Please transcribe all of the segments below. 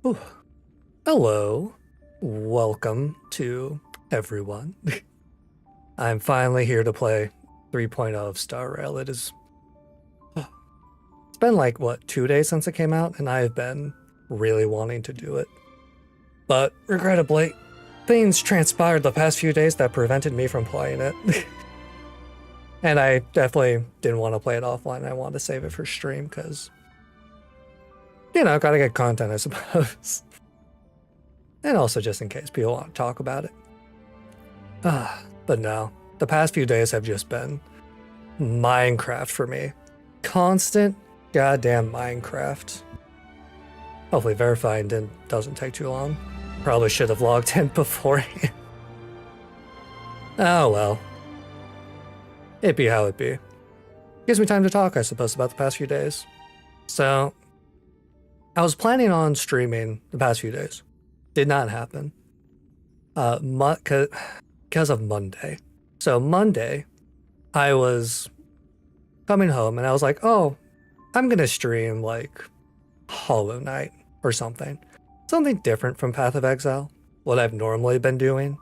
Ooh. Hello. Welcome to everyone. I'm finally here to play 3.0 of Star Rail. It's been like, what, 2 days since it came out, and I've been really wanting to do it. But regrettably, things transpired the past few days that prevented me from playing it. And I definitely didn't want to play it offline. I wanted to save it for stream because, you know, gotta get content, I suppose. And also just in case people want to talk about it. But no, the past few days have just been Minecraft for me. Constant goddamn Minecraft. Hopefully verifying doesn't take too long. Probably should have logged in beforehand. Oh well. It be how it be. Gives me time to talk, I suppose, about the past few days. So, I was planning on streaming the past few days. Did not happen. Because of Monday. So Monday, I was coming home and I was like, oh, I'm gonna stream like Hollow Knight or something. Something different from Path of Exile, what I've normally been doing.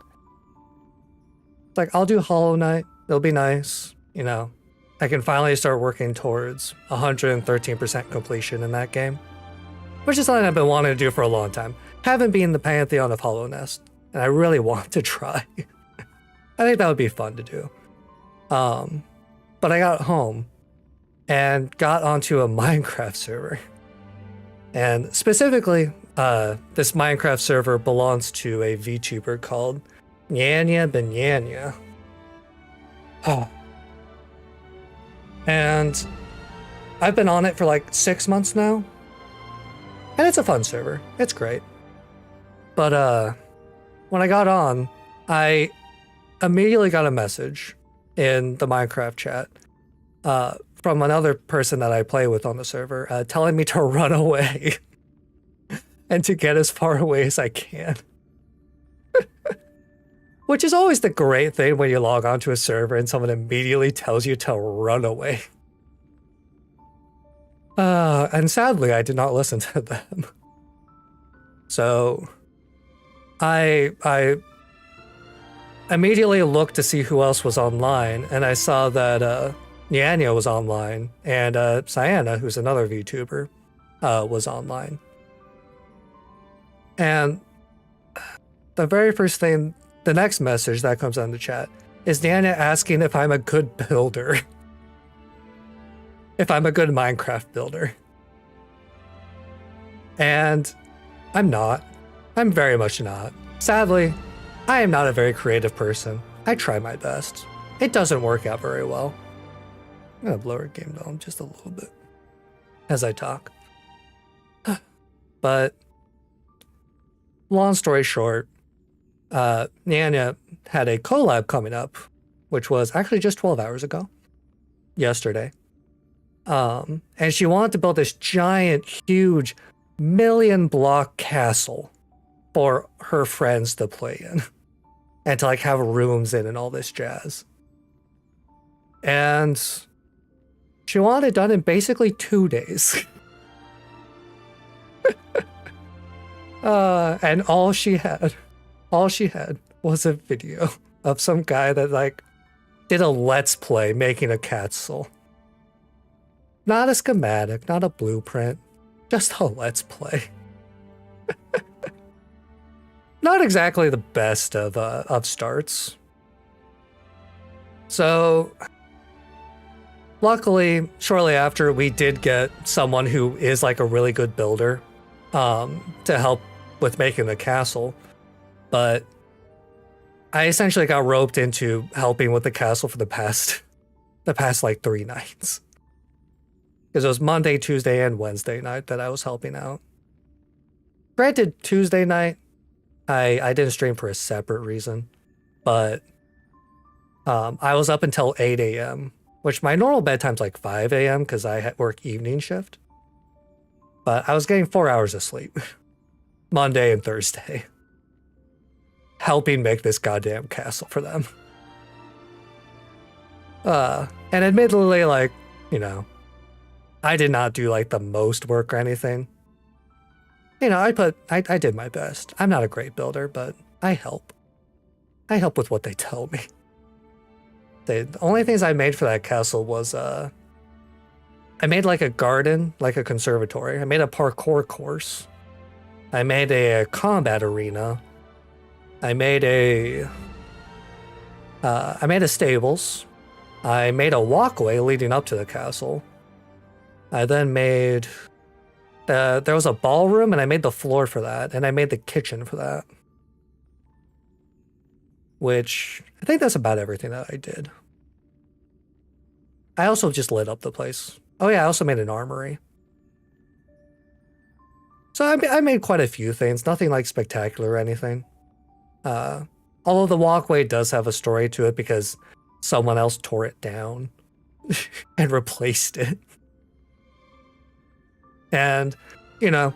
It's like, I'll do Hollow Knight, it'll be nice, you know. I can finally start working towards 113% completion in that game. Which is something I've been wanting to do for a long time. Haven't been in the Pantheon of Hollow Nest, and I really want to try. I think that would be fun to do. But I got home and got onto a Minecraft server. And specifically, this Minecraft server belongs to a VTuber called Nyanya Banyanya. And I've been on it for like 6 months now. And it's a fun server. It's great. But when I got on, I immediately got a message in the Minecraft chat from another person that I play with on the server telling me to run away and to get as far away as I can. Which is always the great thing when you log onto a server and someone immediately tells you to run away. And sadly, I did not listen to them. So I immediately looked to see who else was online, and I saw that Nyanya was online, and Sienna, who's another VTuber, was online. And the very first thing, the next message that comes on the chat, is Nyanya asking if I'm a good builder. If I'm a good Minecraft builder. And I'm not. I'm very much not. Sadly, I am not a very creative person. I try my best. It doesn't work out very well. I'm gonna blow our game down just a little bit as I talk. But long story short, Nyanya had a collab coming up, which was actually just 12 hours ago, yesterday. And she wanted to build this giant, huge, million-block castle for her friends to play in. And to like have rooms in and all this jazz. And she wanted it done in basically 2 days. And all she had was a video of some guy that like did a let's play making a castle. Not a schematic, not a blueprint, just a let's play. Not exactly the best of starts. So, luckily, shortly after, we did get someone who is like a really good builder to help with making the castle. But I essentially got roped into helping with the castle for the past like 3 nights. Because it was Monday, Tuesday, and Wednesday night that I was helping out. Granted, Tuesday night, I didn't stream for a separate reason, but I was up until 8 a.m., which my normal bedtime's like 5 a.m. because I work evening shift. But I was getting 4 hours of sleep, Monday and Thursday, helping make this goddamn castle for them. And admittedly, like, you know, I did not do like the most work or anything. you know, I did my best. I'm not a great builder, but I help. I help with what they tell me. The only things I made for that castle was, I made like a garden, like a conservatory. I made a parkour course. I made a combat arena. I made a stables. I made a walkway leading up to the castle. I then made, there was a ballroom and I made the floor for that. And I made the kitchen for that. Which, I think that's about everything that I did. I also just lit up the place. Oh yeah, I also made an armory. So I made quite a few things, nothing like spectacular or anything. Although the walkway does have a story to it because someone else tore it down and replaced it. And, you know,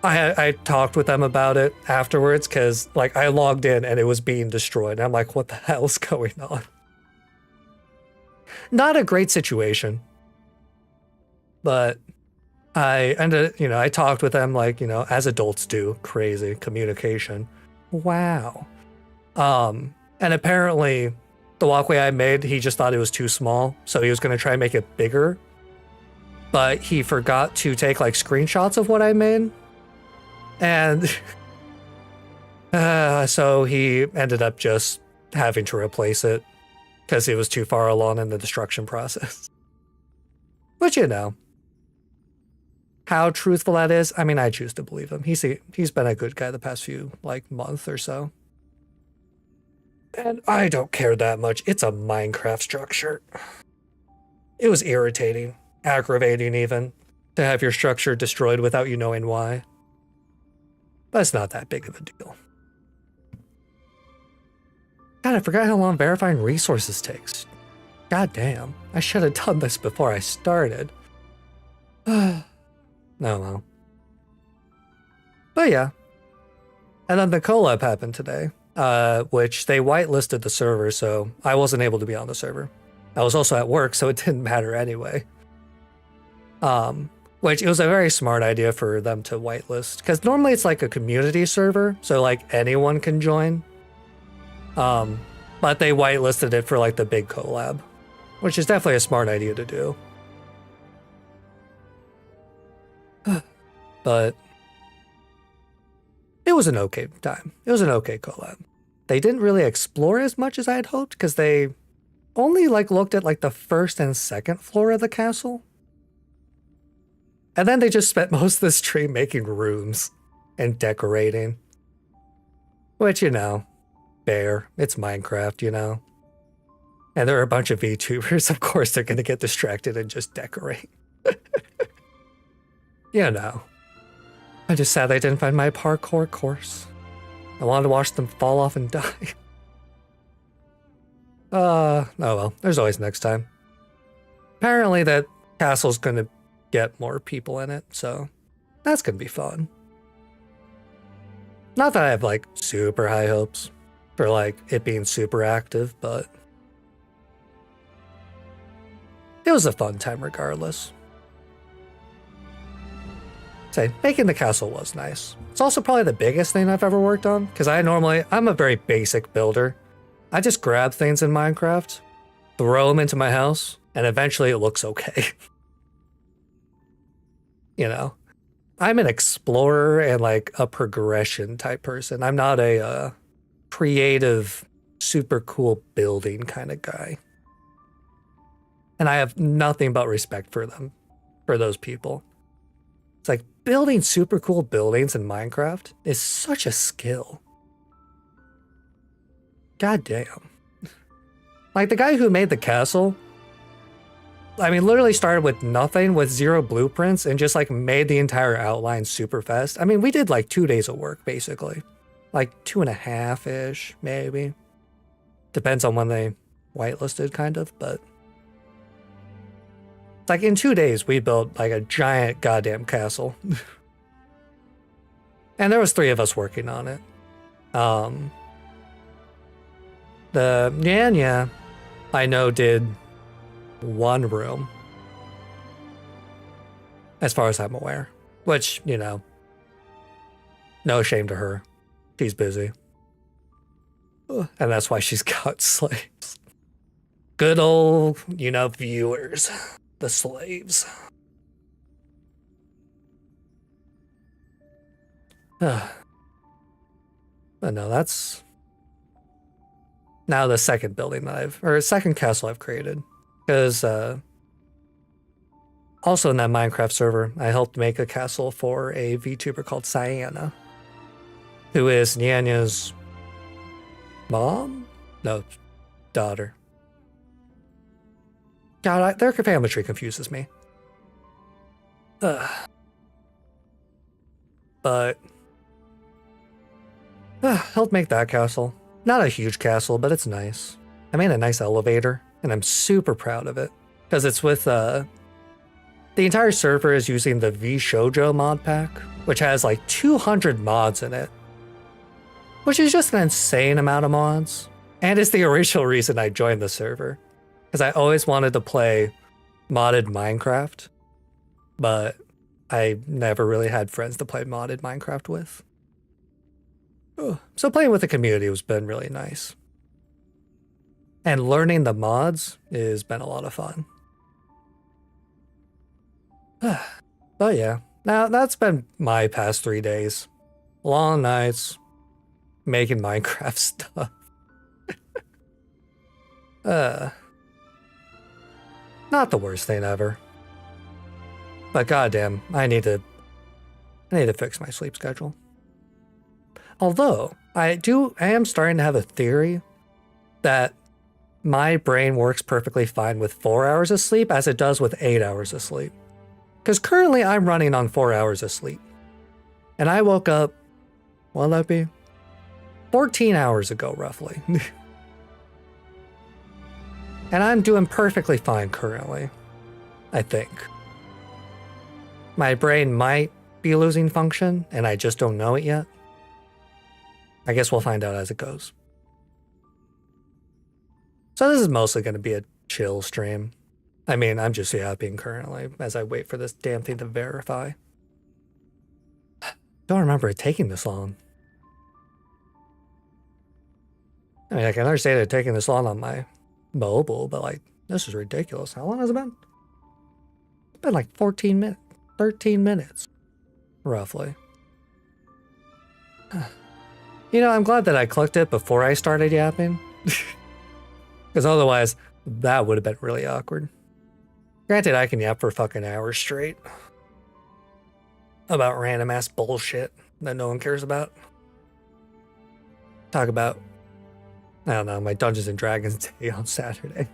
I talked with them about it afterwards because, like, I logged in and it was being destroyed. I'm like, what the hell's going on? Not a great situation. But I ended, you know, I talked with them like, you know, as adults do, crazy communication. Wow. And apparently the walkway I made, he just thought it was too small. So he was going to try and make it bigger. But he forgot to take like screenshots of what I made. And so he ended up just having to replace it because he was too far along in the destruction process. But you know, how truthful that is, I mean, I choose to believe him. He's been a good guy the past few, like, month or so. And I don't care that much. It's a Minecraft structure. It was irritating, aggravating even, to have your structure destroyed without you knowing why. But it's not that big of a deal. God, I forgot how long verifying resources takes. God damn, I should have done this before I started. No, well. But yeah. And then the collab happened today, which they whitelisted the server, so I wasn't able to be on the server. I was also at work, so it didn't matter anyway. Which it was a very smart idea for them to whitelist, because normally it's like a community server, so like anyone can join. But they whitelisted it for like the big collab, which is definitely a smart idea to do. But it was an okay time. It was an okay collab. They didn't really explore as much as I had hoped because they only like looked at like the first and second floor of the castle. And then they just spent most of the stream making rooms and decorating. Which, you know, fair. It's Minecraft, you know. And there are a bunch of VTubers, of course they're going to get distracted and just decorate. You know. I'm just sad I didn't find my parkour course. I wanted to watch them fall off and die. Oh well, there's always next time. Apparently that castle's gonna get more people in it, so that's gonna be fun. Not that I have like super high hopes for like it being super active, but it was a fun time regardless. Say, making the castle was nice. It's also probably the biggest thing I've ever worked on, because I'm a very basic builder. I just grab things in Minecraft, throw them into my house, and eventually it looks okay. You know, I'm an explorer and like a progression type person. I'm not a creative, super cool building kind of guy. And I have nothing but respect for them, for those people. It's like building super cool buildings in Minecraft is such a skill. God damn. Like the guy who made the castle, I mean, literally started with nothing, with 0 blueprints, and just like made the entire outline super fast. I mean, we did like 2 days of work, basically. Like 2.5-ish, maybe. Depends on when they whitelisted, kind of, but like in 2 days, we built like a giant goddamn castle. And there was 3 of us working on it. The Nyanya, I know, did 1 room. As far as I'm aware. Which, you know, no shame to her. She's busy. And that's why she's got slaves. Good old, you know, viewers. The slaves. But no, that's now the second building that second castle I've created. Because also in that Minecraft server, I helped make a castle for a VTuber called Cyanna, who is Nyanya's mom? No, daughter. God, their family tree confuses me. But helped make that castle. Not a huge castle, but it's nice. I made a nice elevator, and I'm super proud of it. Because it's with, the entire server is using the V-Shoujo mod pack, which has like 200 mods in it. Which is just an insane amount of mods. And it's the original reason I joined the server. Because I always wanted to play modded Minecraft. But I never really had friends to play modded Minecraft with. So playing with the community has been really nice. And learning the mods has been a lot of fun. But yeah, now that's been my past 3 days. Long nights, making Minecraft stuff. Not the worst thing ever. But goddamn, I need to fix my sleep schedule. Although, I am starting to have a theory that my brain works perfectly fine with 4 hours of sleep as it does with 8 hours of sleep. Because currently I'm running on 4 hours of sleep. And I woke up, what'll that be? 14 hours ago, roughly. And I'm doing perfectly fine currently, I think. My brain might be losing function, and I just don't know it yet. I guess we'll find out as it goes. So this is mostly going to be a chill stream. I mean, I'm just yapping currently as I wait for this damn thing to verify. Don't remember it taking this long. I mean, I can understand it taking this long on my mobile, but like, this is ridiculous. How long has it been? It's been like 13 minutes, roughly. You know, I'm glad that I clicked it before I started yapping. Because otherwise, that would have been really awkward. Granted, I can yap for fucking hours straight. About random ass bullshit that no one cares about. Talk about, I don't know, my Dungeons and Dragons day on Saturday.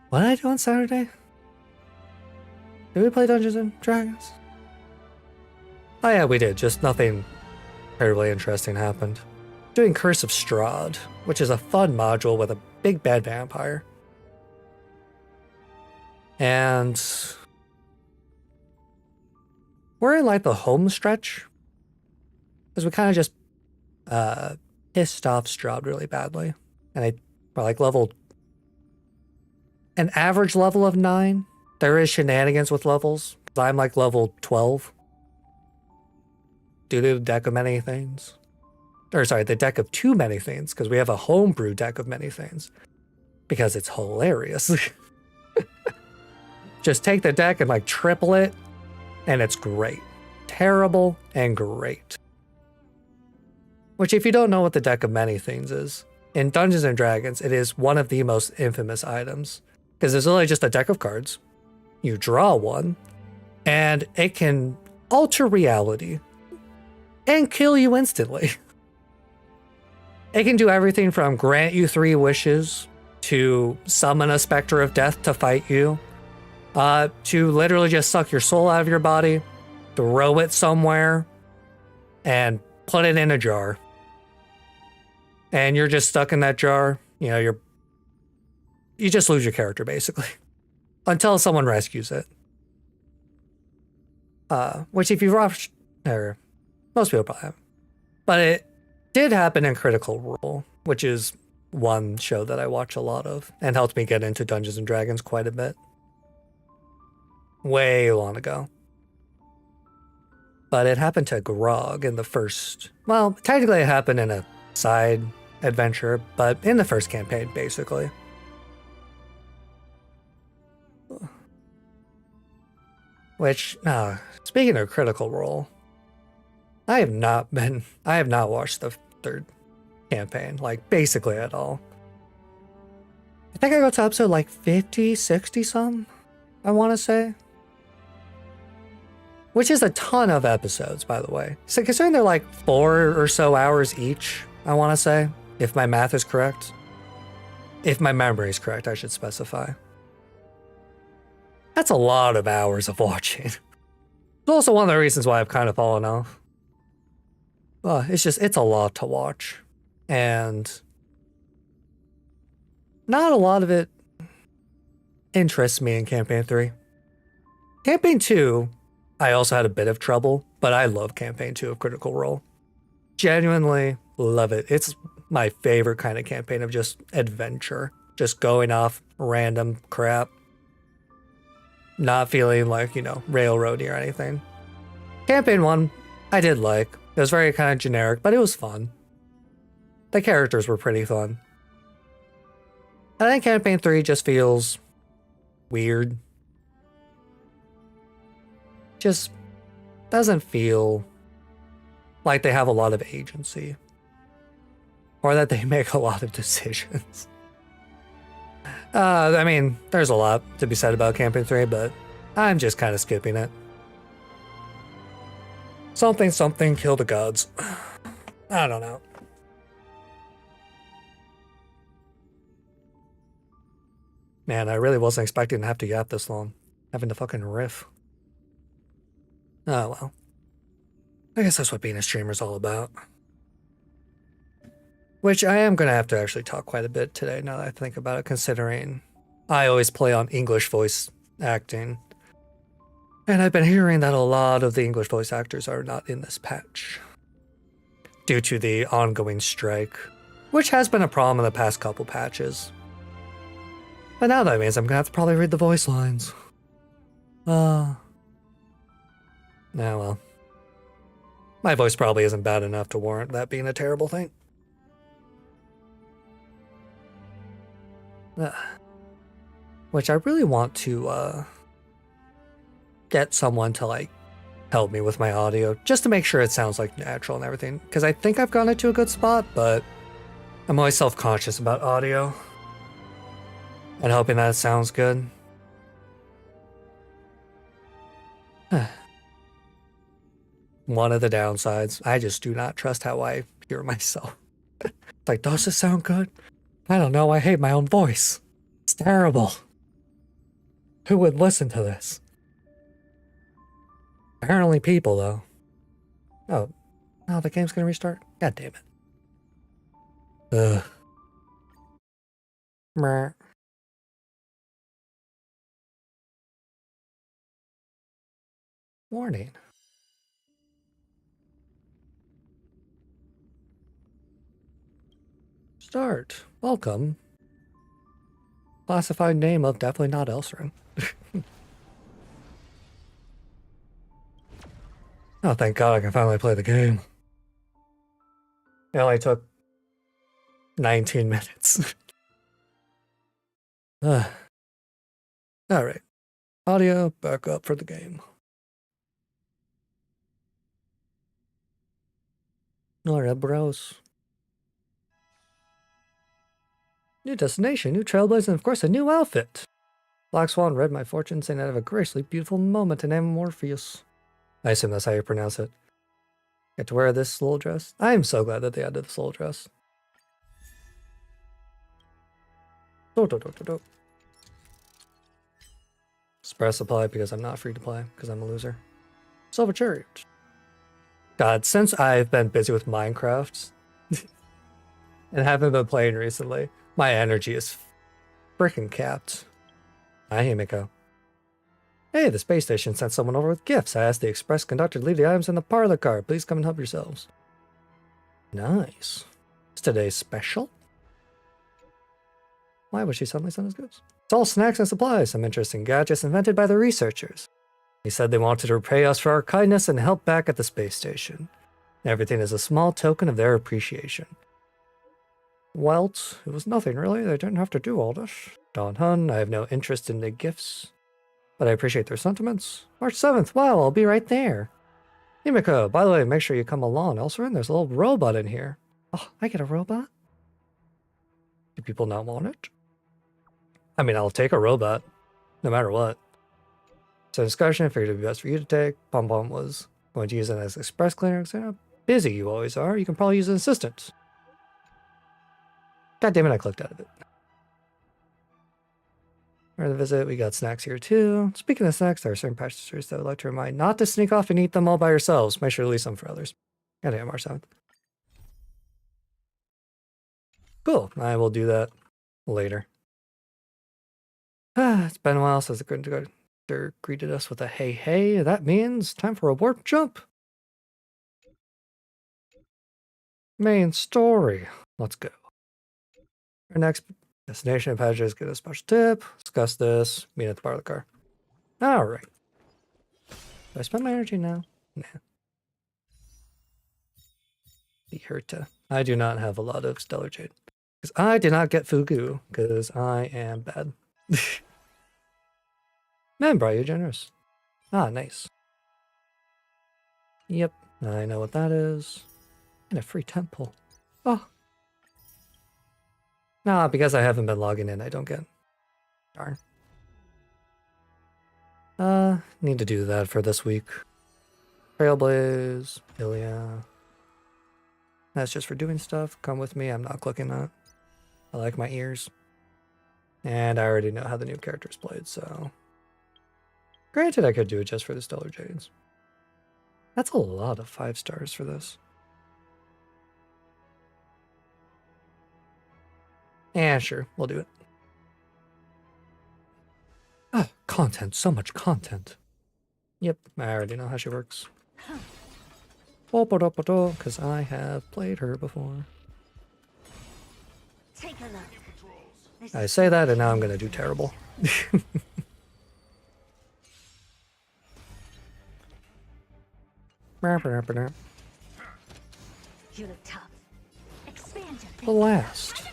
What did I do on Saturday? Did we play Dungeons and Dragons? Oh yeah, we did. Just nothing terribly interesting happened. Doing Curse of Strahd, which is a fun module with a big bad vampire. And we're in like the home stretch. Because we kind of just pissed off Strahd really badly. And we're like level, an average level of 9. There is shenanigans with levels. I'm like level 12. Due to the deck of many things. Or sorry, the deck of too many things, because we have a homebrew deck of many things. Because it's hilarious. Just take the deck and like triple it, and it's great. Terrible and great. Which, if you don't know what the deck of many things is, in Dungeons and Dragons, it is one of the most infamous items. Because it's literally just a deck of cards. You draw one, and it can alter reality and kill you instantly. It can do everything from grant you 3 wishes to summon a specter of death to fight you, to literally just suck your soul out of your body, throw it somewhere, and put it in a jar. And you're just stuck in that jar. You know, you just lose your character, basically. Until someone rescues it. Which if you've watched, or most people probably have. But it did happen in Critical Role, which is one show that I watch a lot of, and helped me get into Dungeons and Dragons quite a bit. Way long ago. but it happened to Grog in the first. Well, technically, it happened in a side adventure, but in the first campaign, basically. Which, speaking of Critical Role, I have not watched the third campaign, like, basically at all. I think I got to episode like 50, 60 some, I want to say. Which is a ton of episodes, by the way. So considering they're like 4 or so hours each, I want to say, if my math is correct. If my memory is correct, I should specify. That's a lot of hours of watching. It's also one of the reasons why I've kind of fallen off. It's a lot to watch. And not a lot of it interests me in Campaign 3. Campaign 2, I also had a bit of trouble, but I love Campaign 2 of Critical Role. Genuinely love it. It's my favorite kind of campaign of just adventure. Just going off random crap. Not feeling like, railroady or anything. Campaign 1, I did like. It was very kind of generic, but it was fun. The characters were pretty fun. I think Campaign 3 just feels weird. Just doesn't feel like they have a lot of agency. Or that they make a lot of decisions. I mean, there's a lot to be said about Campaign 3, but I'm just kind of skipping it. Something, kill the gods. I don't know. Man, I really wasn't expecting to have to yap this long. Having to fucking riff. Oh well. I guess that's what being a streamer is all about. Which I am going to have to actually talk quite a bit today now that I think about it, considering I always play on English voice acting. And I've been hearing that a lot of the English voice actors are not in this patch. Due to the ongoing strike, which has been a problem in the past couple patches. But now that means I'm going to have to probably read the voice lines. Well. My voice probably isn't bad enough to warrant that being a terrible thing. Which I really want to get someone to help me with my audio, just to make sure it sounds natural and everything, because I think I've gotten it to a good spot, but I'm always self-conscious about audio and hoping that it sounds good. One of the downsides, I just do not trust how I hear myself. It's does this sound good? I don't know, I hate my own voice. It's terrible. Who would listen to this? Apparently people, though. Oh, the game's gonna restart? God damn it. Ugh. Meh. Warning. Start. Welcome. Classified name of definitely not Elsorin. Oh, thank God I can finally play the game. It only took 19 minutes. Alright. Audio back up for the game. Alright, bros. New destination, new trailblazer, and of course a new outfit. Black Swan read my fortune, saying I'd have a gracefully beautiful moment in Morpheus. I assume that's how you pronounce it. Get to wear this little dress. I am so glad that they added this little dress. Express supply because I'm not free to play, because I'm a loser. Silver Chariot. God, since I've been busy with Minecraft and haven't been playing recently, my energy is freaking capped. Hi, Himiko. Hey, the space station sent someone over with gifts. I asked the express conductor to leave the items in the parlor car. Please come and help yourselves. Nice. Is today special? Why would she suddenly send us gifts? It's all snacks and supplies. Some interesting gadgets invented by the researchers. They said they wanted to repay us for our kindness and help back at the space station. Everything is a small token of their appreciation. Well, it was nothing really. They didn't have to do all this. Don Hun, I have no interest in the gifts, but I appreciate their sentiments. March 7th, wow, I'll be right there. Himiko, by the way, make sure you come along. Elsorin, there's a little robot in here. Oh, I get a robot? Do people not want it? I mean, I'll take a robot, no matter what. So discussion, I figured it'd be best for you to take. Pom Pom was going to use it as express cleaner. So how busy you always are. You can probably use an assistant. God damn it, I clicked out of it. For the visit, we got snacks here too. Speaking of snacks, there are certain passengers that would like to remind not to sneak off and eat them all by yourselves. Make sure to leave some for others. Goddamn, March 7th. Cool, I will do that later. It's been a while since the conductor greeted us with a hey hey. That means time for a warp jump. Main story. Let's go. Our next destination passengers get a special tip. Discuss this. Meet at the bar of the car. Alright. Do I spend my energy now? Nah. The Herta. I do not have a lot of Stellar Jade. Because I did not get Fugu, because I am bad. Man, bro, you're generous. Ah, nice. Yep, I know what that is. And a free temple. Oh. Nah, because I haven't been logging in, I don't get. Darn. Need to do that for this week. Trailblaze, Ilya. That's just for doing stuff. Come with me, I'm not clicking that. I like my ears. And I already know how the new character's played, so... Granted, I could do it just for the Stellar Jades. That's a lot of 5 stars for this. Yeah, sure, we'll do it. Ah, content, so much content. Yep, I already know how she works. Because I have played her before. Take a look. I say that and now I'm gonna do terrible. You look tough. Expand your thinking. The last.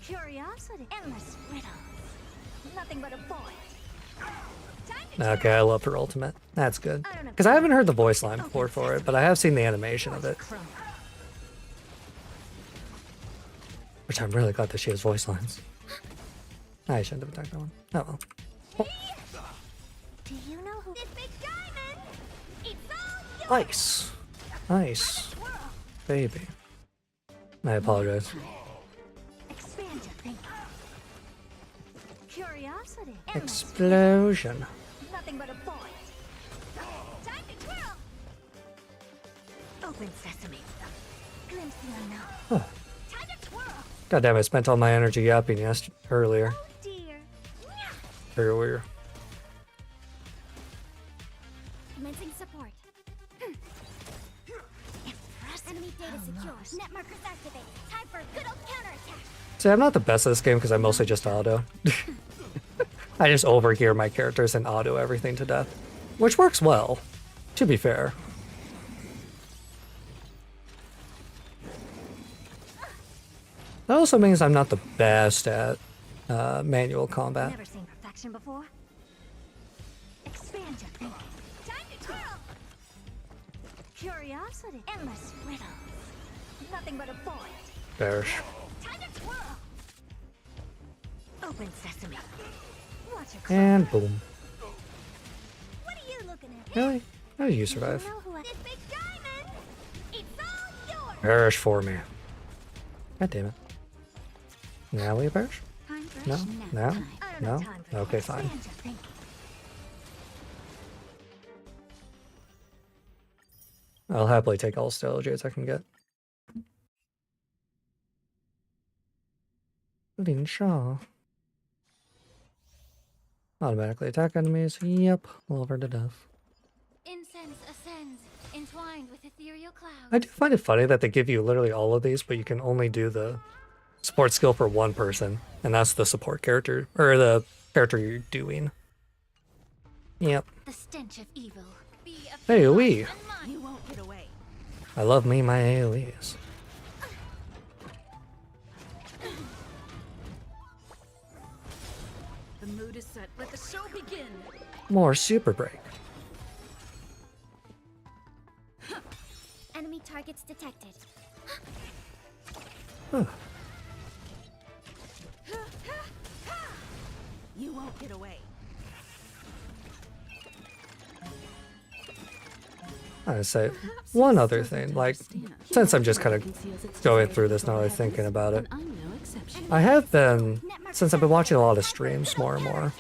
Curiosity. Endless riddles. Nothing but a void. Okay, I love her ultimate. That's good. Because I haven't heard the voice line before for it, but I have seen the animation of it. Which I'm really glad that she has voice lines. I shouldn't have attacked that one. Oh well. Oh. Do you know who this big diamond? It's all yours. Ice. Ice. Baby. I apologize. Expand your thinking. Curiosity. Explosion. Nothing but a void. Time to twirl. Open sesame. Glimpse the unknown. Oh. Time to twirl. God damn, I spent all my energy yapping earlier. Oh dear. Earlier. Commencing support. Enemy data secure. Net markers activate. Time for a good old counterattack. See, I'm not the best at this game because I mostly just auto. I just overgear my characters and auto everything to death. Which works well, to be fair. That also means I'm not the best at manual combat. Never seen perfection before. Expand your thinking. Time to twirl. Curiosity. Endless riddles. Nothing but a void. Bearish. Time to twirl. Open sesame. Watch your And boom. What are you looking at? Really? How did you You survive? know who this big diamond? It's all yours. Perish for me. God damn it. Now we perish? Time for No? nap No? time. I don't No? have time for Okay, this. fine. Expand your thinking. I'll happily take all Stellar Jades I can get. Lin Shaw. Automatically attack enemies. Yep. Love her to death. Incense ascends, entwined with ethereal clouds. I do find it funny that they give you literally all of these, but you can only do the support skill for one person, and that's the support character, or the character you're doing. Yep. The stench of evil. Be a AoE. and mine. You won't get away. I love me my AoEs. The mood is set. Let the show begin. More super break. Enemy targets detected. Huh. You won't get away. I would say one other thing, like, since I'm just kind of going through this now that I'm thinking about it, I have been, since I've been watching a lot of streams more and more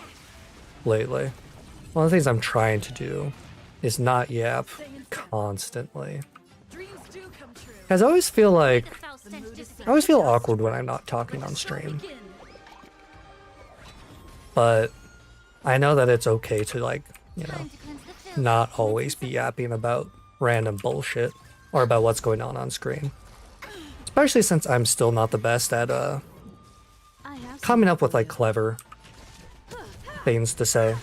lately, one of the things I'm trying to do is not yap constantly. Dreams do come true. Because I always feel like, The foul stench I dissipates. always feel awkward when I'm not talking on stream, but I know that it's okay to, like, you know, Time to cleanse the filth. not always be yapping about random bullshit or about what's going on screen. Especially since I'm still not the best at I have coming up with like clever things to say.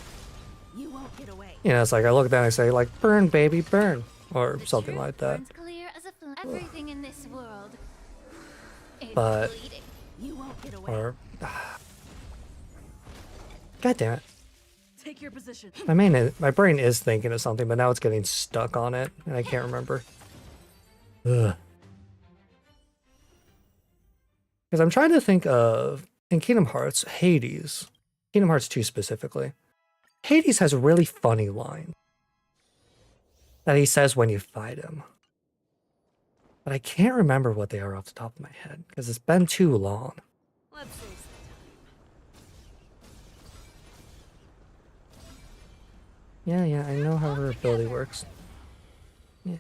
You won't get away. You know, it's like I look at that and I say like burn baby burn or something like that. Burns clear as a flame. Everything in this world is But- bleeding. You won't get away. Or God damn it. Take your position. My brain is thinking of something, but now it's getting stuck on it and I can't remember. Ugh. Because I'm trying to think of, in Kingdom Hearts, Hades, Kingdom Hearts 2 specifically, Hades has a really funny line that he says when you fight him. But I can't remember what they are off the top of my head, because it's been too long. Let's save some Yeah, I know how her ability works. Yeah.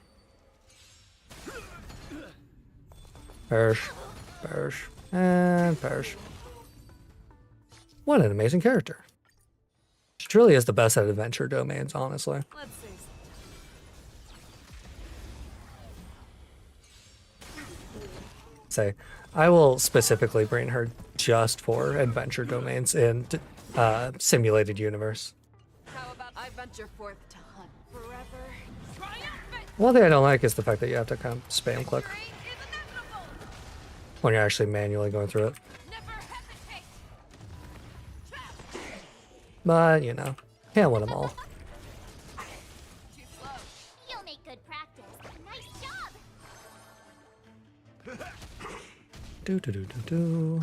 Perish, perish, and perish. What an amazing character. She truly is the best at adventure domains, honestly. time. Let's save some Say, I will specifically bring her just for adventure domains in simulated universe. How about I venture forth to hunt forever? Triumphant! One thing I don't like is the fact that you have to kind of spam click Victory is inevitable! when you're actually manually going through it. Never hesitate! But, you know, can't win them all. Too slow. You'll make good practice. Nice job. Do.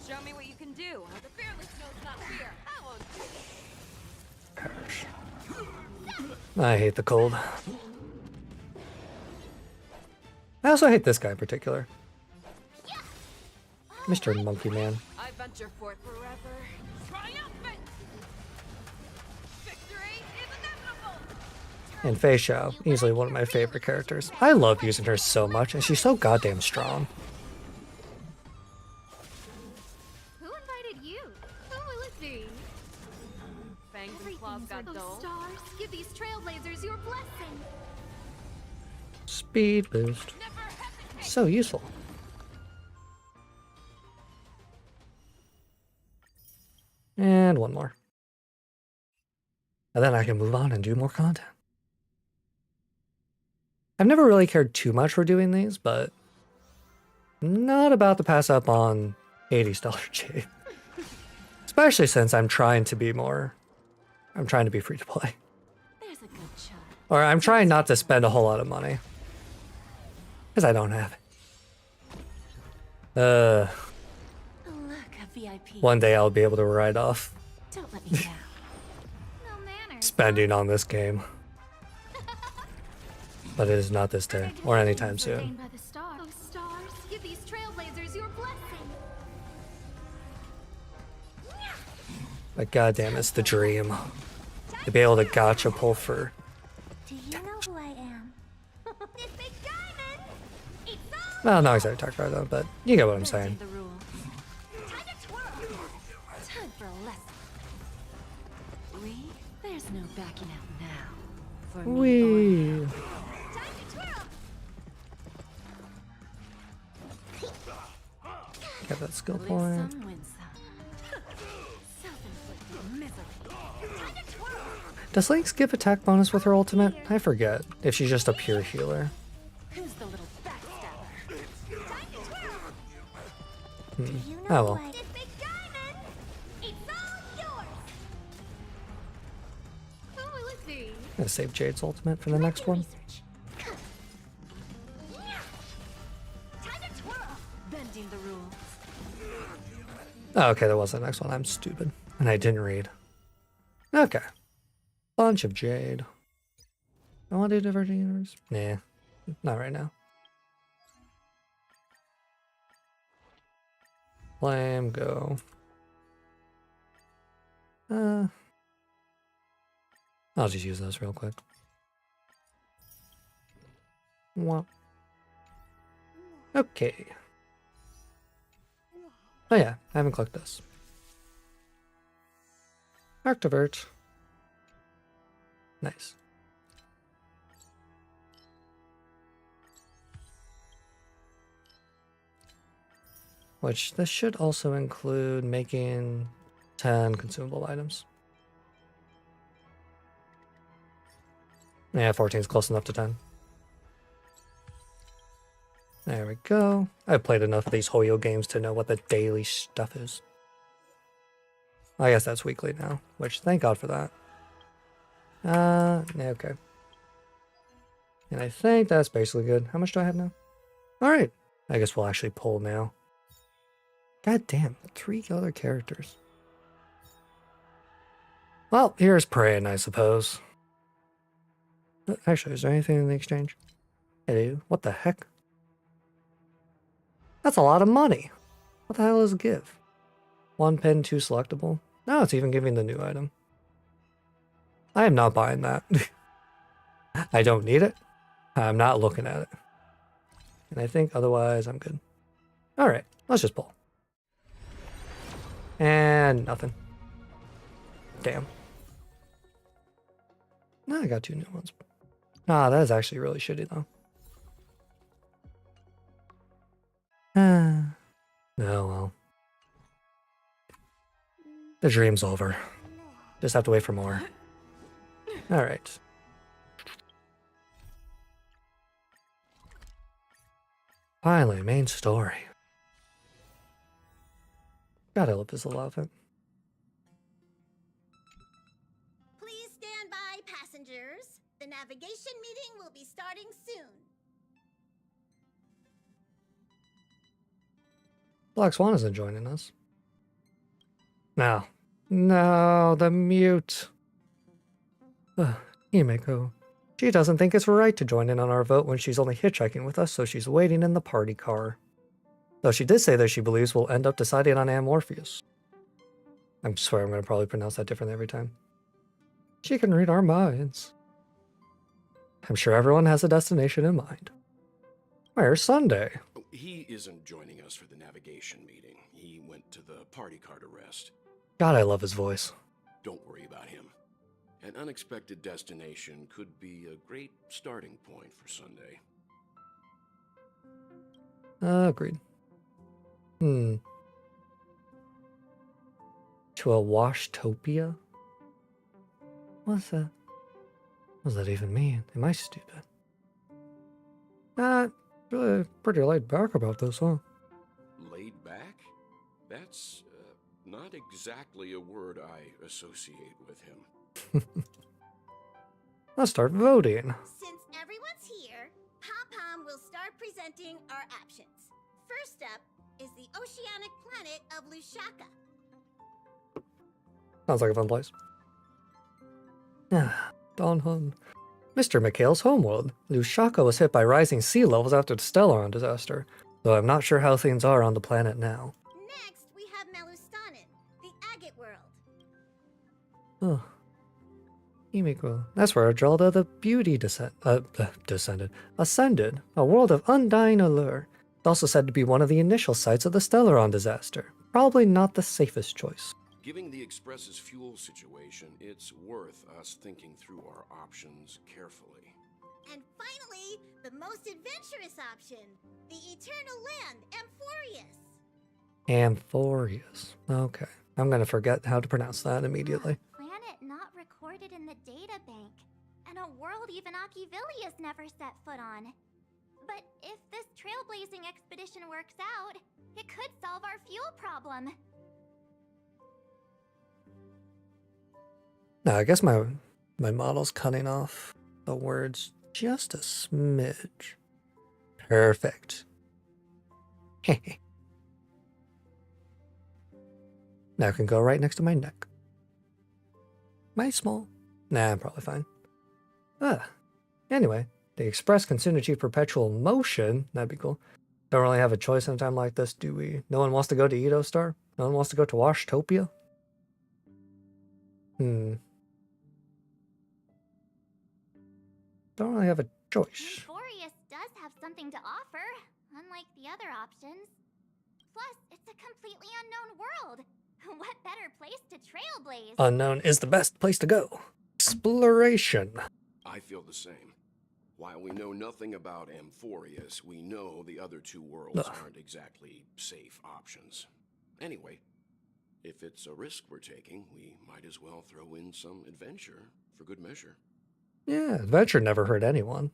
Show me what you can do. The fearless knows not fear. I won't do it. Perish. I hate the cold. I also hate this guy in particular. Mr. Monkey Man. I venture forth forever. Triumphant! Victory is inevitable! And Fei Xiao, easily one of my favorite characters. I love using her so much, and she's so goddamn strong. Who invited you? Who will it be? Fangs and claws got dull. Stars, give these trailblazers your blessing. Speed boost. Never hesitate! So useful. And one more. And then I can move on and do more content. I've never really cared too much for doing these, but I'm not about to pass up on $80 Jade. Especially since I'm trying to be free to play. There's a good shot. Or I'm trying not to spend a whole lot of money. Because I don't have it. Look, a VIP. One day I'll be able to write off Don't let me down. No manners. spending on this game. But it is not this day, or anytime soon. Ordained by the stars. Oh, stars, give these trailblazers your blessing. But goddamn, it's the dream. To be able to gotcha pull for... Do you know who I am? This big diamond. It's all Well, not exactly talk about that, but you get what I'm saying. The rules. time to twirl. Time for a lesson. There's no backing out now. For me, Wee. Time to twirl. Get that skill Live point. some, win some. Self-inflicted Does Lynx give attack bonus with her ultimate? I forget if she's just a pure healer. Who's the little backstabber? Time to twirl. Do you know Oh well. what? This big diamond! It's all yours! Oh, let's see. I'm gonna save Jade's ultimate for the next one. Research. Time to twirl! Bending the rules. Oh, okay, that was the next one. I'm stupid. And I didn't read. Okay. Bunch of Jade. I want to do Diverging Universe? Nah. Not right now. Flame, go. I'll just use those real quick. What? Okay. Oh yeah, I haven't clicked this. Activate. Nice. Which this should also include making 10 consumable items. Yeah, 14 is close enough to 10. There we go. I've played enough of these Hoyo games to know what the daily stuff is. I guess that's weekly now, which thank God for that. Yeah, okay. And I think that's basically good. How much do I have now? Alright. I guess we'll actually pull now. God damn, 3 other characters. Well, here's praying, I suppose. Actually, is there anything in the exchange? Hello, what the heck? That's a lot of money. What the hell is a give? 1 pin, 2 selectable. No, it's even giving the new item. I am not buying that. I don't need it. I'm not looking at it. And I think otherwise I'm good. Alright, let's just pull. And nothing. Damn. No, I got 2 new ones. Ah, that is actually really shitty though. Oh well. The dream's over. Just have to wait for more. Alright. Finally, main story. God, I love this little outfit. Please stand by, passengers. The navigation meeting will be starting soon. Black Swan isn't joining us. No. No, the mute. Himeko. She doesn't think it's right to join in on our vote when she's only hitchhiking with us, so she's waiting in the party car. Though she did say that she believes we'll end up deciding on Amorpheus. I swear I'm going to probably pronounce that differently every time. She can read our minds. I'm sure everyone has a destination in mind. Where's Sunday? He isn't joining us for the navigation meeting. He went to the party car to rest. God, I love his voice. Don't worry about him. An unexpected destination could be a great starting point for Sunday. Agreed. To a washtopia? What's that? What does that even mean? Am I stupid? Really pretty laid back about this, huh? Laid back? That's not exactly a word I associate with him. Let's start voting. Since everyone's here, Pom-Pom will start presenting our options. First up is the oceanic planet of Lushaka. Sounds like a fun place. Don Hun. Mr. McHale's homeworld. Lushaka was hit by rising sea levels after the Stellaron disaster, though I'm not sure how things are on the planet now. Next, we have Melustanin, the agate world. Oh. Himiko. That's where Adrelda the Beauty ascended, a world of undying allure. It's also said to be one of the initial sites of the Stellaron disaster. Probably not the safest choice. Given the Express's fuel situation, it's worth us thinking through our options carefully. And finally, the most adventurous option, the eternal land, Amphorius. Amphorius. Okay. I'm gonna forget how to pronounce that immediately. Planet planet not recorded in the data bank, and a world even Akivili has never set foot on. But if this trailblazing expedition works out, it could solve our fuel problem. Now, I guess my model's cutting off the words just a smidge. Perfect. Now I can go right next to my neck. Am I small? Nah, I'm probably fine. Anyway, the Express can soon achieve perpetual motion. That'd be cool. Don't really have a choice in a time like this, do we? No one wants to go to Edo Star? No one wants to go to Washtopia? Don't really have a choice. Euphorius does have something to offer, unlike the other options. Plus, it's a completely unknown world. What better place to trailblaze? Unknown is the best place to go. Exploration. I feel the same. While we know nothing about Amphorius, we know the other two worlds aren't exactly safe options. Anyway, if it's a risk we're taking, we might as well throw in some adventure for good measure. Yeah, adventure never hurt anyone.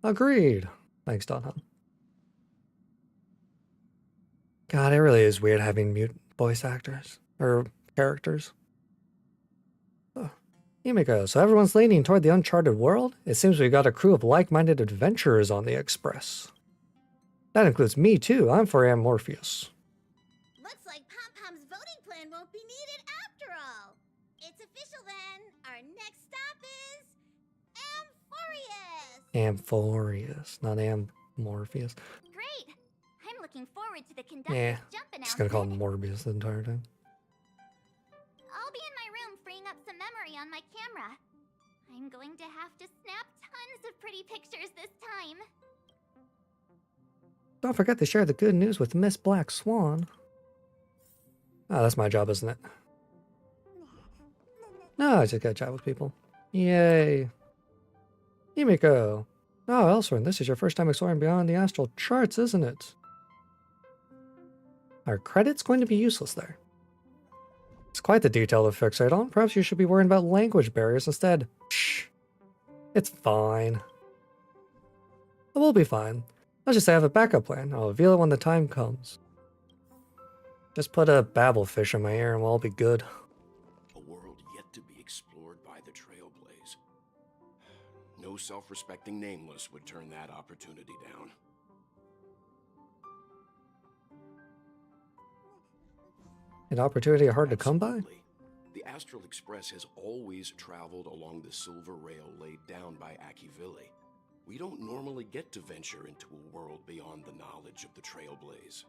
Agreed. Thanks, Donham. God, it really is weird having mute voice actors. Or characters. Himiko, so everyone's leaning toward the uncharted world? It seems we've got a crew of like-minded adventurers on the Express. That includes me, too. I'm for Morpheus. Looks like Pom-Pom's voting plan won't be needed after all. It's official then. Our next stop is Amphorius. Amphorius, not Morpheus. Great! I'm looking forward to the conductor's Yeah, jump announcement. just gonna call him Morbius the entire time. I'll be in my room freeing up some memory on my camera. I'm going to have to snap tons of pretty pictures this time. Don't forget to share the good news with Miss Black Swan. Oh, that's my job, isn't it? No, I just gotta chat with people. Yay. Himiko. Oh, Elsorin, this is your first time exploring beyond the astral charts, isn't it? Are credits going to be useless there? It's quite the detail to fixate on. Perhaps you should be worrying about language barriers instead. Shh. It's fine. It will be fine. Let's just say I have a backup plan. I'll reveal it when the time comes. Just put a babblefish in my ear and we'll all be good. A world yet to be explored by the Trailblaze. No self-respecting nameless would turn that opportunity down. An opportunity hard to come by? Absolutely. The Astral Express has always traveled along the silver rail laid down by Akivili. We don't normally get to venture into a world beyond the knowledge of the Trailblaze.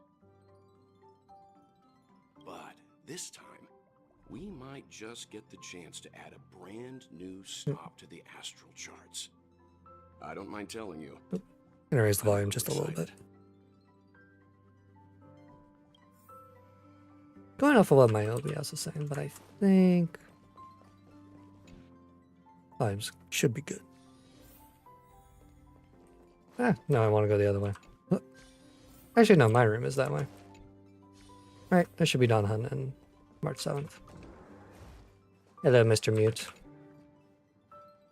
But this time, we might just get the chance to add a brand new stop to the astral charts. I don't mind telling you. I'm gonna raise the volume just a little bit. Going off of what my OBS is saying, but I think volumes should be good. No, I want to go the other way. Actually, no, my room is that way. Alright, I should be done hunting March 7th. Hello, Mr. Mute.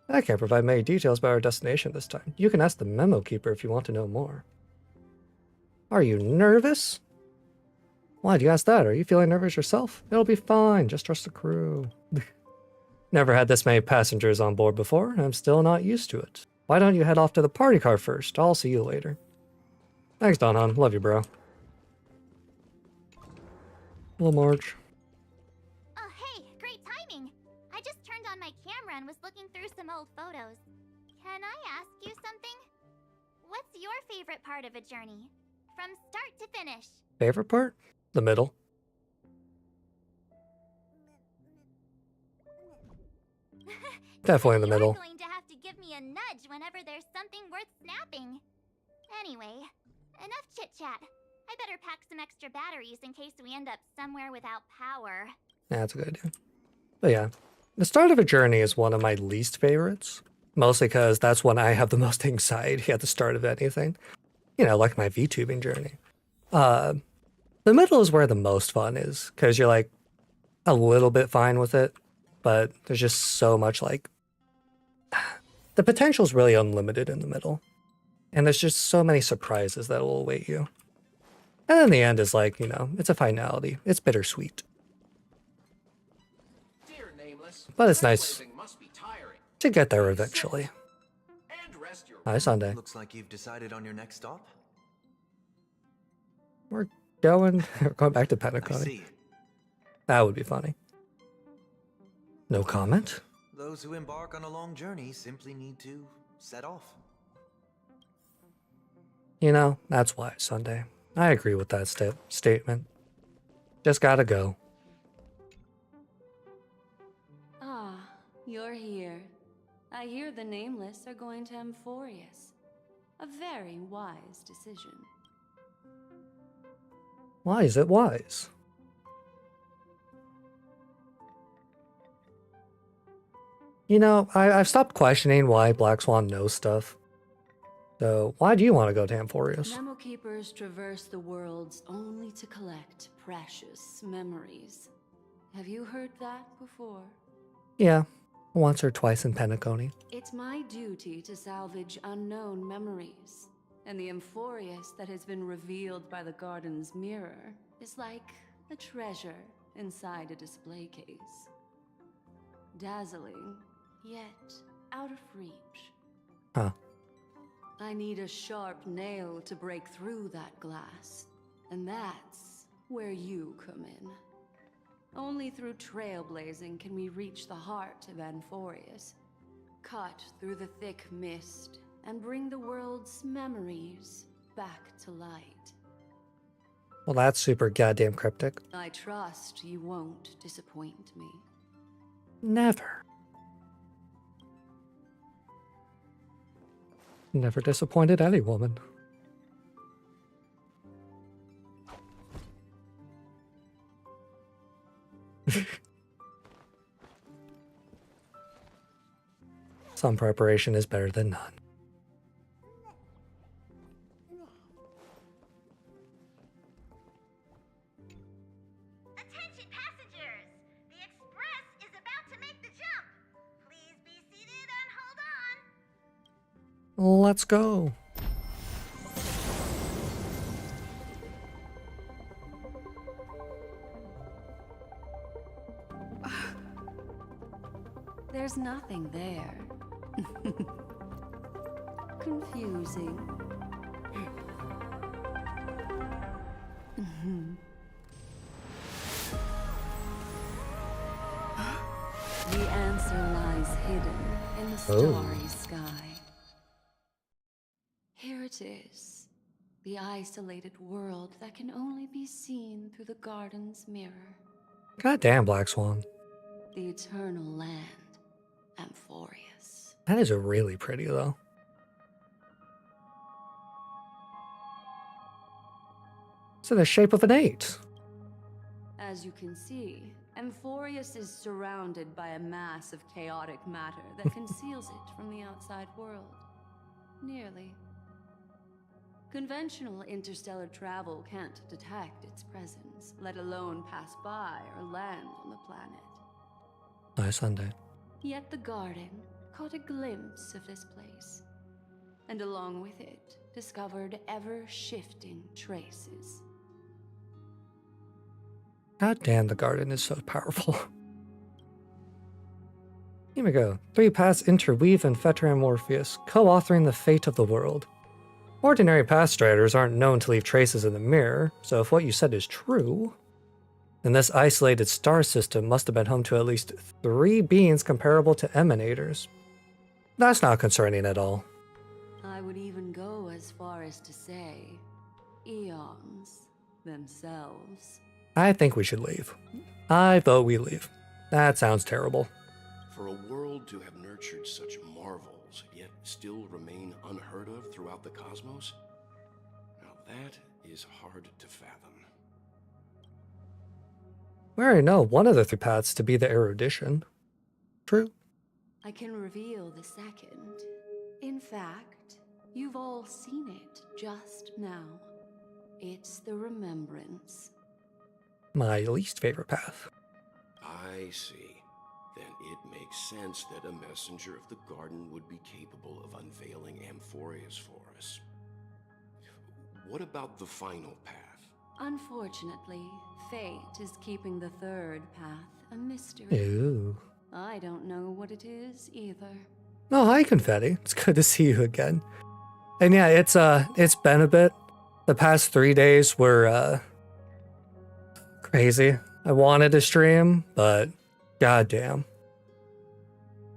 I can't provide many details about our destination this time. You can ask the memo keeper if you want to know more. Are you nervous? Why do you ask that? Are you feeling nervous yourself? It'll be fine. Just trust the crew. Never had this many passengers on board before, and I'm still not used to it. Why don't you head off to the party car first? I'll see you later. Thanks, Donhan. Love you, bro. Hello, Marge. Oh, hey, great timing. I just turned on my camera and was looking through some old photos. Can I ask you something? What's your favorite part of a journey? From start to finish. Favorite part? The middle. Definitely in the middle. You're going to have to give me a nudge whenever there's something worth snapping. Anyway, enough chit-chat. I better pack some extra batteries in case we end up somewhere without power. Yeah, that's a good idea. But yeah, the start of a journey is one of my least favorites. Mostly because that's when I have the most anxiety at the start of anything. You know, like my VTubing journey. The middle is where the most fun is, because you're like, a little bit fine with it, but there's just so much like the potential's really unlimited in the middle. And there's just so many surprises that will await you. And then the end is like, you know, it's a finality. It's bittersweet. Dear Nameless, But it's nice trailblazing must be tiring. to get there eventually. And rest your Hi, Sunday. Looks like you've decided on your next stop. We're going back to I Pentacon. see. That would be funny. No comment? Those who embark on a long journey simply need to set off. You know, that's why it's Sunday. I agree with that statement. Just gotta go. Ah, you're here. I hear the Nameless are going to Amphorius. A very wise decision. Why is it wise? You know, I've stopped questioning why Black Swan knows stuff. So, why do you want to go to Amphorius? Memo keepers traverse the worlds only to collect precious memories. Have you heard that before? Yeah, once or twice in Pentaconi. It's my duty to salvage unknown memories. And the Amphorius that has been revealed by the garden's mirror is like a treasure inside a display case. Dazzling, yet out of reach. Huh. I need a sharp nail to break through that glass. And that's where you come in. Only through trailblazing can we reach the heart of Amphorius. Cut through the thick mist and bring the world's memories back to light. Well, that's super goddamn cryptic. I trust you won't disappoint me. Never. Never disappointed any woman. Some preparation is better than none. Attention passengers! The express is about to make the jump. Please be seated and hold on. Let's go. There's nothing there. Confusing. The answer lies hidden in the starry sky. Here it is, the isolated world that can only be seen through the garden's mirror. Goddamn, Black Swan. The eternal land, Amphorius. That is really pretty, though. It's in the shape of an 8. As you can see, Amphorius is surrounded by a mass of chaotic matter that conceals it from the outside world. Nearly. Conventional interstellar travel can't detect its presence, let alone pass by or land on the planet. Nice Sunday. Yet the garden caught a glimpse of this place, and along with it, discovered ever-shifting traces. God damn, the garden is so powerful. Here we go. 3 paths interweave and fetter Morpheus, co-authoring the fate of the world. Ordinary pathstriders aren't known to leave traces in the mirror, so if what you said is true, then this isolated star system must have been home to at least 3 beings comparable to emanators. That's not concerning at all. I would even go as far as to say, eons themselves. I think we should leave. I vote we leave. That sounds terrible. For a world to have nurtured such marvels, yet still remain unheard of throughout the cosmos? Now that is hard to fathom. We already know one of the 3 paths to be the erudition. True. I can reveal the second. In fact, you've all seen it just now. It's the remembrance. My least favorite path. I see. Then it makes sense that a messenger of the garden would be capable of unveiling Amphorius for us. What about the final path? Unfortunately, fate is keeping the third path a mystery. Ew. I don't know what it is either. Oh, hi, Confetti. It's good to see you again. And yeah, it's been a bit. The past 3 days were crazy. I wanted to stream, but goddamn.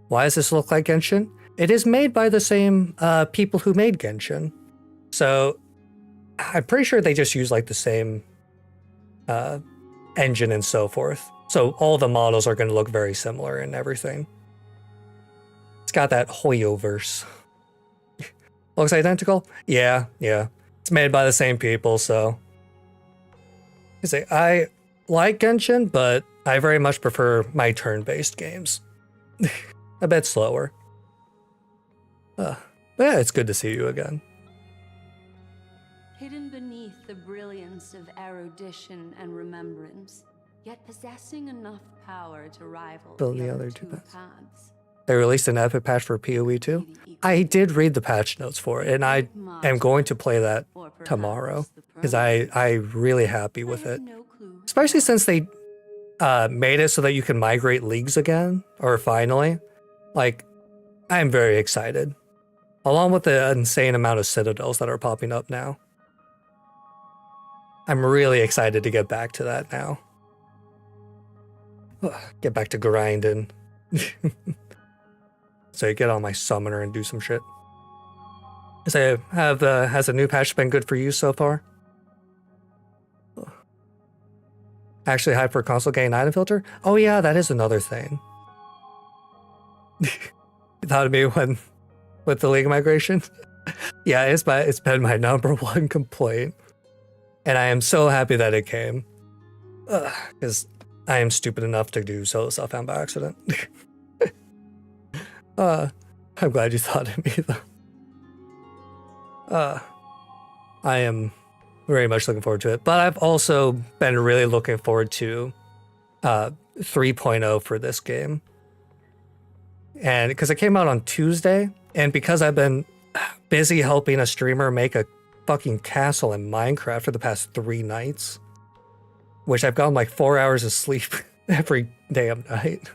Why does this look like Genshin? It is made by the same people who made Genshin. So I'm pretty sure they just use like the same engine and so forth. So all the models are going to look very similar and everything. It's got that Hoyoverse. Looks identical? Yeah. It's made by the same people, so. I like Genshin, but I very much prefer my turn-based games. A bit slower. But yeah, it's good to see you again. Hidden beneath the brilliance of erudition and remembrance, yet possessing enough power to rival Build the other two paths. They released an epic patch for PoE 2. I did read the patch notes for it, and I am going to play that tomorrow because I'm really happy with it. Especially since they made it so that you can migrate leagues again, or finally. Like, I'm very excited. Along with the insane amount of citadels that are popping up now. I'm really excited to get back to that now. Get back to grinding. So get on my summoner and do some shit. So has the new patch been good for you so far? Actually hyped for console gain item filter? Oh yeah, that is another thing. You thought of me when with the league migration? Yeah, it's been my #1 complaint. And I am so happy that it came. Because I am stupid enough to do solo self-found by accident. I'm glad you thought of me though. I am very much looking forward to it. But I've also been really looking forward to 3.0 for this game. And because it came out on Tuesday, and because I've been busy helping a streamer make a fucking castle in Minecraft for the past 3 nights, which I've gotten like 4 hours of sleep every damn night.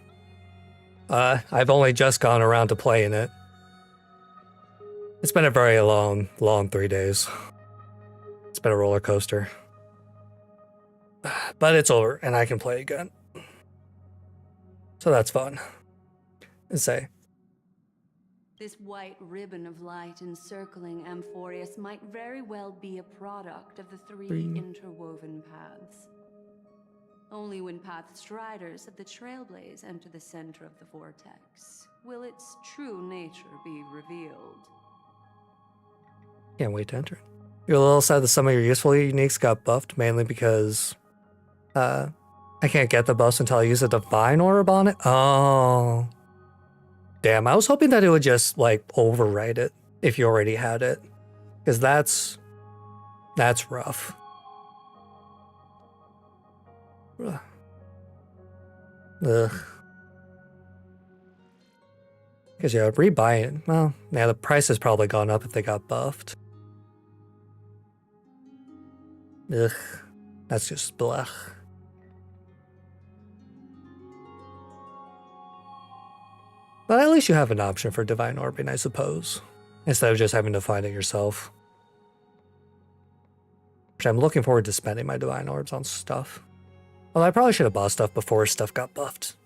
I've only just gone around to playing it. It's been a very long 3 days. It's been a roller coaster. But it's over, and I can play again. So that's fun. And say. This white ribbon of light encircling Amphorius might very well be a product of the three interwoven paths. Only when path striders of the Trailblaze enter the center of the vortex will its true nature be revealed. Can't wait to enter it. You're a little sad that some of your useful uniques got buffed, mainly because I can't get the buffs until I use a Divine Orb on it. Oh. Damn, I was hoping that it would just, like, overwrite it if you already had it. Because that's rough. Ugh. Because, yeah, rebuying, well, yeah, the price has probably gone up if they got buffed. Ugh. That's just blech. But at least you have an option for Divine Orbing, I suppose, instead of just having to find it yourself. Which I'm looking forward to spending my Divine Orbs on stuff. Well, I probably should have bought stuff before stuff got buffed.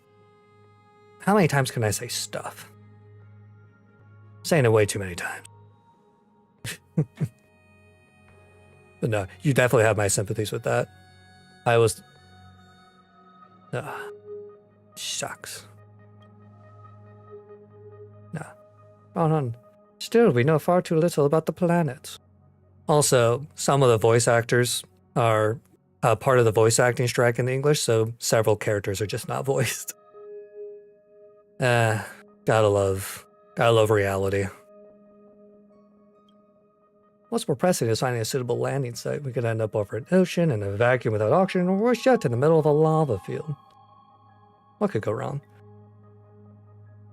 How many times can I say stuff? I'm saying it way too many times. But no, you definitely have my sympathies with that. I was... Shucks. No. On. Still, we know far too little about the planet. Also, some of the voice actors are part of the voice acting strike in English, so several characters are just not voiced. Gotta love reality. What's more pressing is finding a suitable landing site. We could end up over an ocean in a vacuum without oxygen, or worse yet, in the middle of a lava field. What could go wrong?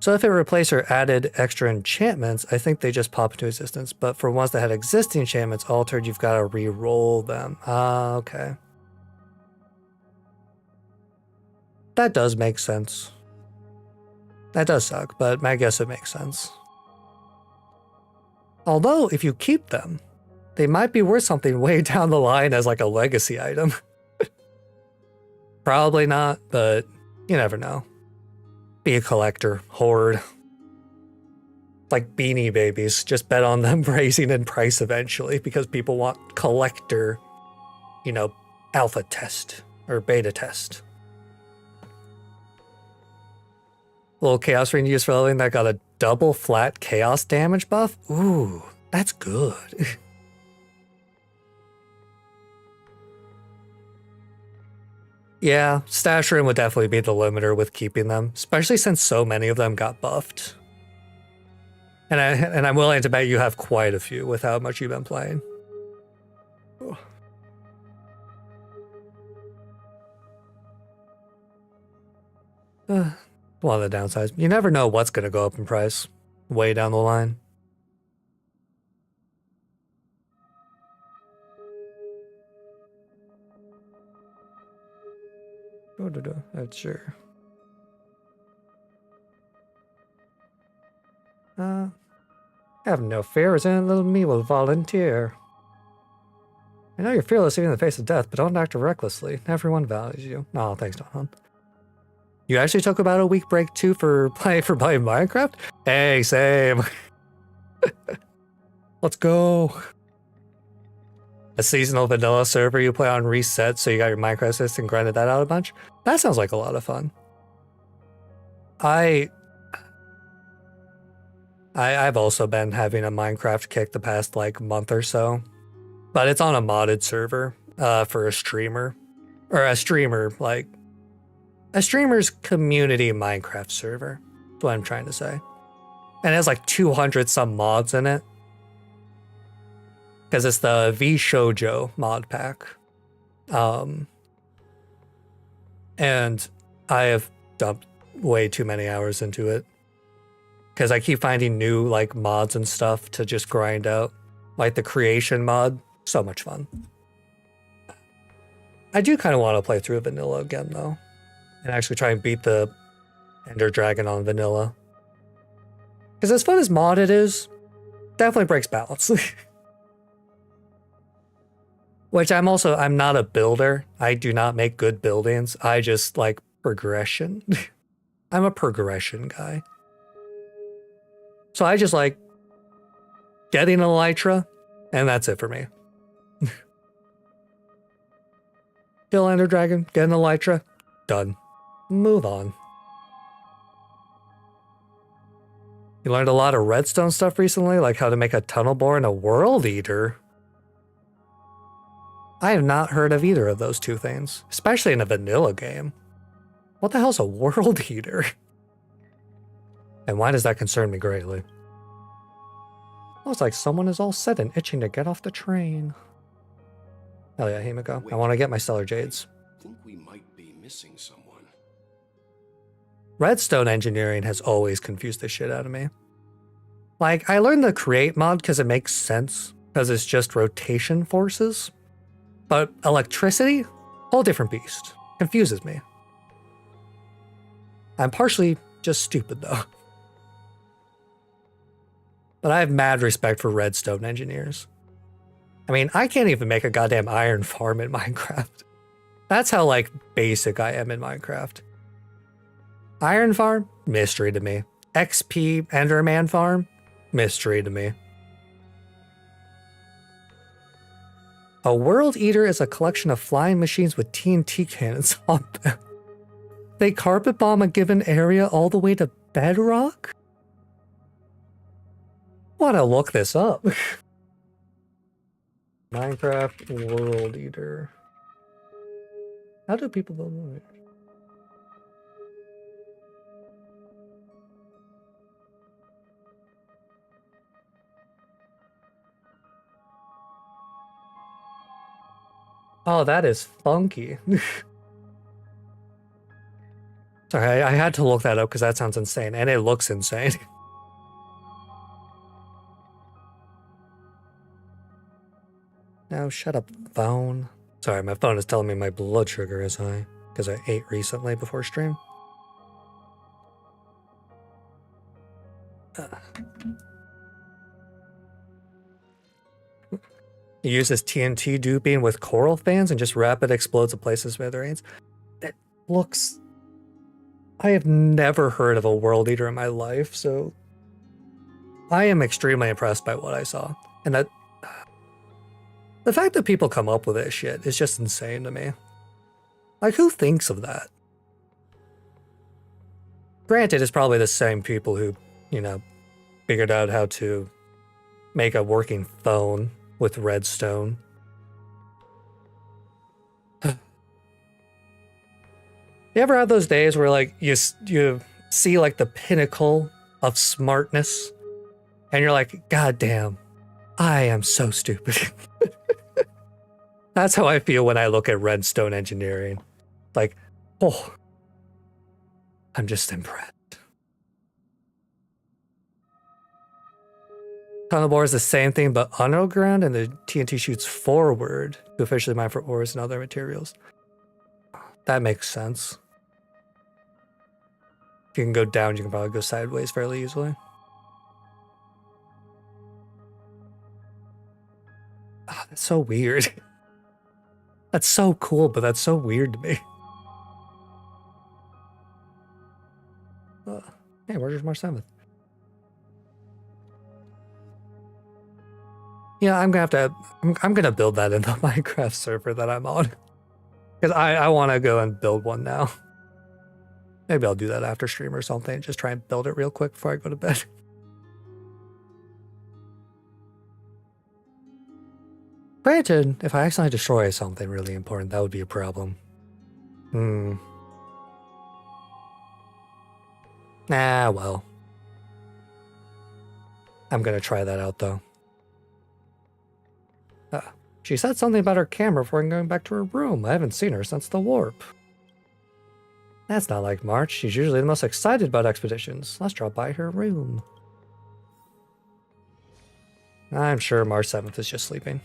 So if it replaced or added extra enchantments, I think they just pop into existence. But for ones that had existing enchantments altered, you've got to re-roll them. Ah, okay. That does make sense. That does suck, but I guess it makes sense. Although, if you keep them, they might be worth something way down the line as like a legacy item. Probably not, but you never know. Be a collector, hoard. Like Beanie Babies, just bet on them raising in price eventually because people want collector, you know, alpha test or beta test. Little Chaos Ring used for leveling that got a double flat chaos damage buff. Ooh, that's good. Yeah, Stash Room would definitely be the limiter with keeping them, especially since so many of them got buffed. And I'm willing to bet you have quite a few with how much you've been playing. One of the downsides. You never know what's going to go up in price way down the line. That's sure. Have no fear, as any little me will volunteer. I know you're fearless even in the face of death, but don't act recklessly. Everyone values you. Oh, thanks, Don. You actually took about a week break too for playing Minecraft? Hey, same. Let's go. A seasonal vanilla server you play on reset, so you got your Minecraft assist and grinded that out a bunch? That sounds like a lot of fun. I've also been having a Minecraft kick the past like month or so, but it's on a modded server for a streamer, or a streamer's community Minecraft server. That's what I'm trying to say. And it has like 200 some mods in it. Because it's the V Shoujo mod pack. And I have dumped way too many hours into it. Because I keep finding new like mods and stuff to just grind out. Like the creation mod. So much fun. I do kind of want to play through vanilla again though. And actually try and beat the Ender Dragon on vanilla. Because as fun as modded is, definitely breaks balance. Which I'm not a builder. I do not make good buildings. I just like progression. I'm a progression guy. So I just like getting an Elytra, and that's it for me. Kill Ender Dragon, get an Elytra, done. Move on. You learned a lot of redstone stuff recently, like how to make a tunnel bore and a world eater. I have not heard of either of those two things, especially in a vanilla game. What the hell's a world eater? And why does that concern me greatly? Oh, it's like someone is all set and itching to get off the train. Hell yeah, Himiko. I want to get my Stellar Jades. I think we might be missing someone. Redstone engineering has always confused the shit out of me. Like, I learned the create mod because it makes sense, because it's just rotation forces. But electricity? Whole different beast. Confuses me. I'm partially just stupid though. But I have mad respect for redstone engineers. I mean, I can't even make a goddamn iron farm in Minecraft. That's how like basic I am in Minecraft. Iron farm? Mystery to me. XP Enderman farm? Mystery to me. A world eater is a collection of flying machines with TNT cannons on them. They carpet bomb a given area all the way to bedrock? Wanna look this up. Minecraft world eater. How do people build world eaters? Oh, that is funky. Sorry, I had to look that up because that sounds insane, and it looks insane. Now shut up, phone. Sorry, my phone is telling me my blood sugar is high because I ate recently before stream. You use this TNT duping with coral fans and just rapid explodes a place in smithereens. It looks... I have never heard of a world eater in my life, so I am extremely impressed by what I saw. And that... the fact that people come up with this shit is just insane to me. Like, who thinks of that? Granted, it's probably the same people who, you know, figured out how to make a working phone with redstone. You ever have those days where, like, you see, like, the pinnacle of smartness, and you're like, God damn, I am so stupid. That's how I feel when I look at redstone engineering. Like, oh, I'm just impressed. Tunnel bore is the same thing, but underground, and the TNT shoots forward to officially mine for ores and other materials. That makes sense. If you can go down, you can probably go sideways fairly easily. Ah, that's so weird. That's so cool, but that's so weird to me. Hey, where's March 7th? Yeah, I'm gonna build that in the Minecraft server that I'm on. Because I want to go and build one now. Maybe I'll do that after stream or something. Just try and build it real quick before I go to bed. Granted, if I accidentally destroy something really important, that would be a problem. Nah, well. I'm gonna try that out, though. She said something about her camera before going back to her room. I haven't seen her since the warp. That's not like March. She's usually the most excited about expeditions. Let's drop by her room. I'm sure March 7th is just sleeping.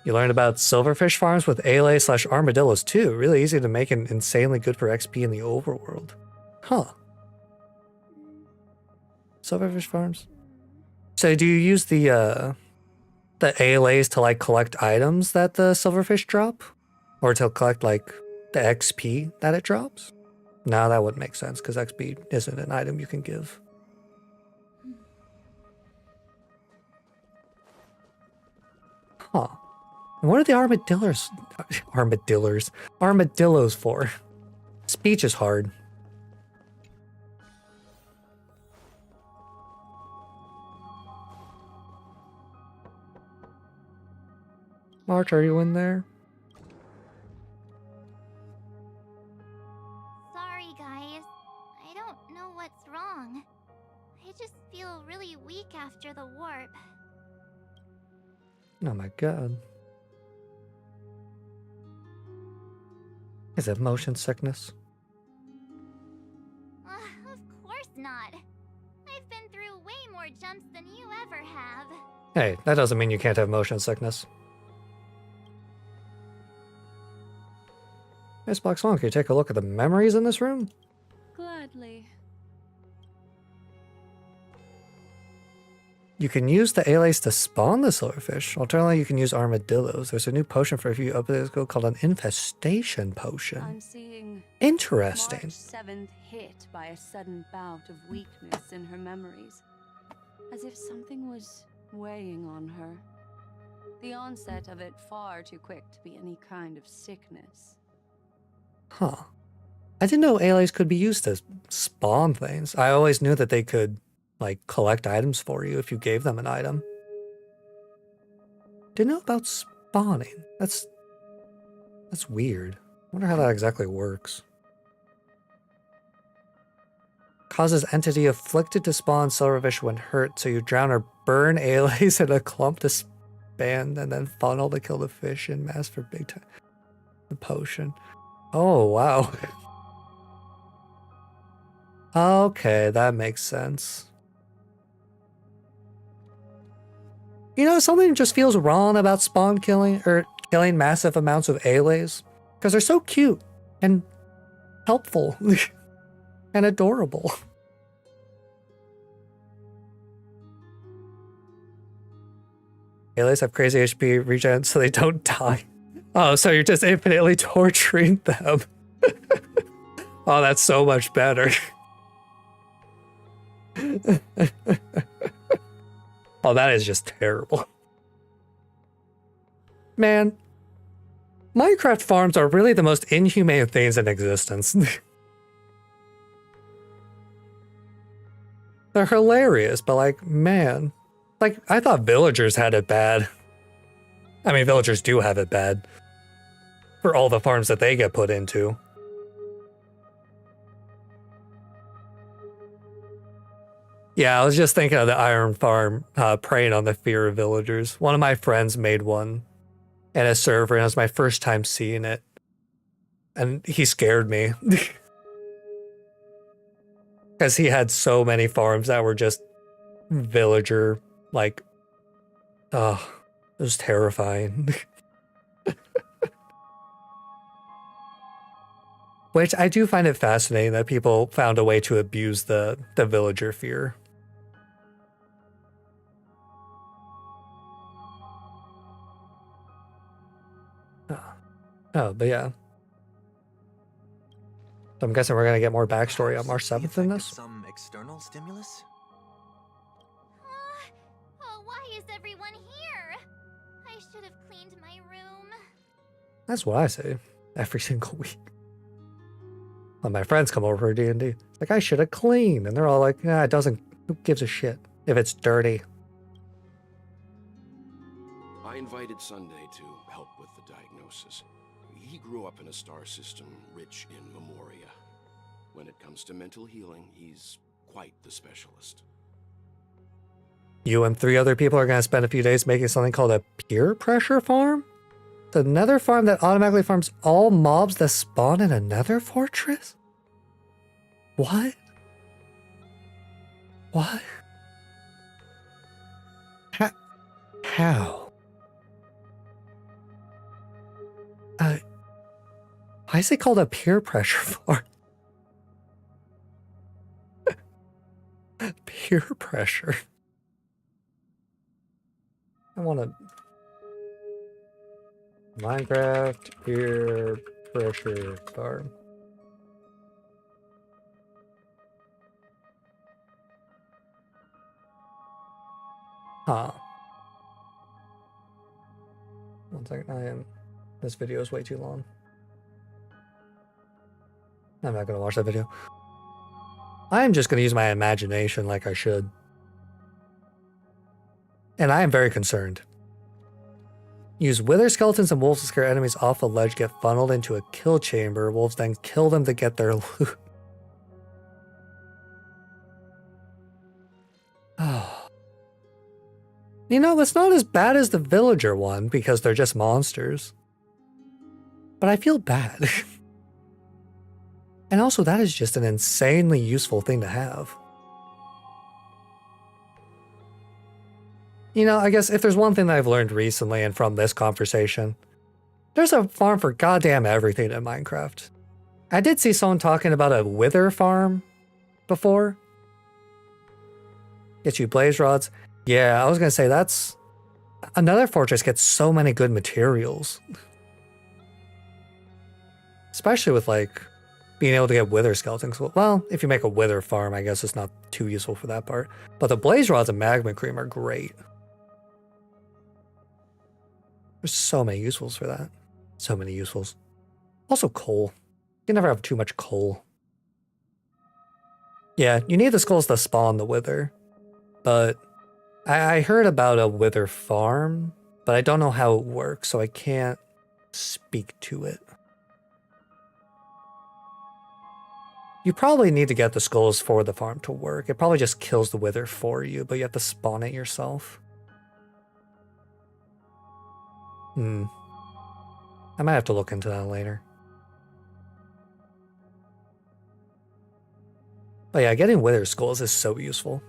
You learned about silverfish farms with ALA/armadillos too. Really easy to make and insanely good for XP in the overworld. Huh. Silverfish farms? So do you use the ALAs to, like, collect items that the silverfish drop? Or to collect, like, the XP that it drops? No, that wouldn't make sense, because XP isn't an item you can give. Huh. And what are the armadillos for? Speech is hard. March, are you in there? Sorry, guys. I don't know what's wrong. I just feel really weak after the warp. Oh my god. Is it motion sickness? Of course not. I've been through way more jumps than you ever have. Hey, that doesn't mean you can't have motion sickness. Miss Black Swan, can you take a look at the memories in this room? Gladly. You can use the ALAs to spawn the silverfish. Alternatively, you can use armadillos. There's a new potion for a few updates called an infestation potion. I'm seeing Interesting. March 7th hit by a sudden bout of weakness in her memories, as if something was weighing on her. The onset of it far too quick to be any kind of sickness. Huh. I didn't know ALAs could be used to spawn things. I always knew that they could, like, collect items for you if you gave them an item. Didn't know about spawning. That's weird. I wonder how that exactly works. Causes entity afflicted to spawn silverfish when hurt, so you drown or burn ALAs in a clump to expand and then funnel to kill the fish in mass for big time. The potion. Oh, wow. Okay, that makes sense. You know, something just feels wrong about spawn killing, or killing massive amounts of Aylays, because they're so cute and helpful and adorable. Aylays have crazy HP regen so they don't die. Oh, so you're just infinitely torturing them. Oh, that's so much better. Oh, that is just terrible. Man, Minecraft farms are really the most inhumane things in existence. They're hilarious, but like, man. Like, I thought villagers had it bad. I mean, villagers do have it bad. For all the farms that they get put into. Yeah, I was just thinking of the iron farm preying on the fear of villagers. One of my friends made one in a server, and it was my first time seeing it. And he scared me. Because he had so many farms that were just villager, like, oh, it was terrifying. Which I do find it fascinating that people found a way to abuse the villager fear. Oh, but yeah. So I'm guessing we're gonna get more backstory on March 7th in this. Some external stimulus? Oh, why is everyone here? I should have cleaned my room. That's what I say every single week. When my friends come over for D&D, it's like, I should have cleaned. And they're all like, nah, it doesn't, who gives a shit if it's dirty? I invited Sunday to help with the diagnosis. He grew up in a star system rich in memoria. When it comes to mental healing, he's quite the specialist. You and 3 other people are going to spend a few days making something called a peer pressure farm? The nether farm that automatically farms all mobs that spawn in a nether fortress? What? What? How? Why is it called a peer pressure farm? Peer pressure. I want to... Minecraft peer pressure farm. Huh. One second, this video is way too long. I'm not gonna watch that video. I am just gonna use my imagination like I should. And I am very concerned. Use wither skeletons and wolves to scare enemies off a ledge, get funneled into a kill chamber. Wolves then kill them to get their loot. Oh. You know, that's not as bad as the villager one because they're just monsters. But I feel bad. And also, that is just an insanely useful thing to have. You know, I guess if there's one thing that I've learned recently and from this conversation, there's a farm for goddamn everything in Minecraft. I did see someone talking about a wither farm before. Get you blaze rods. Yeah, I was gonna say that's... Another fortress gets so many good materials. Especially with, like, being able to get wither skeletons. Well, if you make a wither farm, I guess it's not too useful for that part. But the blaze rods and magma cream are great. There's so many usefuls for that. So many usefuls. Also coal. You can never have too much coal. Yeah, you need the skulls to spawn the wither. But I heard about a wither farm, but I don't know how it works, so I can't speak to it. You probably need to get the skulls for the farm to work. It probably just kills the wither for you, but you have to spawn it yourself. I might have to look into that later. But yeah, getting Wither Skulls is so useful.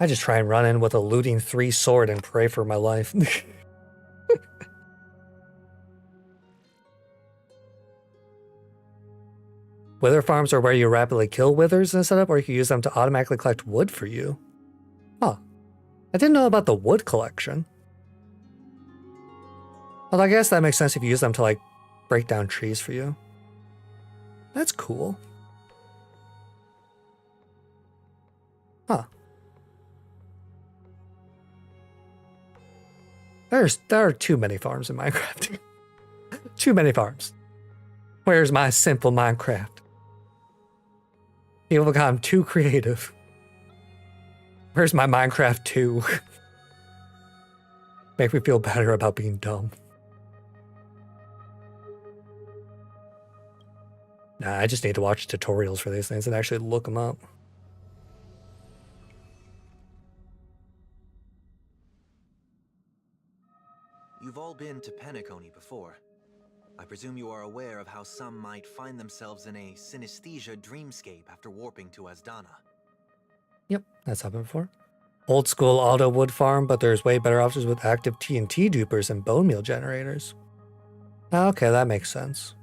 I just try and run in with a looting 3 sword and pray for my life. Wither farms are where you rapidly kill withers in a setup, or you can use them to automatically collect wood for you. Huh. I didn't know about the wood collection. Well, I guess that makes sense if you use them to, like, break down trees for you. That's cool. Huh. There are too many farms in Minecraft. Too many farms. Where's my simple Minecraft? People become too creative. Where's my Minecraft 2? Make me feel better about being dumb. Nah, I just need to watch tutorials for these things and actually look them up. You've all been to Penacony before. I presume you are aware of how some might find themselves in a synesthesia dreamscape after warping to Asdana. Yep, that's happened before. Old school auto wood farm, but there's way better options with active TNT dupers and bone meal generators. Okay, that makes sense.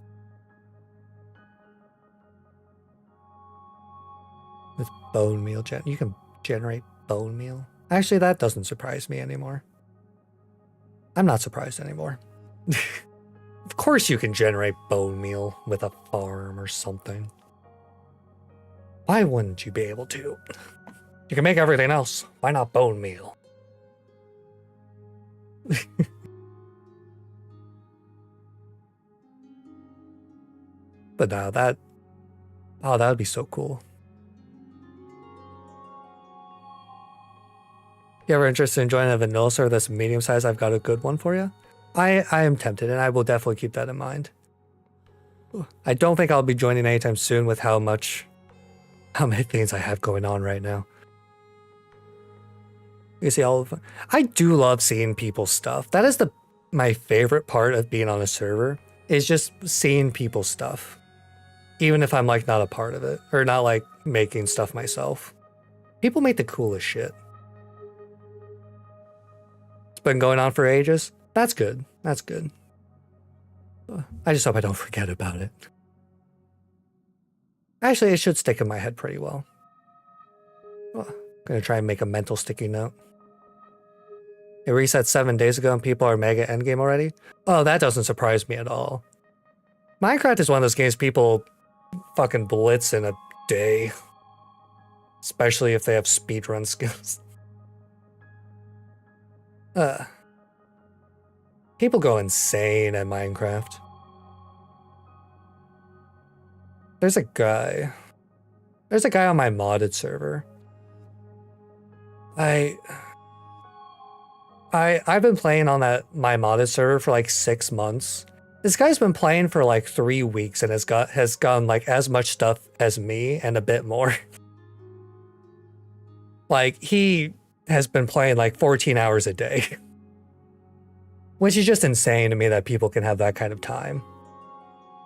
With bone meal you can generate bone meal. Actually, that doesn't surprise me anymore. I'm not surprised anymore. Of course you can generate bone meal with a farm or something. Why wouldn't you be able to? You can make everything else. Why not bone meal? But no, that would be so cool. If you ever interested in joining a vanilla server that's medium size, I've got a good one for you. I am tempted, and I will definitely keep that in mind. I don't think I'll be joining anytime soon with how many things I have going on right now. You see all of them. I do love seeing people's stuff. That is my favorite part of being on a server, is just seeing people's stuff. Even if I'm like not a part of it, or not like making stuff myself. People make the coolest shit. It's been going on for ages. That's good. That's good. I just hope I don't forget about it. Actually, it should stick in my head pretty well. I'm gonna try and make a mental sticky note. It reset 7 days ago and people are mega endgame already? Oh, that doesn't surprise me at all. Minecraft is one of those games people fucking blitz in a day. Especially if they have speedrun skills. People go insane at Minecraft. There's a guy on my modded server. I've been playing on my modded server for like 6 months. This guy's been playing for like 3 weeks and has gotten like as much stuff as me and a bit more. Like he has been playing like 14 hours a day. Which is just insane to me that people can have that kind of time.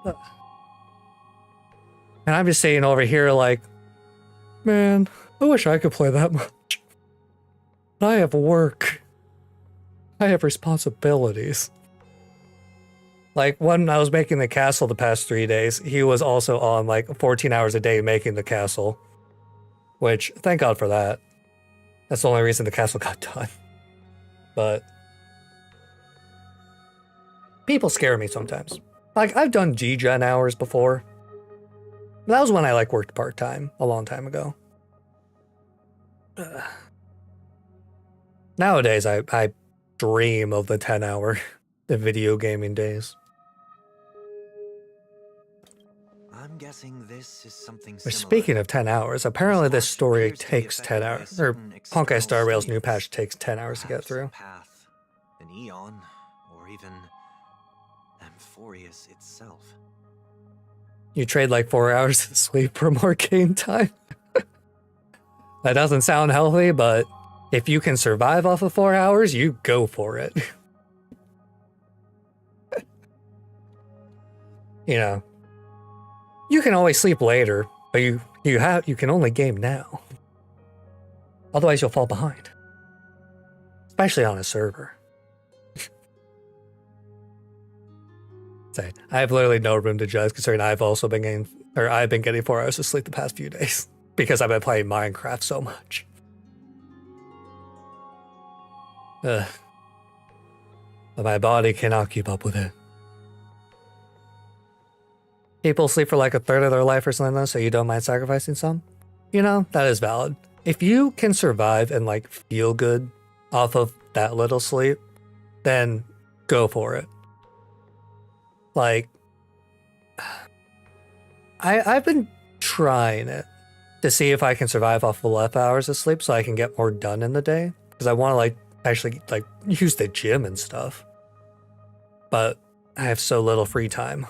And I'm just sitting over here like, man, I wish I could play that much. But I have work. I have responsibilities. Like when I was making the castle the past 3 days, he was also on like 14 hours a day making the castle. Which, thank God for that. That's the only reason the castle got done. But people scare me sometimes. Like, I've done G-Gen hours before. That was when I, like, worked part-time a long time ago. Nowadays, I dream of the 10-hour video gaming days. I'm guessing this is something But similar. speaking of 10 hours, apparently this story takes 10 hours. Or Honkai Star Rail's new patch takes 10 hours to get through. Path, an eon, or even Amphorius itself. You trade like 4 hours of sleep for more game time. That doesn't sound healthy, but if you can survive off of 4 hours, you go for it. You know, you can always sleep later, But you can only game now. Otherwise you'll fall behind. Especially on a server. Say, I have literally no room to judge considering I've been getting 4 hours of sleep the past few days. Because I've been playing Minecraft so much. But my body cannot keep up with it. People sleep for like a third of their life or something, so you don't mind sacrificing some? You know, that is valid. If you can survive and like feel good off of that little sleep, then go for it. Like, I've been trying it to see if I can survive off of less hours of sleep so I can get more done in the day. Because I want to like actually like use the gym and stuff. But I have so little free time.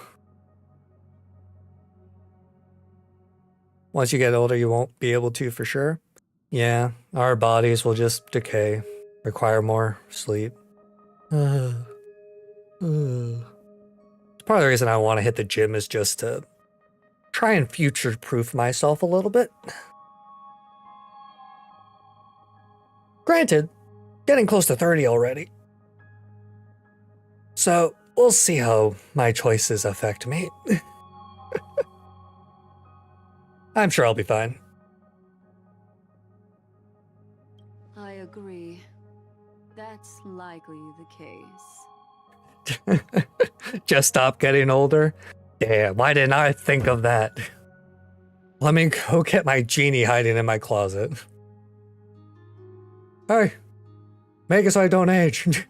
Once you get older, you won't be able to for sure. Yeah, our bodies will just decay, require more sleep. It's part of the reason I want to hit the gym is just to try and future-proof myself a little bit. Granted, getting close to 30 already. So, we'll see how my choices affect me. I'm sure I'll be fine. I agree. That's likely the case. Just stop getting older? Damn, why didn't I think of that? Let me go get my genie hiding in my closet. Hey, make it so I don't age.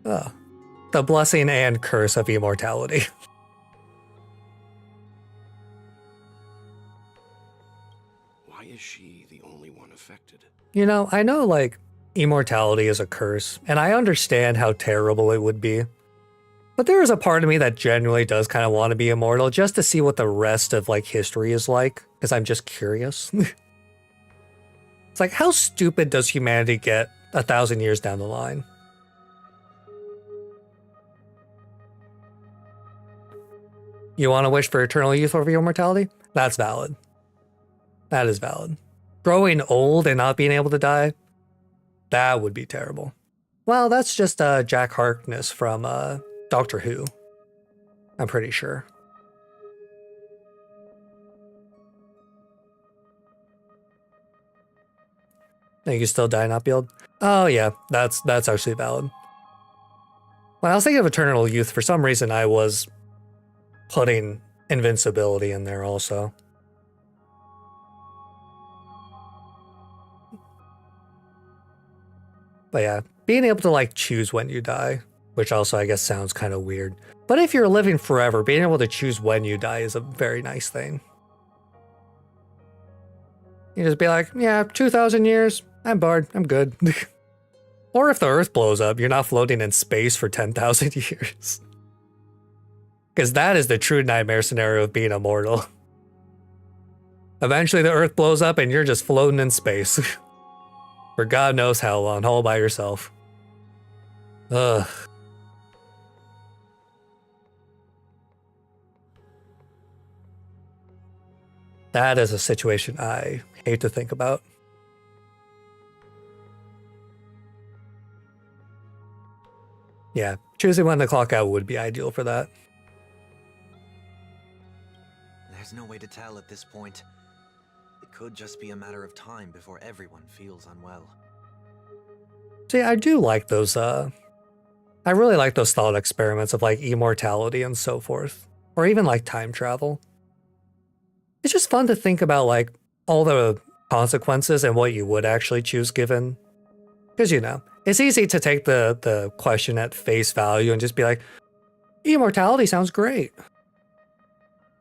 Oh, the blessing and curse of immortality. Why is she the only one affected? You know, I know like immortality is a curse, and I understand how terrible it would be. But there is a part of me that genuinely does kind of want to be immortal just to see what the rest of like history is like, because I'm just curious. It's like, how stupid does humanity get 1,000 years down the line? You want to wish for eternal youth over immortality? That's valid. That is valid. Growing old and not being able to die? That would be terrible. Well, that's just Jack Harkness from Doctor Who. I'm pretty sure. Think you still die, not be old? Oh yeah, that's actually valid. When I was thinking of eternal youth, for some reason I was putting invincibility in there also. But yeah, being able to like choose when you die, which also I guess sounds kind of weird. But if you're living forever, being able to choose when you die is a very nice thing. You just be like, yeah, 2,000 years, I'm bored, I'm good. Or if the Earth blows up, you're not floating in space for 10,000 years. Because that is the true nightmare scenario of being immortal. Eventually the Earth blows up and you're just floating in space. For God knows how long, all by yourself. Ugh. That is a situation I hate to think about. Yeah, choosing when to clock out would be ideal for that. There's no way to tell at this point. It could just be a matter of time before everyone feels unwell. See, I do like those, I really like those thought experiments of like immortality and so forth. Or even like time travel. It's just fun to think about like all the consequences and what you would actually choose given. Because, you know, it's easy to take the question at face value and just be like, immortality sounds great.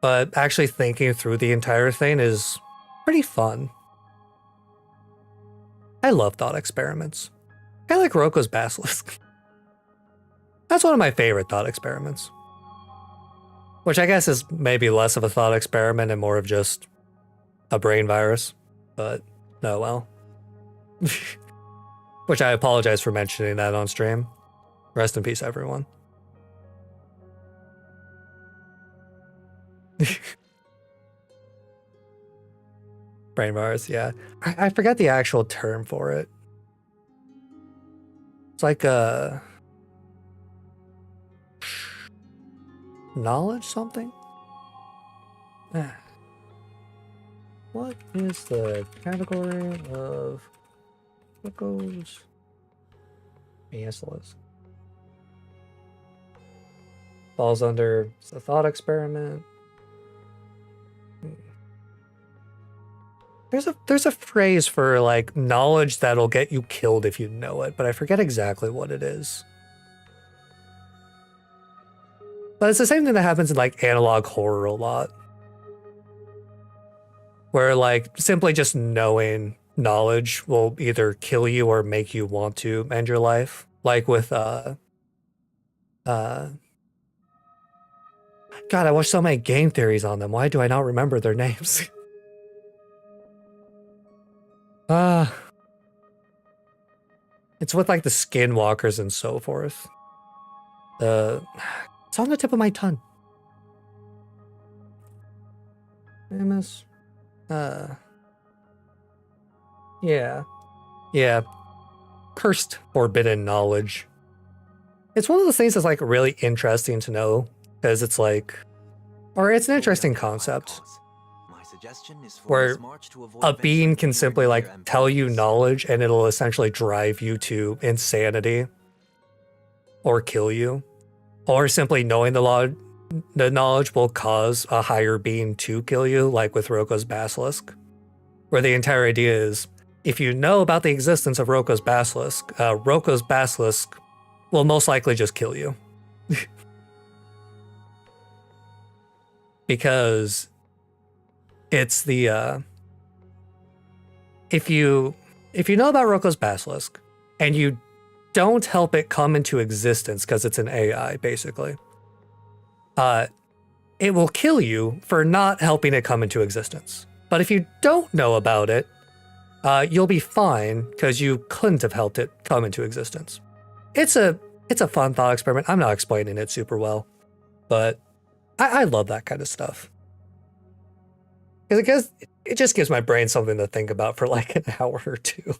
But actually thinking through the entire thing is pretty fun. I love thought experiments. Kind of like Roko's Basilisk. That's one of my favorite thought experiments. Which I guess is maybe less of a thought experiment and more of just a brain virus. But, no, well. Which I apologize for mentioning that on stream. Rest in peace, everyone. Brain virus, yeah. I forget the actual term for it. It's like a knowledge something? What is the category of what goes? Basilisk. Falls under the thought experiment. There's a phrase for like knowledge that'll get you killed if you know it, but I forget exactly what it is. But it's the same thing that happens in like analog horror a lot. Where like simply just knowing knowledge will either kill you or make you want to end your life. Like with God, I watched so many game theories on them. Why do I not remember their names? It's with like the skinwalkers and so forth. It's on the tip of my tongue. Famous. Yeah. Cursed forbidden knowledge. It's one of those things that's like really interesting to know because it's like, or it's an interesting concept where a being can simply like tell you knowledge and it'll essentially drive you to insanity or kill you, or simply knowing the knowledge will cause a higher being to kill you, like with Roko's basilisk, where the entire idea is if you know about the existence of Roko's basilisk will most likely just kill you. Because it's the if you know about Roko's basilisk and you don't help it come into existence because it's an AI basically, it will kill you for not helping it come into existence. But if you don't know about it, you'll be fine because you couldn't have helped it come into existence. It's a fun thought experiment. I'm not explaining it super well, but I love that kind of stuff. Because it just gives my brain something to think about for like an hour or two.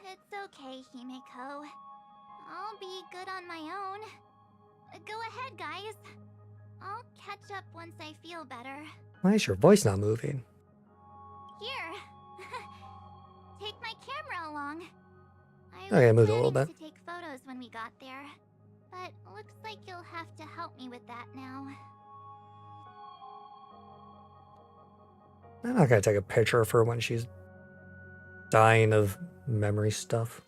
It's okay, Himeko. I'll be good on my own. Go ahead, guys. I'll catch up once I feel better. Why is your voice not moving? Here. Take my camera along. Okay, I moved a little bit. To take photos when we got there, but looks like you'll have to help me with that now. I'm not gonna take a picture of her when she's dying of memory stuff.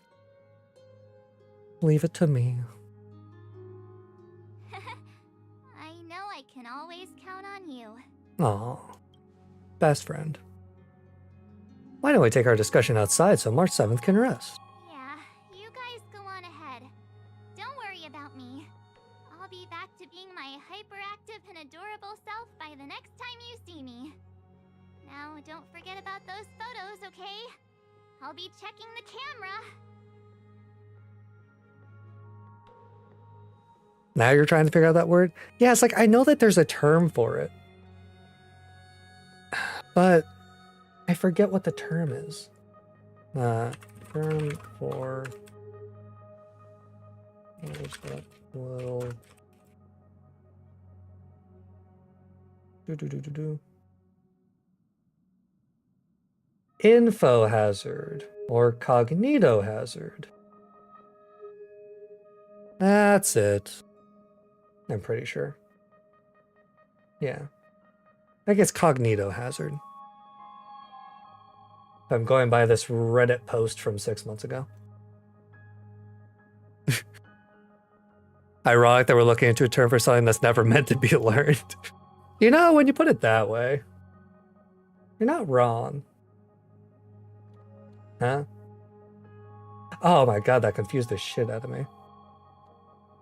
Leave it to me. I know I can always count on you. Aw. Best friend. Why don't we take our discussion outside so March 7th can rest? Yeah, you guys go on ahead. Don't worry about me. I'll be back to being my hyperactive and adorable self by the next time you see me. Now, don't forget about those photos, okay? I'll be checking the camera. Now you're trying to figure out that word? Yeah, it's like, I know that there's a term for it. But I forget what the term is. Term for... Where's that little... Info hazard or cognito hazard. That's it. I'm pretty sure. Yeah. I guess cognito hazard. I'm going by this Reddit post from 6 months ago. Ironic that we're looking into a term for something that's never meant to be learned. You know, when you put it that way, you're not wrong. Huh? Oh my god, that confused the shit out of me.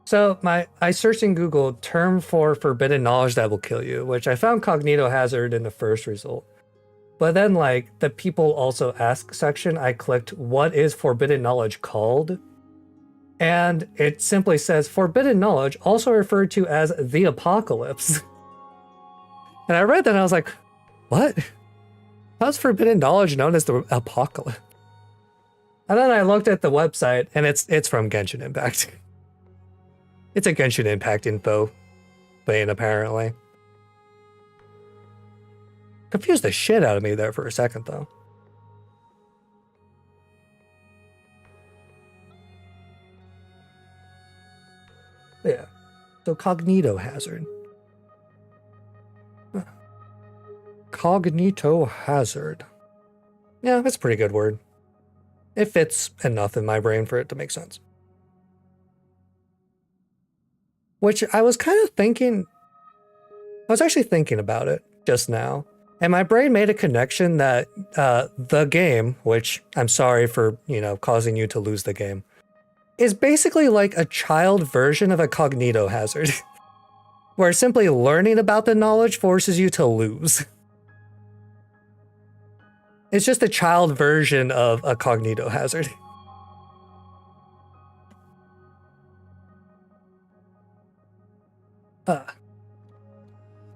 So I searched in Google term for forbidden knowledge that will kill you, which I found cognito hazard in the first result. But then, like, the people also ask section, I clicked, what is forbidden knowledge called? And it simply says, forbidden knowledge, also referred to as the apocalypse. And I read that and I was like, what? How's forbidden knowledge known as the apocalypse? And then I looked at the website and it's from Genshin Impact. It's a Genshin Impact info thing, apparently. Confused the shit out of me there for a second, though. Yeah. So cognito hazard. Cognito hazard. Yeah, that's a pretty good word. It fits enough in my brain for it to make sense. Which I was kind of thinking, I was actually thinking about it just now. And my brain made a connection that the game, which I'm sorry for, causing you to lose the game, is basically like a child version of a cognito hazard. Where simply learning about the knowledge forces you to lose. It's just a child version of a cognito hazard.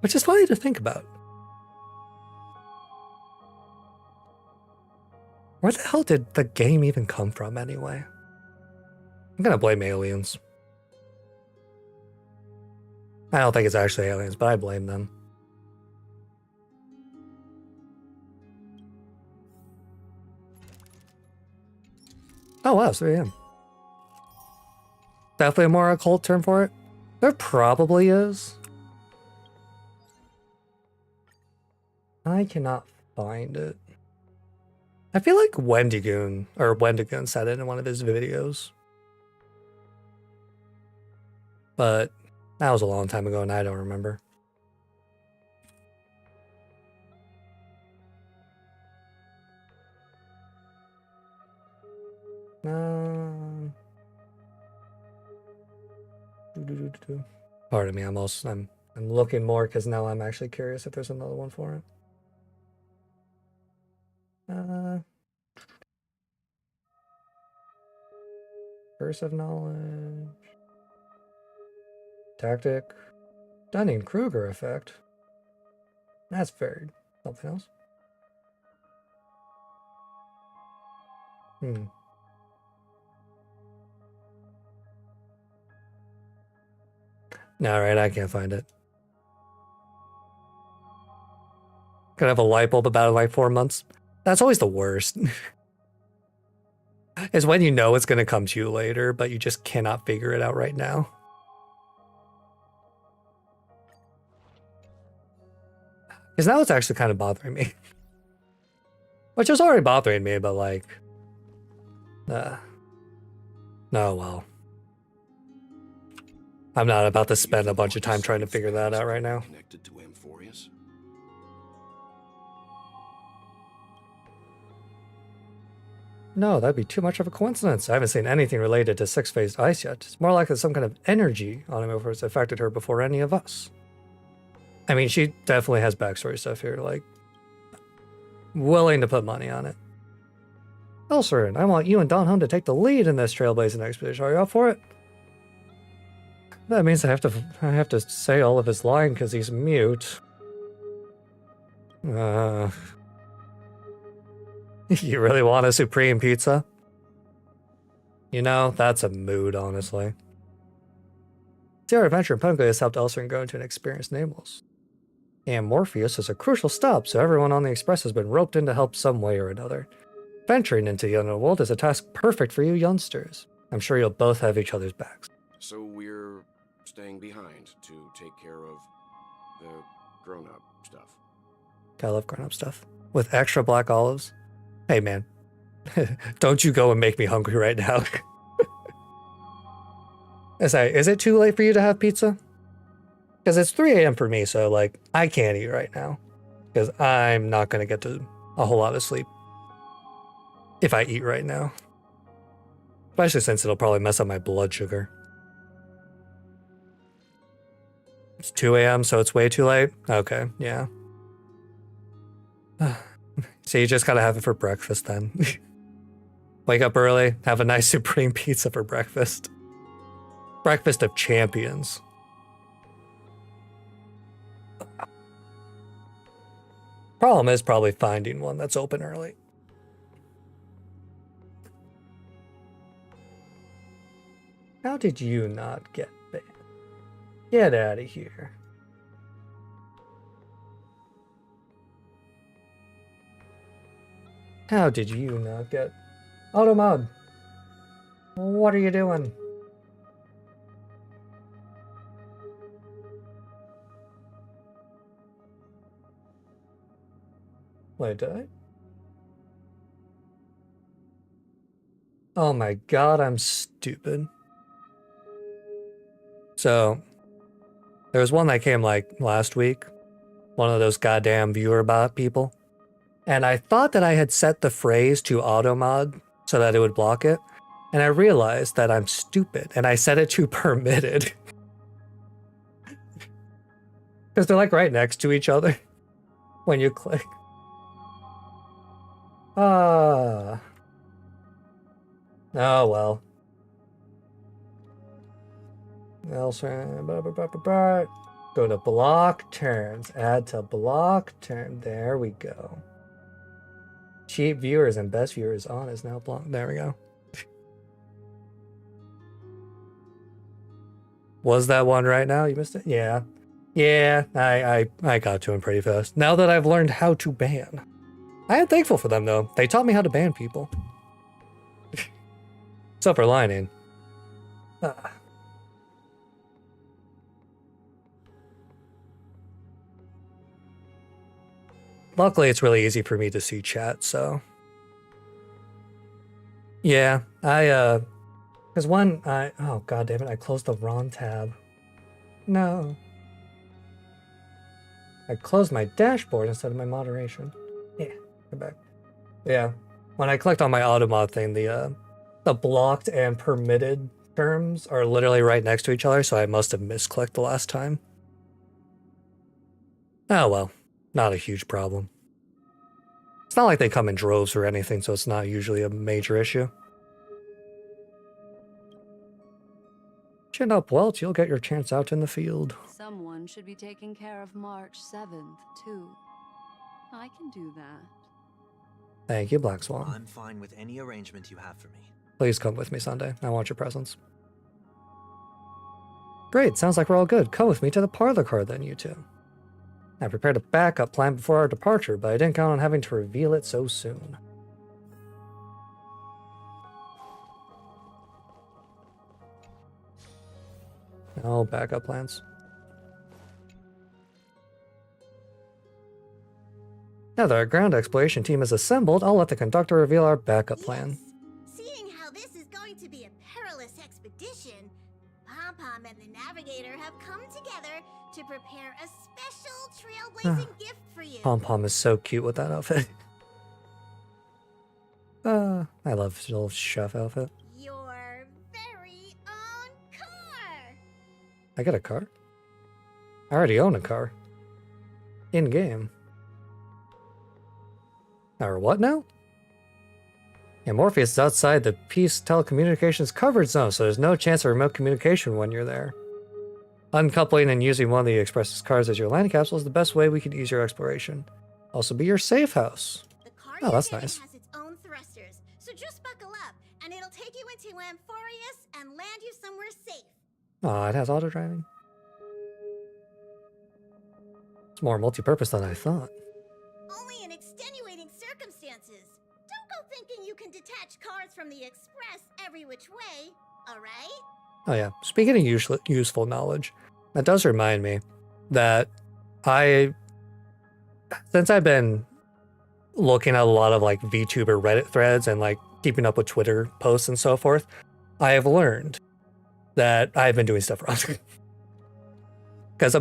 Which is funny to think about. Where the hell did the game even come from anyway? I'm gonna blame aliens. I don't think it's actually aliens, but I blame them. Oh wow, 3 a.m. Definitely a more occult term for it. There probably is. I cannot find it. I feel like Wendigoon said it in one of his videos. But that was a long time ago and I don't remember. Pardon me, I'm looking more because now I'm actually curious if there's another one for it. Curse of knowledge. Tactic. Dunning-Kruger effect. That's very something else. Alright, I can't find it. Gonna have a light bulb about it in like 4 months. That's always the worst. Is when you know it's gonna come to you later, but you just cannot figure it out right now. Because now it's actually kind of bothering me. Which was already bothering me, but like... oh well. I'm not about to spend a bunch of time trying to figure that out right now. Connected to Amphorius? No, that'd be too much of a coincidence. I haven't seen anything related to six-phased ice yet. It's more likely some kind of energy on Amphorius affected her before any of us. I mean, she definitely has backstory stuff here, like, willing to put money on it. Elsorin, I want you and Don Hum to take the lead in this trailblazing expedition. Are you up for it? That means I have to say all of his line because he's mute. You really want a supreme pizza? You know, that's a mood, honestly. See, our adventure in Punko has helped Elsorin grow into an experienced nameless. And Morpheus is a crucial stop, so everyone on the Express has been roped in to help some way or another. Venturing into the underworld is a task perfect for you youngsters. I'm sure you'll both have each other's backs. So we're staying behind to take care of the grown-up stuff. I love grown-up stuff. With extra black olives. Hey, man. Don't you go and make me hungry right now. Is it too late for you to have pizza? Because it's 3 a.m. for me, so, like, I can't eat right now. Because I'm not going to get to a whole lot of sleep if I eat right now. Especially since it'll probably mess up my blood sugar. It's 2 a.m., so it's way too late? Okay, yeah. So you just gotta have it for breakfast then. Wake up early, have a nice supreme pizza for breakfast. Breakfast of champions. Problem is probably finding one that's open early. How did you not get banned? Get out of here. How did you not get... Automod! What are you doing? Wait, did I? Oh my god, I'm stupid. So, there was one that came like last week. One of those goddamn viewer bot people. And I thought that I had set the phrase to automod so that it would block it. And I realized that I'm stupid and I set it to permitted. Because they're like right next to each other when you click. Ah. Oh well. Elsorin, go to block terms. Add to block term. There we go. Cheap viewers and best viewers on is now blocked. There we go. Was that one right now? You missed it? Yeah. Yeah, I got to him pretty fast. Now that I've learned how to ban. I am thankful for them though. They taught me how to ban people. Silver lining. Luckily, it's really easy for me to see chat, so. Yeah, because oh god damn it, I closed the wrong tab. No. I closed my dashboard instead of my moderation. Yeah, go back. Yeah, when I clicked on my automod thing, the blocked and permitted terms are literally right next to each other, so I must have misclicked the last time. Oh well, not a huge problem. It's not like they come in droves or anything, so it's not usually a major issue. Chin up, Welt, you'll get your chance out in the field. Someone should be taking care of March 7th, too. I can do that. Thank you, Black Swan. I'm fine with any arrangement you have for me. Please come with me Sunday. I want your presence. Great, sounds like we're all good. Come with me to the parlor car then, you two. I prepared a backup plan before our departure, but I didn't count on having to reveal it so soon. No backup plans. Now that our ground exploration team is assembled, I'll let the conductor reveal our backup plan. Seeing how this is going to be a perilous expedition, Pom-Pom and the Navigator have come together to prepare a special trailblazing gift for you. Pom-Pom is so cute with that outfit. I love his little chef outfit. Your very own car! I get a car? I already own a car. In-game. Or what now? Yeah, Morpheus is outside the Peace Telecommunications coverage zone, so there's no chance of remote communication when you're there. Uncoupling and using one of the Express's cars as your landing capsule is the best way we could use your exploration. Also be your safe house. The car Oh, that's you're in nice. has its own thrusters, so just buckle up, and it'll take you into Amphorius and land you somewhere safe. Aw, it has auto driving. It's more multi-purpose than I thought. Only in extenuating circumstances. Don't go thinking you can detach cars from the Express every which way, alright? Oh yeah, speaking of useful knowledge, that does remind me that since I've been looking at a lot of like VTuber Reddit threads and like keeping up with Twitter posts and so forth, I have learned that I've been doing stuff wrong. Because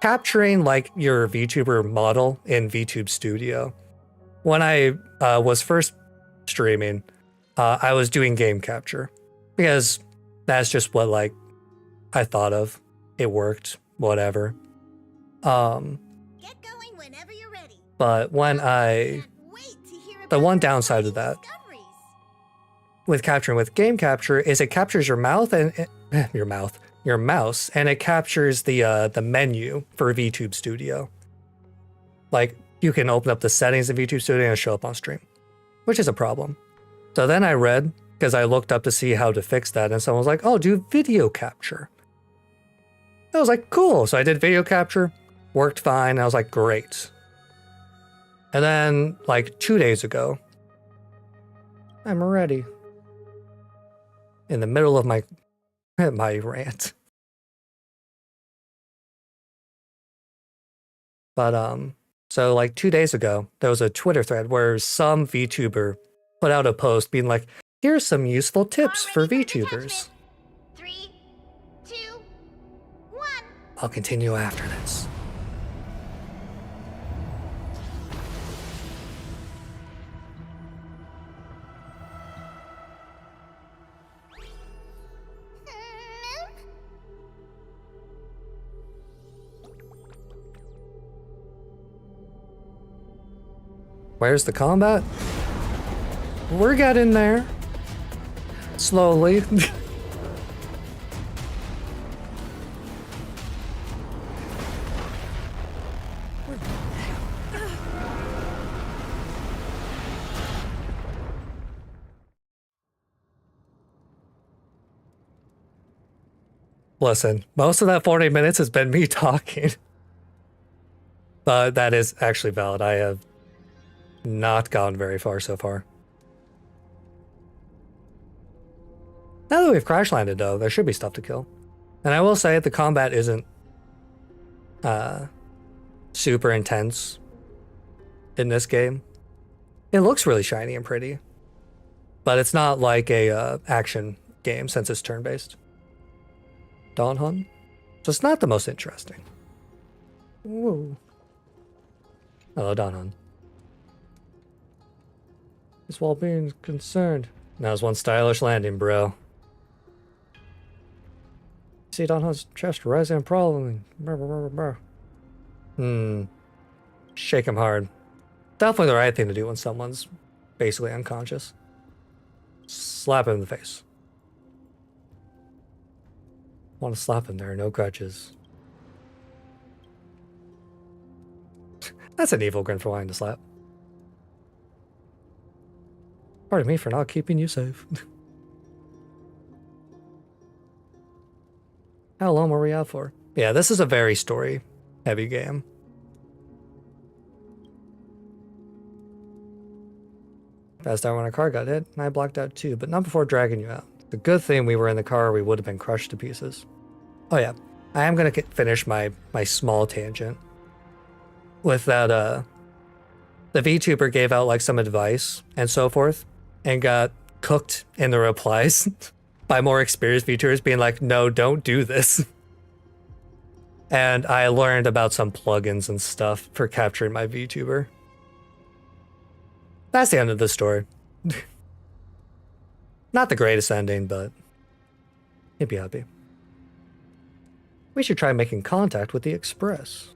capturing like your VTuber model in VTube Studio, when I was first streaming, I was doing game capture because that's just what like I thought of. It worked, whatever. Get going whenever you're ready. But when Can't wait to hear the about one your downside of exciting that discoveries. with capturing with game capture is it captures your mouth and your mouse, and it captures the menu for VTube Studio. Like, you can open up the settings in VTube Studio and show up on stream, which is a problem. So then I read, because I looked up to see how to fix that, and someone was like, oh, do video capture. I was like, cool. So I did video capture, worked fine. I was like, great. And then, like 2 days ago, I'm ready. In the middle of my rant. But so like 2 days ago, there was a Twitter thread where some VTuber put out a post being like, here's some useful tips for Already VTubers. 3, 2, 1. I'll continue after this. Where's the combat? We're getting there. Slowly. Listen, most of that 40 minutes has been me talking. But that is actually valid. I have not gone very far so far. Now that we've crash landed, though, there should be stuff to kill. And I will say the combat isn't super intense in this game. It looks really shiny and pretty, but it's not like a action game since it's turn-based. Dawn Hunt? So it's not the most interesting. Whoa. Hello, Dawn Hunt. His well-being concerned. Now's one stylish landing, bro. See Dawn Hunt's chest rising and problem. Shake him hard. Definitely the right thing to do when someone's basically unconscious. Slap him in the face. Want to slap him there, no grudges. That's an evil grin for wanting to slap. Pardon me for not keeping you safe. How long were we out for? Yeah, this is a very story-heavy game. Passed out when a car got hit, and I blacked out too, but not before dragging you out. The good thing we were in the car or we would have been crushed to pieces. Oh yeah, I am going to finish my small tangent. With that, the VTuber gave out like some advice and so forth, and got cooked in the replies by more experienced VTubers being like, no, don't do this. And I learned about some plugins and stuff for capturing my VTuber. That's the end of the story. Not the greatest ending, but you'd be happy. We should try making contact with the Express.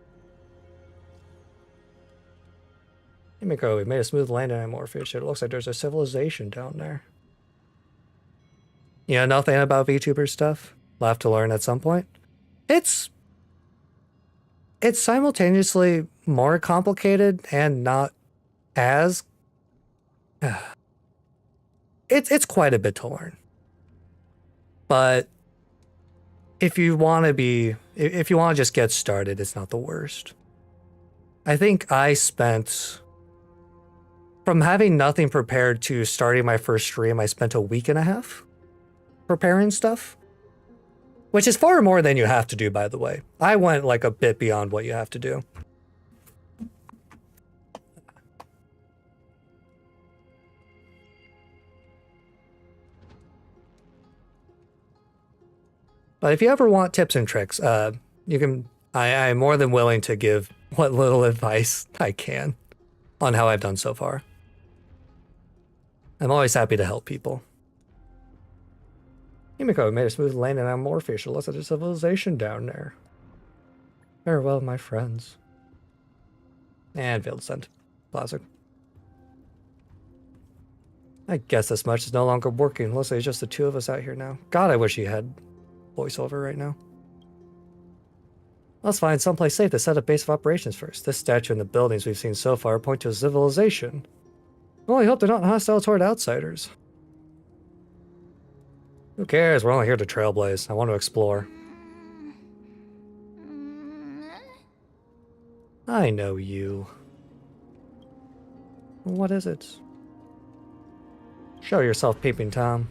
Hey, Miko, we made a smooth landing on Morpheus. It looks like there's a civilization down there. You know nothing about VTuber stuff? We'll have to learn at some point. It's simultaneously more complicated and not as... It's quite a bit to learn. But if you want to just get started, it's not the worst. I think I spent, from having nothing prepared to starting my first stream, I spent a week and a half preparing stuff. Which is far more than you have to do, by the way. I went like a bit beyond what you have to do. But if you ever want tips and tricks, you can. I'm more than willing to give what little advice I can on how I've done so far. I'm always happy to help people. Himiko made a smooth landing on Morpheus. It looks like a civilization down there. Farewell, my friends. And failed send. Classic. I guess this much is no longer working. Looks like it's just the two of us out here now. God, I wish he had voiceover right now. Let's find someplace safe to set up base of operations first. This statue and the buildings we've seen so far point to a civilization. Well, I hope they're not hostile toward outsiders. Who cares? We're only here to trailblaze. I want to explore. I know you. What is it? Show yourself, Peeping Tom.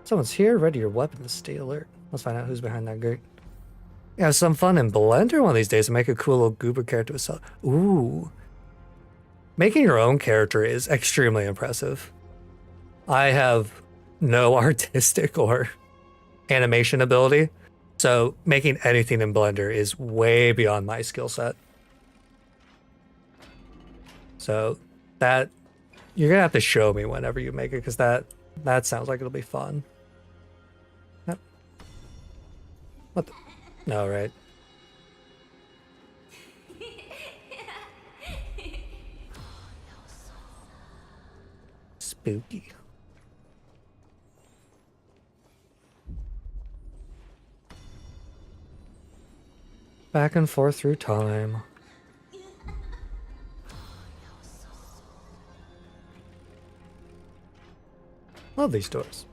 Someone's here. Ready your weapon to stay alert. Let's find out who's behind that gate. Have some fun in Blender one of these days and make a cool little goober character with self. Ooh. Making your own character is extremely impressive. I have no artistic or animation ability, so making anything in Blender is way beyond my skill set. So that, you're gonna have to show me whenever you make it, because that sounds like it'll be fun. Yep. What the? No, right. Spooky. Back and forth through time. Love these doors.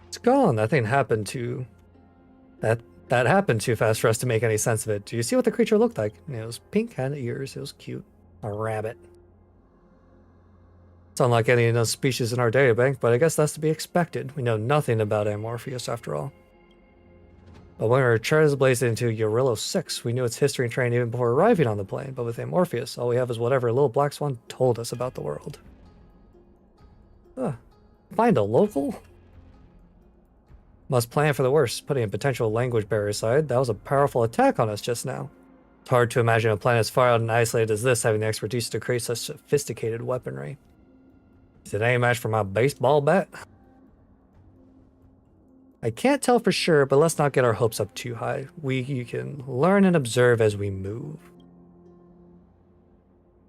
It's gone. That thing happened too. That happened too fast for us to make any sense of it. Do you see what the creature looked like? It was pink, had ears. It was cute. A rabbit. It's unlike any of those species in our databank, but I guess that's to be expected. We know nothing about Amorpheus after all. But when our charters blazed into Eurillo 6, we knew its history and training even before arriving on the plane. But with Amorpheus, all we have is whatever little black swan told us about the world. Find a local? Must plan for the worst, putting a potential language barrier aside. That was a powerful attack on us just now. It's hard to imagine a planet as far out and isolated as this having the expertise to create such sophisticated weaponry. Is it any match for my baseball bat? I can't tell for sure, but let's not get our hopes up too high. You can learn and observe as we move.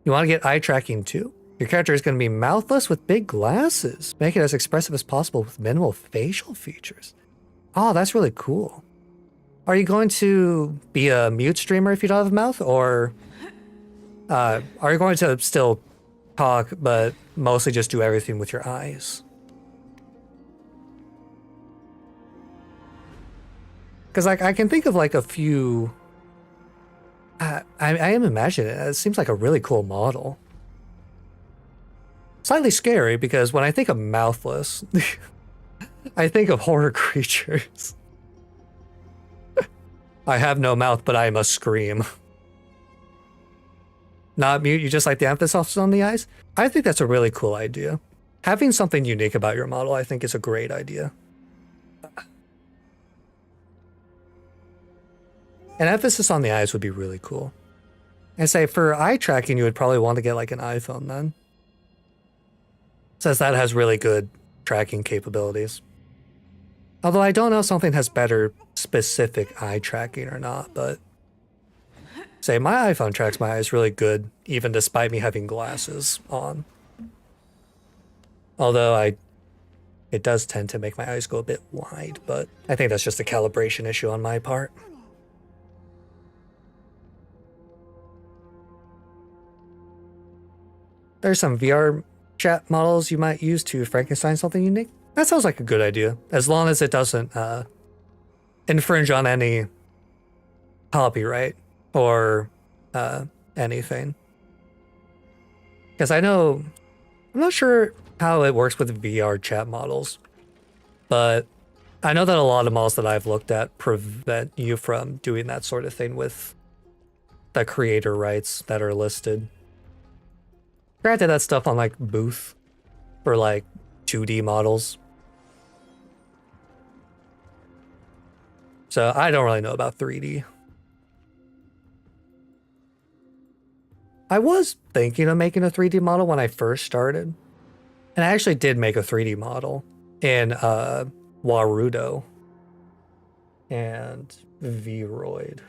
You want to get eye tracking too? Your character is going to be mouthless with big glasses. Make it as expressive as possible with minimal facial features. Oh, that's really cool. Are you going to be a mute streamer if you don't have a mouth? Or are you going to still talk, but mostly just do everything with your eyes? Because I can think of like a few. I am imagining it. It seems like a really cool model. Slightly scary because when I think of mouthless, I think of horror creatures. I have no mouth, but I must scream. Not mute, you just like the emphasis on the eyes? I think that's a really cool idea. Having something unique about your model, I think, is a great idea. An emphasis on the eyes would be really cool. And say for eye tracking, you would probably want to get like an iPhone then. Since that has really good tracking capabilities. Although I don't know if something has better specific eye tracking or not, but say my iPhone tracks my eyes really good, even despite me having glasses on. Although it does tend to make my eyes go a bit wide, but I think that's just a calibration issue on my part. There's some VR chat models you might use to Frankenstein something unique. That sounds like a good idea, as long as it doesn't infringe on any copyright or anything. Because I'm not sure how it works with VR chat models, but I know that a lot of models that I've looked at prevent you from doing that sort of thing with the creator rights that are listed. Granted, that stuff on like Booth for like 2D models. So I don't really know about 3D. I was thinking of making a 3D model when I first started. And I actually did make a 3D model in Warudo. and Vroid.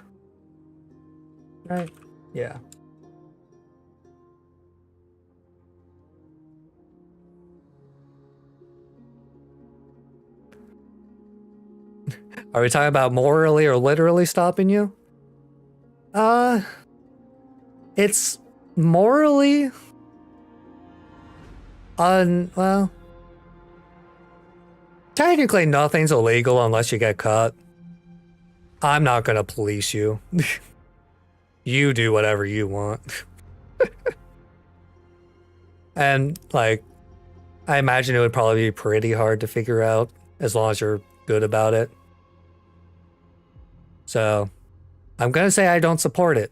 Right? Yeah. Are we talking about morally or literally stopping you? It's morally well, technically nothing's illegal unless you get caught. I'm not gonna police you. You do whatever you want. And like, I imagine it would probably be pretty hard to figure out as long as you're good about it. So I'm gonna say I don't support it,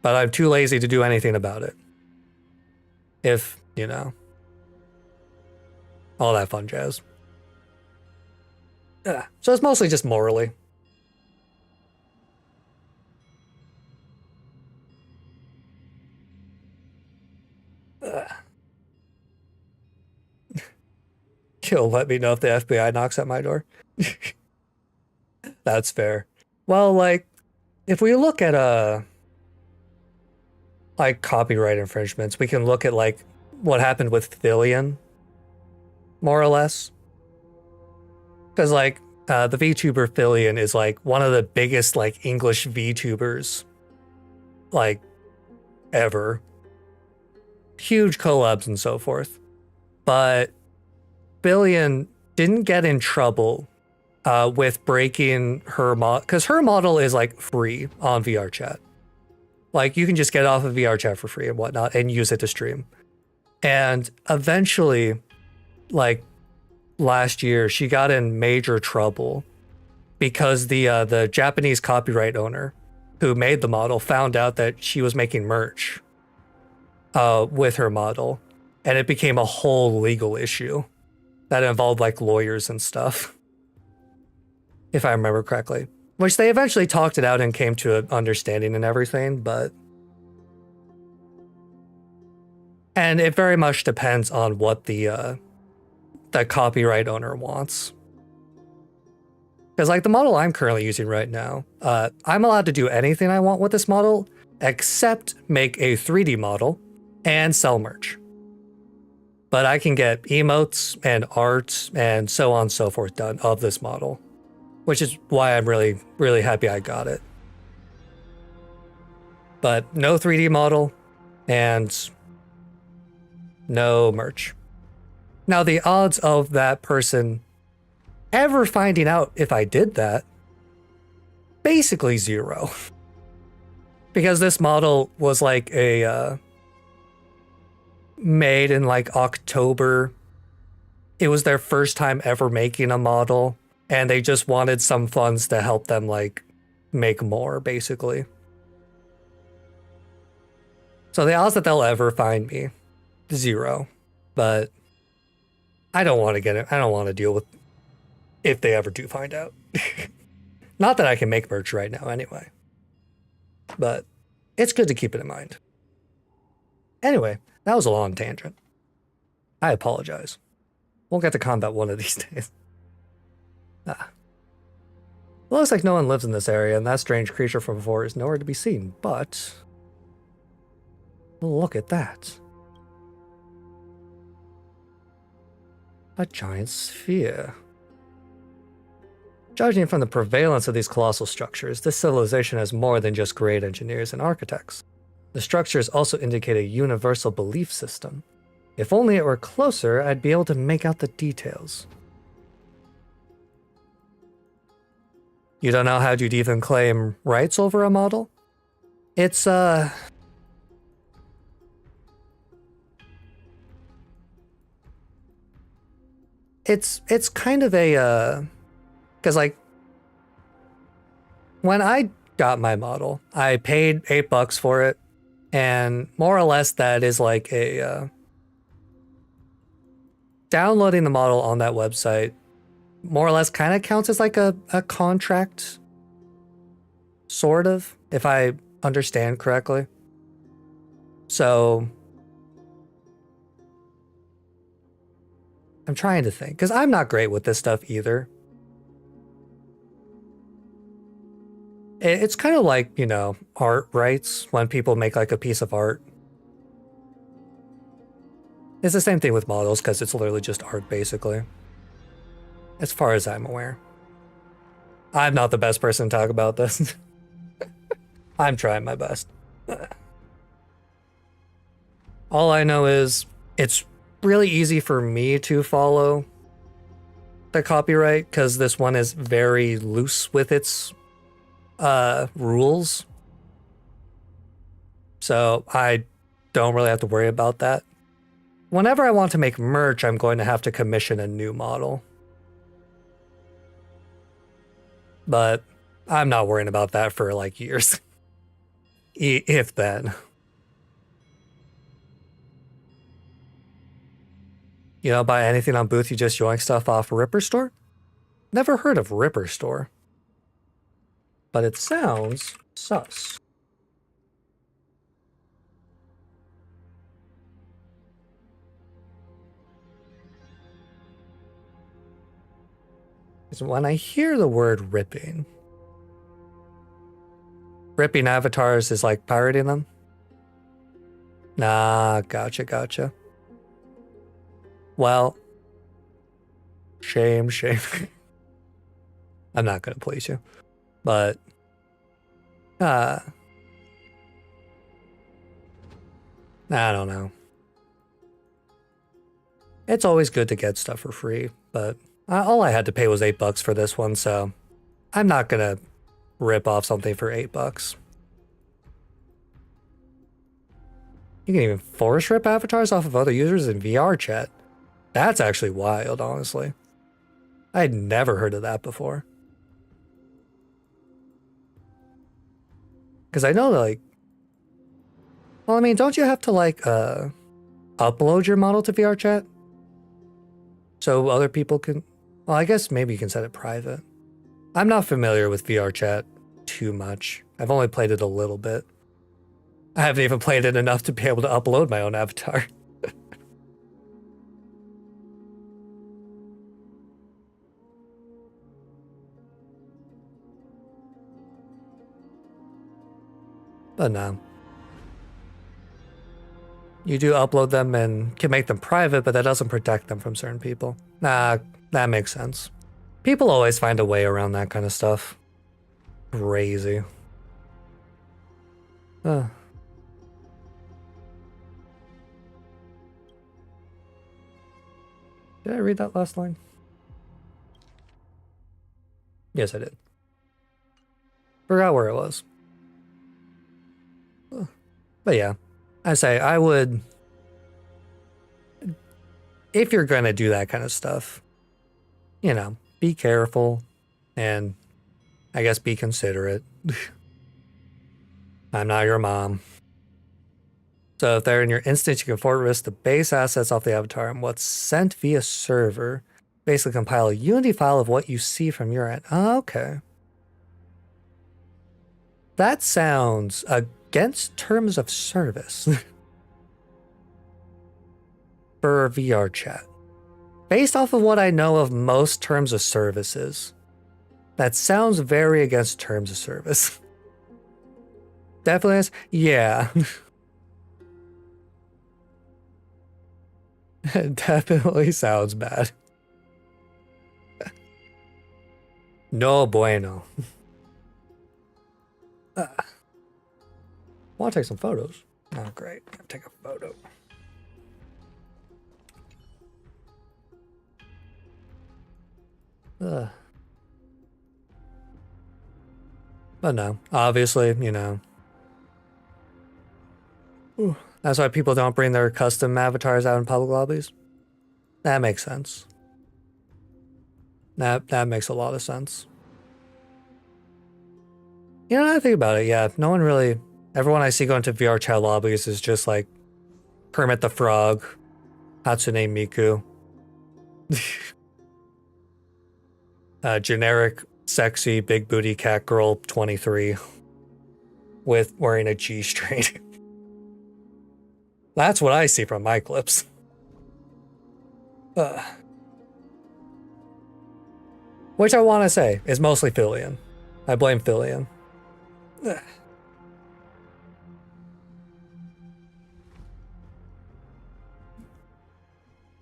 but I'm too lazy to do anything about it. If, you know, all that fun jazz. Yeah, so it's mostly just morally. You'll let me know if the FBI knocks at my door. That's fair. Well, like, if we look at like copyright infringements, we can look at like what happened with Thillion, more or less. Because like the VTuber Thillion is like one of the biggest like English VTubers like ever. Huge collabs and so forth. But Billion didn't get in trouble with breaking her model, because her model is like free on VRChat. Like you can just get off of VRChat for free and whatnot and use it to stream. And eventually, like last year, she got in major trouble because the Japanese copyright owner who made the model found out that she was making merch with her model, and it became a whole legal issue that involved like lawyers and stuff, if I remember correctly, which they eventually talked it out and came to an understanding and everything. But and it very much depends on what the copyright owner wants. Because like the model I'm currently using right now, I'm allowed to do anything I want with this model except make a 3D model and sell merch. But I can get emotes and art and so on and so forth done of this model, which is why I'm really, really happy I got it. But no 3D model and no merch. Now, the odds of that person ever finding out if I did that, basically zero. Because this model was like a made in like October. It was their first time ever making a model, and they just wanted some funds to help them like make more, basically. So the odds that they'll ever find me, zero. But I don't want to get it. I don't want to deal with if they ever do find out. Not that I can make merch right now anyway. But it's good to keep it in mind. Anyway, that was a long tangent. I apologize. We'll get to combat one of these days. It looks like no one lives in this area, and that strange creature from before is nowhere to be seen, but look at that. A giant sphere. Judging from the prevalence of these colossal structures, this civilization has more than just great engineers and architects. The structures also indicate a universal belief system. If only it were closer, I'd be able to make out the details. You don't know how you'd even claim rights over a model? It's It's kind of a because like when I got my model, I paid $8 for it, and more or less that is like a downloading the model on that website more or less kind of counts as like a contract, sort of, if I understand correctly. So I'm trying to think, because I'm not great with this stuff either. It's kind of like, you know, art rights when people make like a piece of art. It's the same thing with models because it's literally just art, basically. As far as I'm aware. I'm not the best person to talk about this. I'm trying my best. All I know is it's really easy for me to follow the copyright because this one is very loose with its rules. So I don't really have to worry about that. Whenever I want to make merch, I'm going to have to commission a new model. But I'm not worrying about that for like years. If then. You don't buy anything on Booth, you just yoink stuff off Ripper Store? Never heard of Ripper Store. But it sounds sus. So when I hear the word ripping avatars is like pirating them? Nah, gotcha. Well, shame. I'm not gonna please you. But, I don't know. It's always good to get stuff for free, but all I had to pay was $8 for this one, so I'm not gonna rip off something for $8. You can even force rip avatars off of other users in VR chat. That's actually wild, honestly. I had never heard of that before. Because I know, like... Well, I mean, don't you have to, like, upload your model to VR chat? So other people can... Well, I guess maybe you can set it private. I'm not familiar with VR chat too much. I've only played it a little bit. I haven't even played it enough to be able to upload my own avatar. But no. You do upload them and can make them private, but that doesn't protect them from certain people. Nah, that makes sense. People always find a way around that kind of stuff. Crazy. Did I read that last line? Yes, I did. Forgot where it was. But yeah, I say I would, if you're going to do that kind of stuff, you know, be careful and I guess be considerate. I'm not your mom. So if they're in your instance, you can forward risk the base assets off the avatar and what's sent via server. Basically compile a Unity file of what you see from your end. Oh, okay. That sounds against terms of service for VR chat. Based off of what I know of most terms of services, that sounds very against terms of service. Definitely is? Yeah. It definitely sounds bad. No bueno. Want to take some photos? Oh, great. I'll take a photo. But no, obviously, you know. That's why people don't bring their custom avatars out in public lobbies. That makes sense. That makes a lot of sense. You know, I think about it, yeah. No one really... Everyone I see going to VR chat lobbies is just like Kermit the Frog, Hatsune Miku. Generic, sexy, big booty cat girl 23 with wearing a G-string. That's what I see from my clips. Which I want to say is mostly Filian. I blame Filian.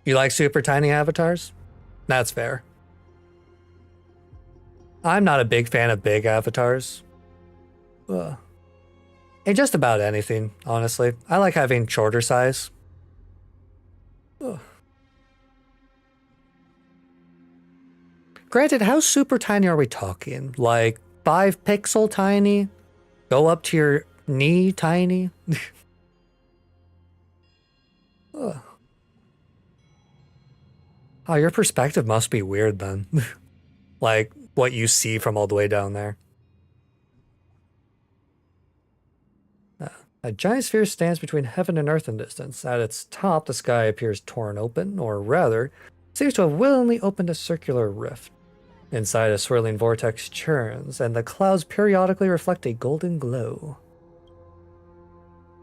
You like super tiny avatars? That's fair. I'm not a big fan of big avatars. Ugh. In just about anything, honestly. I like having shorter size. Ugh. Granted, how super tiny are we talking? Like 5 pixel tiny? Go up to your knee tiny? Ugh. Oh, your perspective must be weird then. Like what you see from all the way down there. A giant sphere stands between heaven and earth in distance. At its top, the sky appears torn open, or rather, seems to have willingly opened a circular rift. Inside, a swirling vortex churns, and the clouds periodically reflect a golden glow.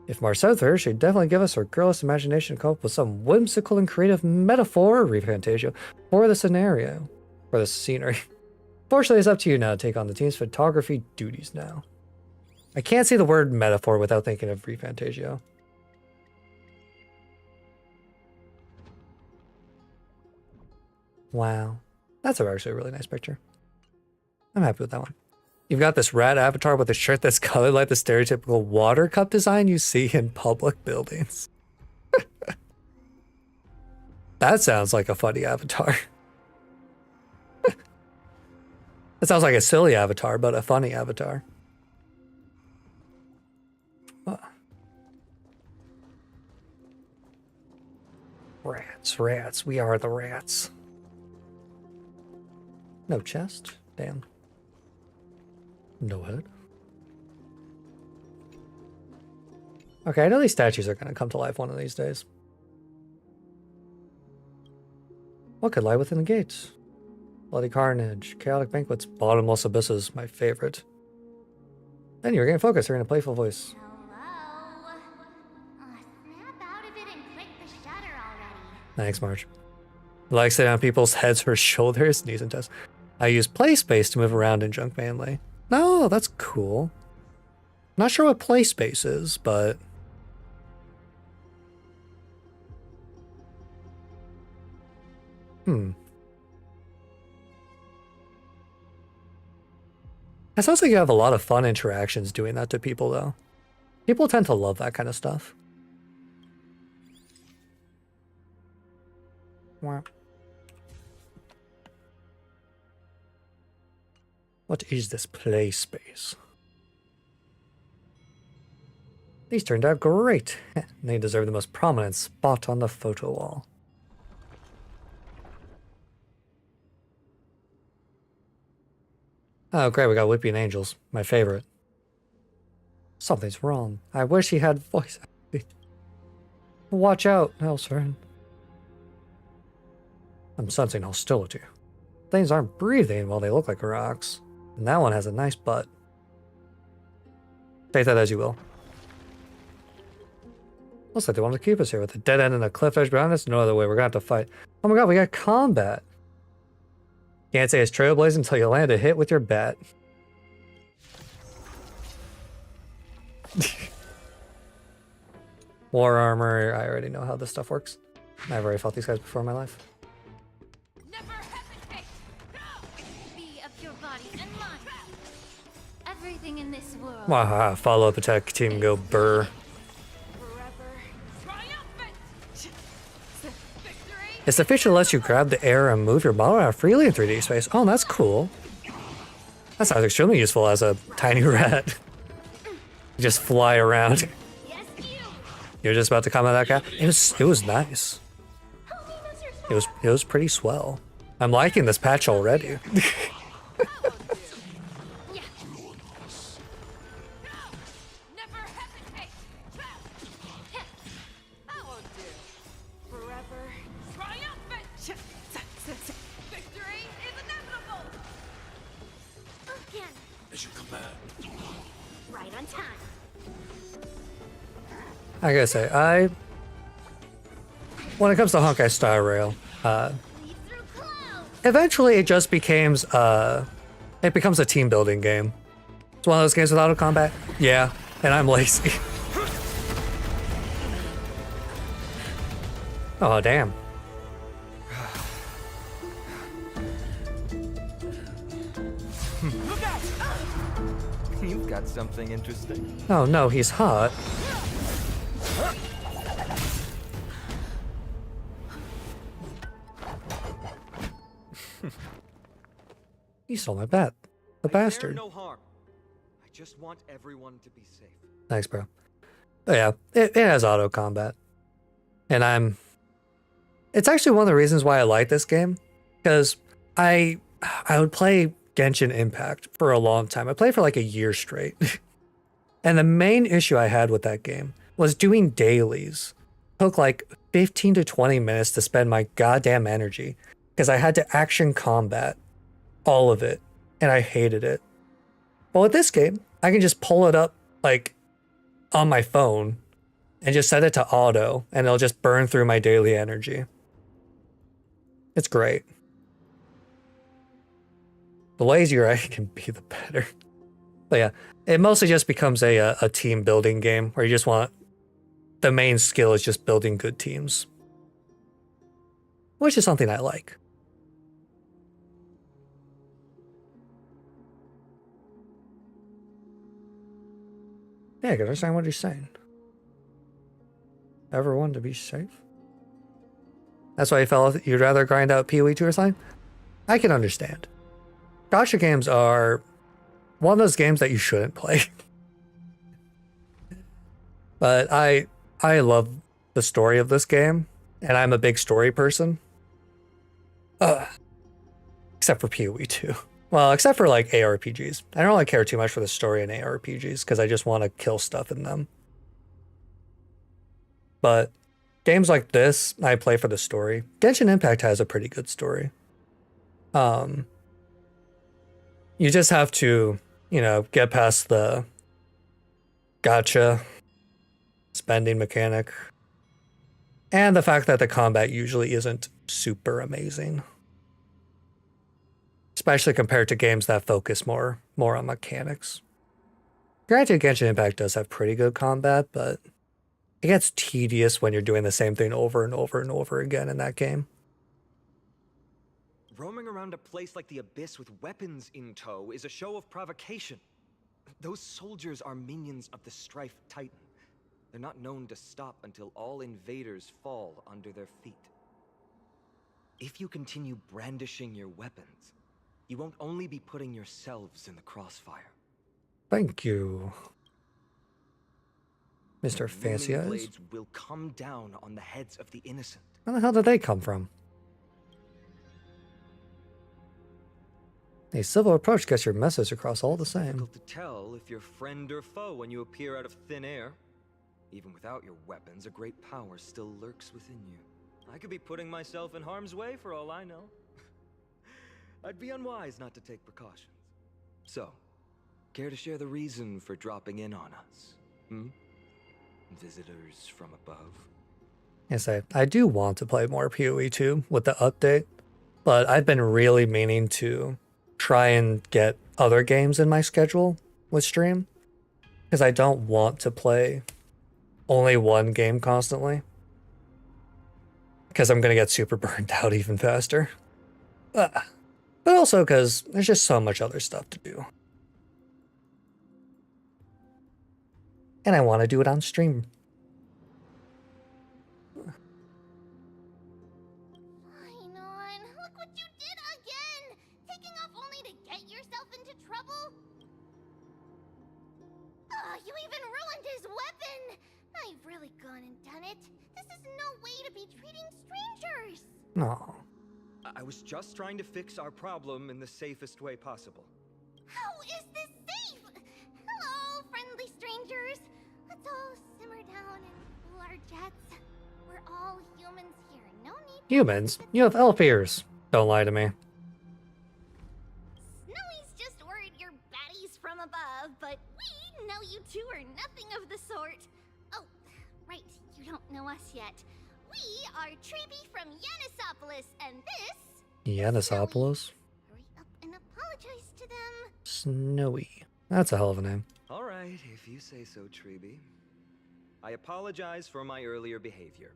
If Marcetha were here, she'd definitely give us her girlish imagination to come up with some whimsical and creative metaphor or refantasia for the scenario, or the scenery. Fortunately, it's up to you now to take on the team's photography duties now. I can't say the word metaphor without thinking of refantasia. Wow. That's actually a really nice picture. I'm happy with that one. You've got this rat avatar with a shirt that's colored like the stereotypical water cup design you see in public buildings. That sounds like a funny avatar. That sounds like a silly avatar, but a funny avatar. Rats, we are the rats. No chest? Damn. No head. Okay, I know these statues are gonna come to life one of these days. What could lie within the gates? Bloody carnage, chaotic banquets, bottomless abysses, my favorite. Then you're getting focused, you're in a playful voice. Hello? Snap out of it and click the shutter already. Thanks, Marge. I like sitting on people's heads or shoulders, knees and chest. I use play space to move around in junk mainly. No, that's cool. Not sure what play space is, but... It sounds like you have a lot of fun interactions doing that to people, though. People tend to love that kind of stuff. Wow. What is this play space? These turned out great. They deserve the most prominent spot on the photo wall. Oh, great, we got Whipping Angels. My favorite. Something's wrong. I wish he had voice acting. Watch out, Elsorin. I'm sensing hostility. Things aren't breathing while they look like rocks. And that one has a nice butt. Take that as you will. Looks like they want to keep us here with a dead end and a cliff edge behind us. No other way, we're gonna have to fight. Oh my god, we got combat. Can't say it's trailblazing until you land a hit with your bat. War armor, I already know how this stuff works. I've already fought these guys before in my life. Never hesitate! Be of your body and mind. Everything in this world. Wahaha, follow up attack, team go burr. It's the feature that lets you grab the air and move your model around freely in 3D space. Oh, that's cool. That sounds extremely useful as a tiny rat. You just fly around. You're just about to come at that guy. It was nice. It was pretty swell. I'm liking this patch already. I gotta say, when it comes to Honkai Star Rail, eventually it just becomes, it becomes a team building game. It's one of those games with auto combat. Yeah, and I'm lazy. Oh, damn. Look out! You've got something interesting. Oh no, he's hot. He stole my bet. The bastard. No harm. I just want everyone to be safe. Thanks, bro. But yeah, it has auto combat. And it's actually one of the reasons why I like this game. Because I would play Genshin Impact for a long time. I played for like a year straight. And the main issue I had with that game was doing dailies. It took like 15 to 20 minutes to spend my goddamn energy. Because I had to action combat all of it. And I hated it. But with this game, I can just pull it up like on my phone and just set it to auto, and it'll just burn through my daily energy. It's great. The lazier I can be, the better. But yeah, it mostly just becomes a team building game where you just want, the main skill is just building good teams. Which is something I like. Yeah, I can understand what he's saying. Everyone to be safe. That's why you felt you'd rather grind out PoE 2 or something? I can understand. Gacha games are one of those games that you shouldn't play. But I love the story of this game, and I'm a big story person. Except for PoE 2. Well, except for like ARPGs. I don't really care too much for the story in ARPGs because I just want to kill stuff in them. But games like this, I play for the story. Genshin Impact has a pretty good story. You just have to, get past the gacha spending mechanic and the fact that the combat usually isn't super amazing. Especially compared to games that focus more on mechanics. Granted, Genshin Impact does have pretty good combat, but it gets tedious when you're doing the same thing over and over and over again in that game. Roaming around a place like the Abyss with weapons in tow is a show of provocation. Those soldiers are minions of the Strife Titan. They're not known to stop until all invaders fall under their feet. If you continue brandishing your weapons, you won't only be putting yourselves in the crossfire. Thank you, Mr. Fancy Eyes. Blades will come down on the heads of the innocent. Where the hell did they come from? A civil approach gets your message across all the same. Difficult to tell if you're friend or foe when you appear out of thin air. Even without your weapons, a great power still lurks within you. I could be putting myself in harm's way for all I know. I'd be unwise not to take precautions. So, care to share the reason for dropping in on us? Visitors from above? Yes, I do want to play more PoE 2 with the update, but I've been really meaning to try and get other games in my schedule with stream, because I don't want to play only one game constantly, because I'm going to get super burned out even faster. But also because there's just so much other stuff to do. And I want to do it on stream. Fine on. Look what you did again! Taking off only to get yourself into trouble? You even ruined his weapon! I've really gone and done it. This is no way to be treating strangers! No. I was just trying to fix our problem in the safest way possible. How is this safe? Hello, friendly strangers. Let's all simmer down and cool our jets. We're all humans here. No need to... Humans? You have elf ears. Don't lie to me. Snowy's just worried you're baddies from above, but we know you two are nothing of the sort. Oh, right, you don't know us yet. We are Treeby from Yanisopolis, and this... Yanisopolis? Hurry up and apologize to them. Snowy. That's a hell of a name. All right, if you say so, Treeby. I apologize for my earlier behavior.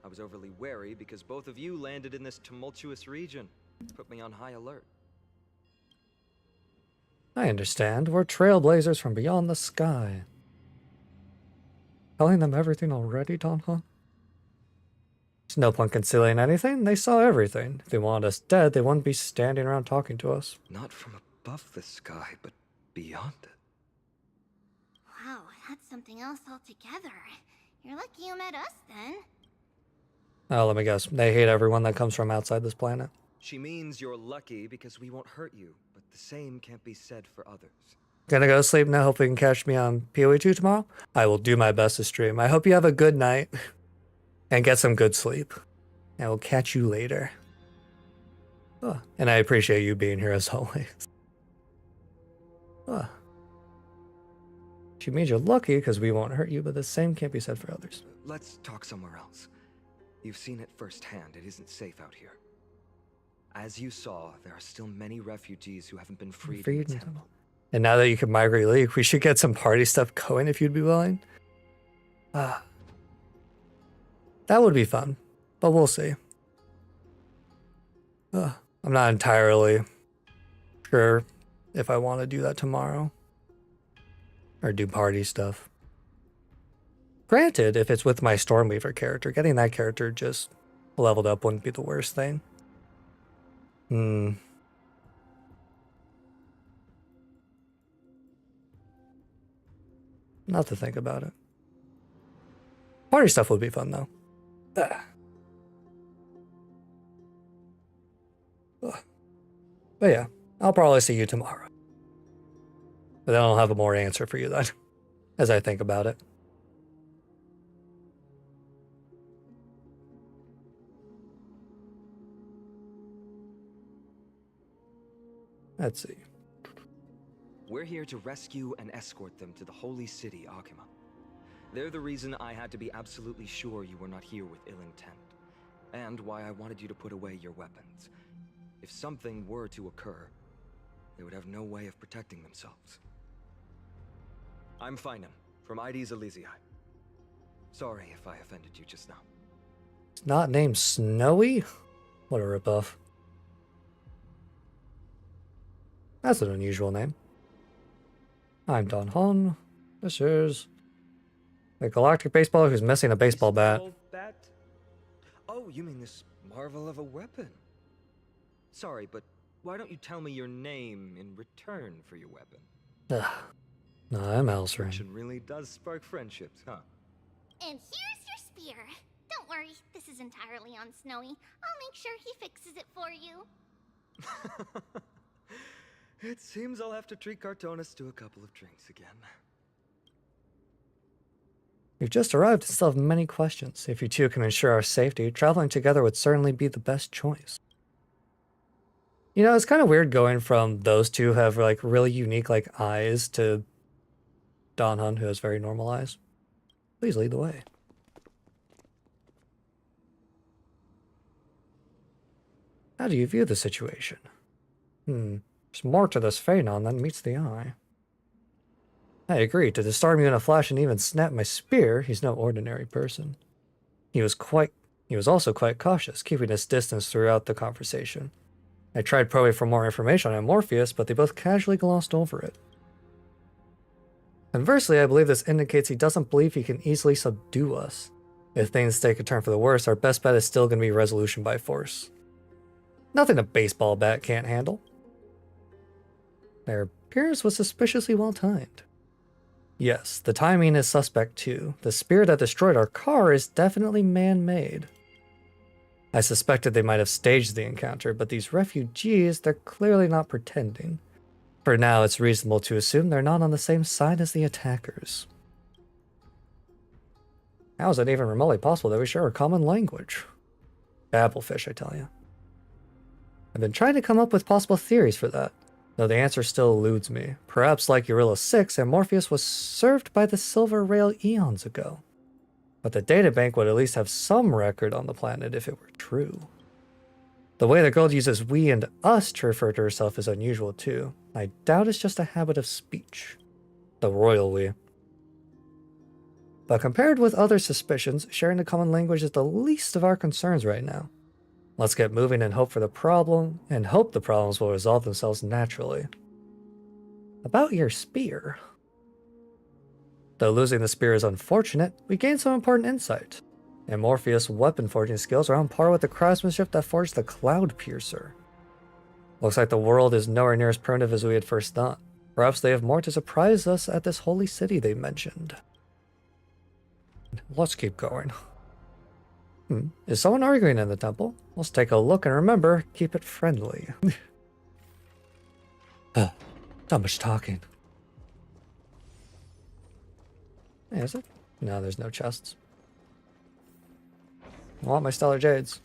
I was overly wary because both of you landed in this tumultuous region. Put me on high alert. I understand. We're trailblazers from beyond the sky. Telling them everything already, Don Huh? There's no point concealing anything. They saw everything. If they wanted us dead, they wouldn't be standing around talking to us. Not from above the sky, but beyond it. Wow, that's something else altogether. You're lucky you met us then. Oh, let me guess. They hate everyone that comes from outside this planet. She means you're lucky because we won't hurt you, but the same can't be said for others. Gonna go to sleep now. Hope you can catch me on PoE 2 tomorrow. I will do my best to stream. I hope you have a good night and get some good sleep. I will catch you later. Oh, and I appreciate you being here as always. Oh. She means you're lucky because we won't hurt you, but the same can't be said for others. Let's talk somewhere else. You've seen it firsthand. It isn't safe out here. As you saw, there are still many refugees who haven't been freed in the temple. And now that you can migrate League, we should get some party stuff going if you'd be willing. That would be fun, but we'll see. I'm not entirely sure if I want to do that tomorrow. Or do party stuff. Granted, if it's with my Stormweaver character, getting that character just leveled up wouldn't be the worst thing. Not to think about it. Party stuff would be fun, though. But yeah, I'll probably see you tomorrow. But then I'll have a more answer for you then, as I think about it. Let's see. We're here to rescue and escort them to the holy city, Akima. They're the reason I had to be absolutely sure you were not here with ill intent, and why I wanted you to put away your weapons. If something were to occur, they would have no way of protecting themselves. I'm Finam, from ID's Elysiae. Sorry if I offended you just now. It's not named Snowy? What a ripoff. That's an unusual name. I'm Don Hon. This is a galactic baseballer who's missing a baseball bat. Oh, you mean this marvel of a weapon? Sorry, but why don't you tell me your name in return for your weapon? No, I'm Elsorin. Friction really does spark friendships, huh? And here's your spear. Don't worry, this is entirely on Snowy. I'll make sure he fixes it for you. It seems I'll have to treat Cartonis to a couple of drinks again. We've just arrived and still have many questions. If you two can ensure our safety, traveling together would certainly be the best choice. You know, it's kind of weird going from those two who have like really unique like eyes to Don Hun, who has very normal eyes. Please lead the way. How do you view the situation? There's more to this Phanon than meets the eye. I agree. To disarm you in a flash and even snap my spear, he's no ordinary person. He was also quite cautious, keeping his distance throughout the conversation. I tried probing for more information on Morpheus, but they both casually glossed over it. Conversely, I believe this indicates he doesn't believe he can easily subdue us. If things take a turn for the worse, our best bet is still going to be resolution by force. Nothing a baseball bat can't handle. Their appearance was suspiciously well timed. Yes, the timing is suspect too. The spirit that destroyed our car is definitely man-made. I suspected they might have staged the encounter, but these refugees, they're clearly not pretending. For now, it's reasonable to assume they're not on the same side as the attackers. How is it even remotely possible that we share a common language? Babblefish, I tell you. I've been trying to come up with possible theories for that, though the answer still eludes me. Perhaps like Eurilla 6, Morpheus was served by the Silver Rail eons ago. But the databank would at least have some record on the planet if it were true. The way the girl uses we and us to refer to herself is unusual too. I doubt it's just a habit of speech. The royal we. But compared with other suspicions, sharing the common language is the least of our concerns right now. Let's get moving and hope the problems will resolve themselves naturally. About your spear. Though losing the spear is unfortunate, we gained some important insight. And Morpheus' weapon forging skills are on par with the craftsmanship that forged the Cloud Piercer. Looks like the world is nowhere near as primitive as we had first thought. Perhaps they have more to surprise us at this holy city they mentioned. Let's keep going. Is someone arguing in the temple? Let's take a look and remember, keep it friendly. Not much talking. Is it? No, there's no chests. I want my Stellar Jades.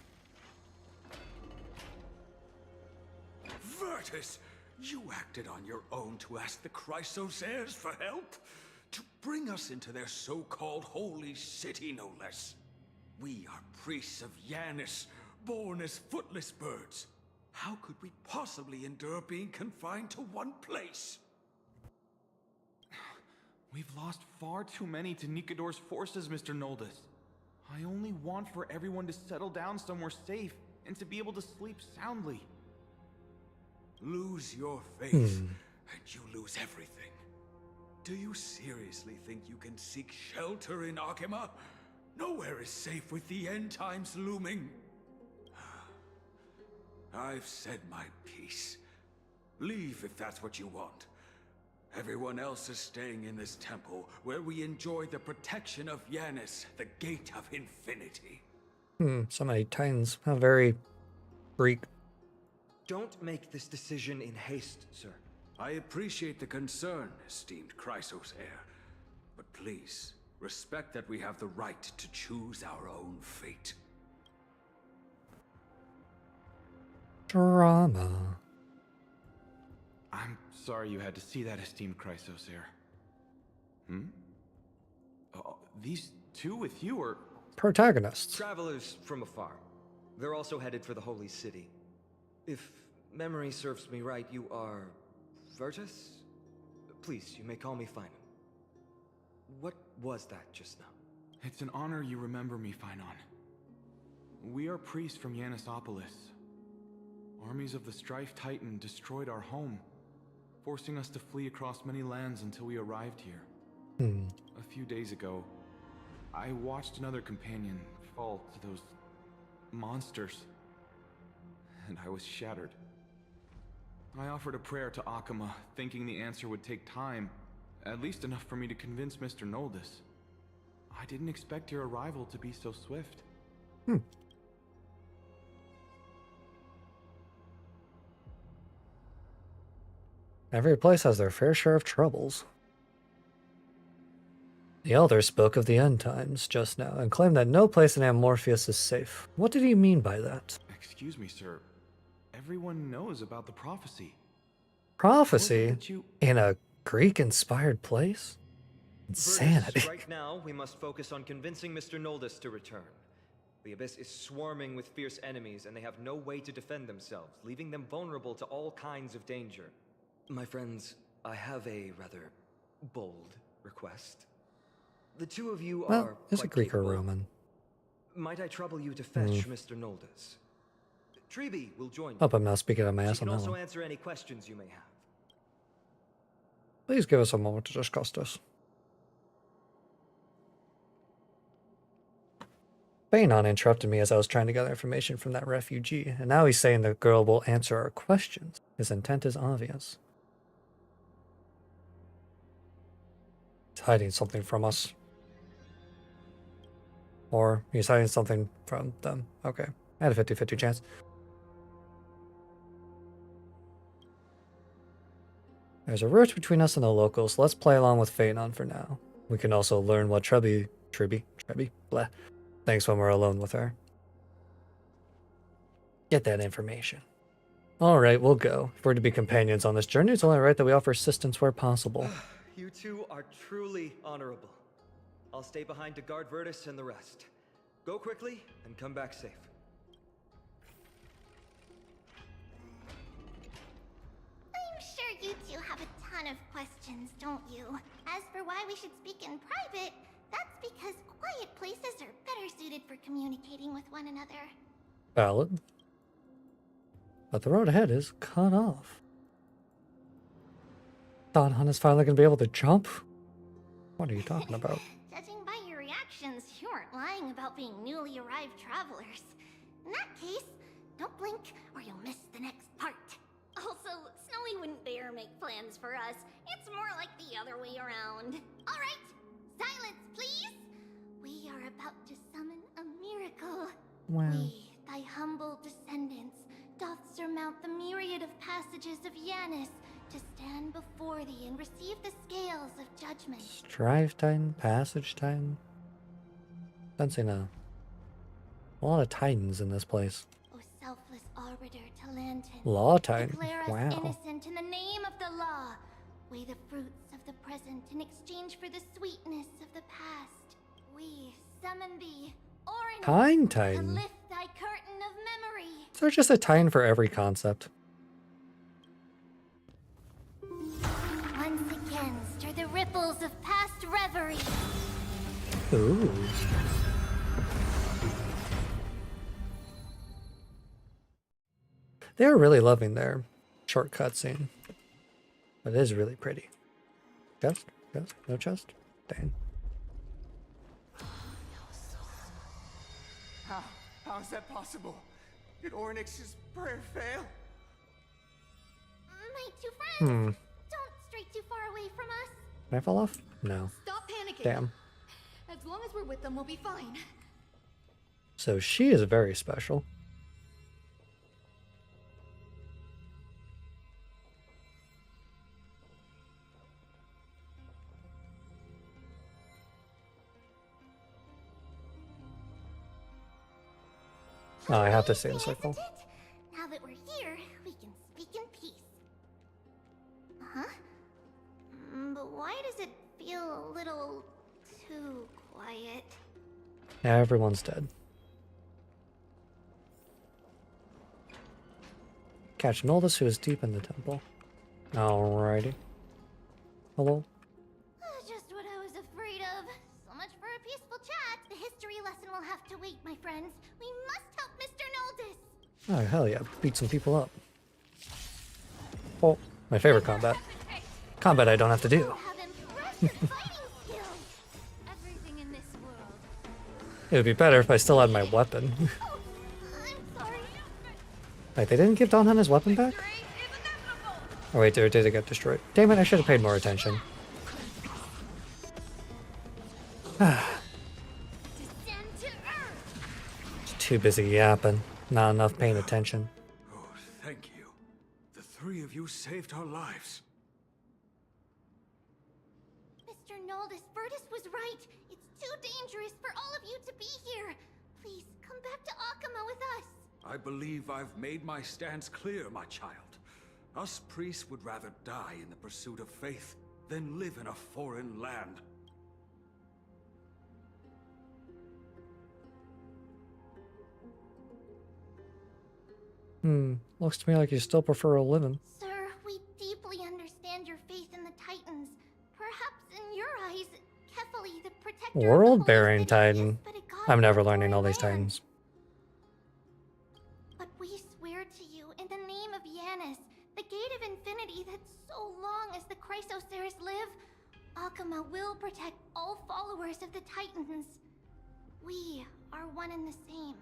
Virtus, you acted on your own to ask the Chrysos heirs for help? To bring us into their so-called holy city, no less. We are priests of Yanis, born as footless birds. How could we possibly endure being confined to one place? We've lost far too many to Nikador's forces, Mr. Noldus. I only want for everyone to settle down somewhere safe and to be able to sleep soundly. Lose your faith, and you lose everything. Do you seriously think you can seek shelter in Akima? Nowhere is safe with the end times looming. I've said my piece. Leave if that's what you want. Everyone else is staying in this temple, where we enjoy the protection of Yanis, the Gate of Infinity. So many titans. How very Greek. Don't make this decision in haste, sir. I appreciate the concern, esteemed Chrysos heir. But please, respect that we have the right to choose our own fate. Drama. I'm sorry you had to see that, esteemed Chrysos heir. These two with you are... Protagonists. Travelers from afar. They're also headed for the Holy City. If memory serves me right, you are... Virtus? Please, you may call me Finon. What was that just now? It's an honor you remember me, Finon. We are priests from Yanisopolis. Armies of the Strife Titan destroyed our home, forcing us to flee across many lands until we arrived here. A few days ago, I watched another companion fall to those monsters, and I was shattered. I offered a prayer to Akima, thinking the answer would take time, at least enough for me to convince Mr. Noldus. I didn't expect your arrival to be so swift. Every place has their fair share of troubles. The Elder spoke of the end times just now and claimed that no place in Amorpheus is safe. What did he mean by that? Excuse me, sir. Everyone knows about the prophecy. Prophecy? In a Greek-inspired place? Insanity. Virtus, right now, we must focus on convincing Mr. Noldus to return. The Abyss is swarming with fierce enemies, and they have no way to defend themselves, leaving them vulnerable to all kinds of danger. My friends, I have a rather bold request. The two of you are is it quite Greek or capable. Roman? Might I trouble you to fetch Mr. Noldus? Treby will join you. Hope I'm not speaking on my She ass can on that also one. answer any questions you may have. Please give us a moment to discuss this. Banon interrupted me as I was trying to gather information from that refugee, and now he's saying the girl will answer our questions. His intent is obvious. He's hiding something from us. Or he's hiding something from them. Okay. I had a 50-50 chance. There's a rift between us and the locals. Let's play along with Phaenon for now. We can also learn what Treby, blah, thinks when we're alone with her. Get that information. Alright, we'll go. If we're to be companions on this journey, it's only right that we offer assistance where possible. You two are truly honorable. I'll stay behind to guard Virtus and the rest. Go quickly and come back safe. You two have a ton of questions, don't you? As for why we should speak in private, that's because quiet places are better suited for communicating with one another. Valid. But the road ahead is cut off. Don Hunt is finally going to be able to jump? What are you talking about? Judging by your reactions, you aren't lying about being newly arrived travelers. In that case, don't blink or you'll miss the next part. Also, Snowy wouldn't dare make plans for us. It's more like the other way around. Alright, silence please! We are about to summon a miracle. Wow. We, thy humble descendants, doth surmount the myriad of passages of Yanis to stand before thee and receive the scales of judgment. Strife Titan, Passage Titan. Sensing a lot of Titans in this place. O selfless arbiter Talantin, Law Titan. declare us Wow. innocent in the name of the law. Weigh the fruits of the present in exchange for the sweetness of the past. We summon thee, Orin, Time to Titan. lift thy curtain of memory. Is there just a Titan for every concept? Once again, stir the ripples of past reverie. Ooh. They're really loving their short cutscene. But it is really pretty. Chest? Chest? No chest? Dang. How is that possible? Did Ornyx's prayer fail? My two friends, Hmm. don't stray too far away from us. Can I fall off? No. Stop panicking. Damn. As long as we're with them, we'll be fine. So she is very special. Oh, I have to stay in the circle. Now that we're here, we can speak in peace. Huh? But why does it feel a little too quiet? Everyone's dead. Catch Noldus, who is deep in the temple. Alrighty. Hello? Just what I was afraid of. So much for a peaceful chat. The history lesson will have to wait, my friends. We must help Mr. Noldus. Oh, hell yeah. Beat some people up. Oh, my favorite combat. Combat I don't have to do. You have impressive fighting skills. Everything in this world. It would be better if I still had my weapon. Oh, I'm sorry. Like, they didn't give Don Hunt his weapon back? Oh wait, did it get destroyed? Damn it, I should have paid more attention. Descend to earth. Too busy yapping. Not enough paying attention. Oh, thank you. The three of you saved our lives. Mr. Noldus, Virtus was right. It's too dangerous for all of you to be here. Please, come back to Akama with us. I believe I've made my stance clear, my child. Us priests would rather die in the pursuit of faith than live in a foreign land. Looks to me like you still prefer a living. Sir, we deeply understand your faith in the Titans. Perhaps in your eyes, Kefali, the protector of the World-bearing Holy City, is Titan. but a god I'm of never a learning foreign all these land. Titans. But we swear to you, in the name of Yanis, the Gate of Infinity, that so long as the Chrysoceres live, Akama will protect all followers of the Titans. We are one and the same.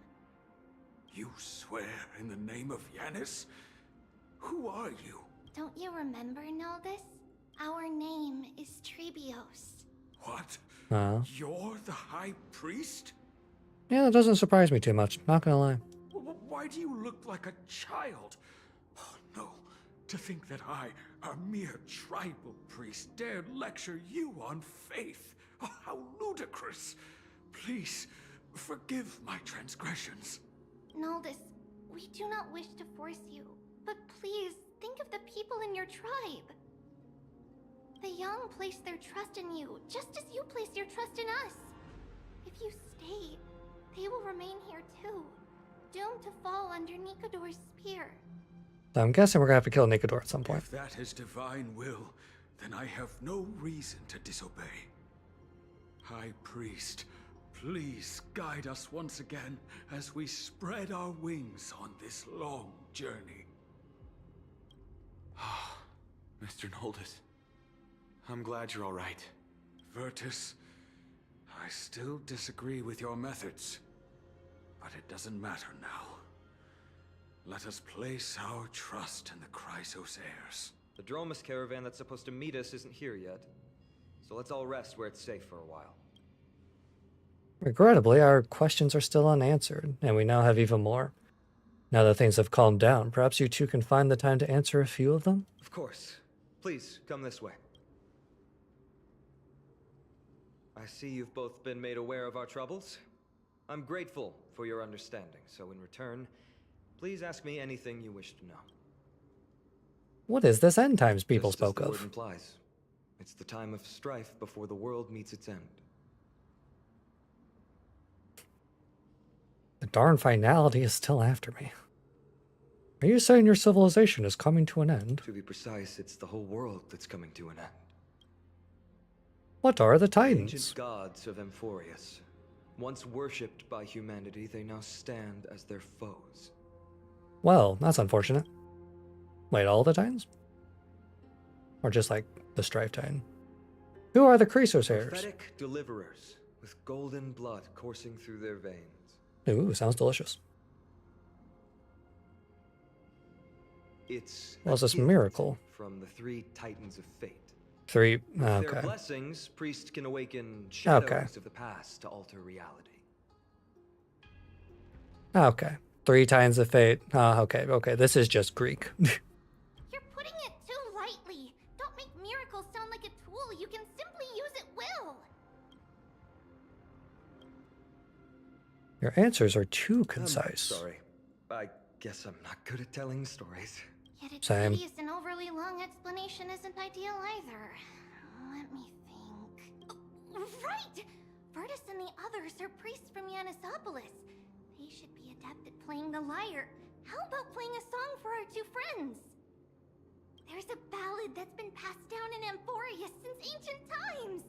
You swear in the name of Yanis? Who are you? Don't you remember, Noldus? Our name is Trebios. What? You're the High Priest? Yeah, that doesn't surprise me too much. Not gonna lie. Why do you look like a child? Oh, no. To think that I, a mere tribal priest, dared lecture you on faith. Oh, how ludicrous. Please, forgive my transgressions. Noldus, we do not wish to force you, but please think of the people in your tribe. The young place their trust in you, just as you place your trust in us. If you stay, they will remain here too, doomed to fall under Nikodor's spear. So I'm guessing we're gonna have to kill Nikodor at some point. If that is divine will, then I have no reason to disobey. High Priest, please guide us once again as we spread our wings on this long journey. Mr. Noldus, I'm glad you're all right. Virtus, I still disagree with your methods, but it doesn't matter now. Let us place our trust in the Chrysos heirs. The Dromus caravan that's supposed to meet us isn't here yet, so let's all rest where it's safe for a while. Regrettably, our questions are still unanswered, and we now have even more. Now that things have calmed down, perhaps you two can find the time to answer a few of them? Of course. Please, come this way. I see you've both been made aware of our troubles. I'm grateful for your understanding, so in return, please ask me anything you wish to know. What is this end times people Just as spoke the word of? implies, it's the time of strife before the world meets its end. The darn finality is still after me. Are you saying your civilization is coming to an end? To be precise, it's the whole world that's coming to an end. What are the The Titans? ancient gods of Amphorius. Once worshipped by humanity, they now stand as their foes. Well, that's unfortunate. Wait, all the Titans? Or just like the Strife Titan? Who are the Chrysos heirs? Prophetic deliverers with golden blood coursing through their veins. Ooh, sounds delicious. It's What's a this gift miracle? from the three Titans of Fate. Three. With their Okay. blessings, priests can awaken shadows Okay. of the past to alter reality. Okay. Three Titans of Fate. Okay. Okay. This is just Greek. You're putting it too lightly. Don't make miracles sound like a tool. You can simply use at will. Your answers are too I'm concise. sorry. I guess I'm not good at telling stories. Yet a Same. tedious and overly long explanation isn't ideal either. Let me think. Oh, right! Virtus and the others are priests from Yanisopolis. They should be adept at playing the lyre. How about playing a song for our two friends? There's a ballad that's been passed down in Amphorius since ancient times.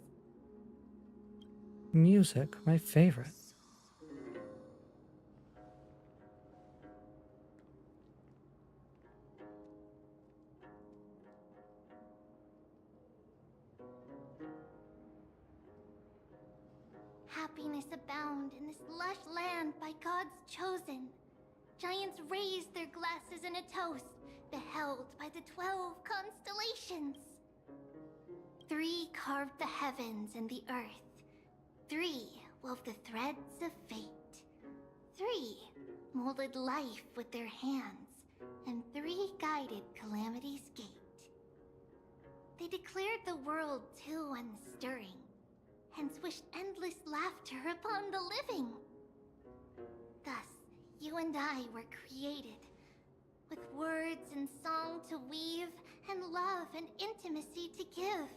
Music, my favorite. Happiness abound in this lush land by God's chosen. Giants raise their glasses in a toast, beheld by the 12 constellations. 3 carved the heavens and the earth. 3 wove the threads of fate. 3 molded life with their hands, and 3 guided calamity's gate. They declared the world too unstirring, hence wished endless laughter upon the living. Thus, you and I were created, with words and song to weave, and love and intimacy to give.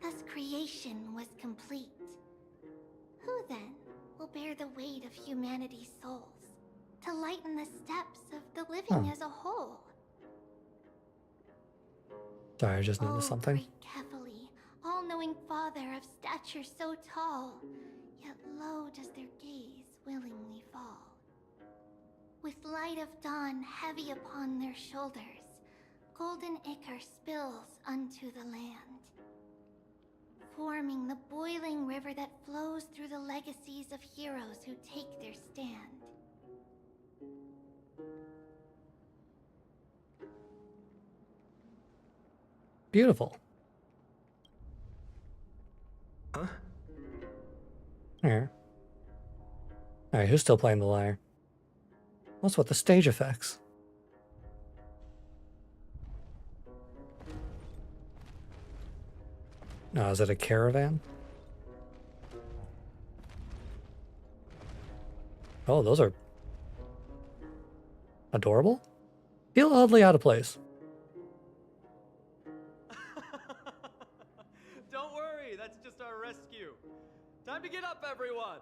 Thus creation was complete. Who then will bear the weight of humanity's souls, to lighten the steps of the living as a whole? Sorry, I just noticed something. Breathe heavily, all-knowing Father of stature so tall, yet low does their gaze willingly fall. With light of dawn heavy upon their shoulders, golden ichor spills unto the land, forming the boiling river that flows through the legacies of heroes who take their stand. Beautiful. Huh? Here. Alright, who's still playing the lyre? What's with the stage effects? No, is it a caravan? Oh, those are adorable? Feel oddly out of place. Don't worry, that's just our rescue. Time to get up, everyone!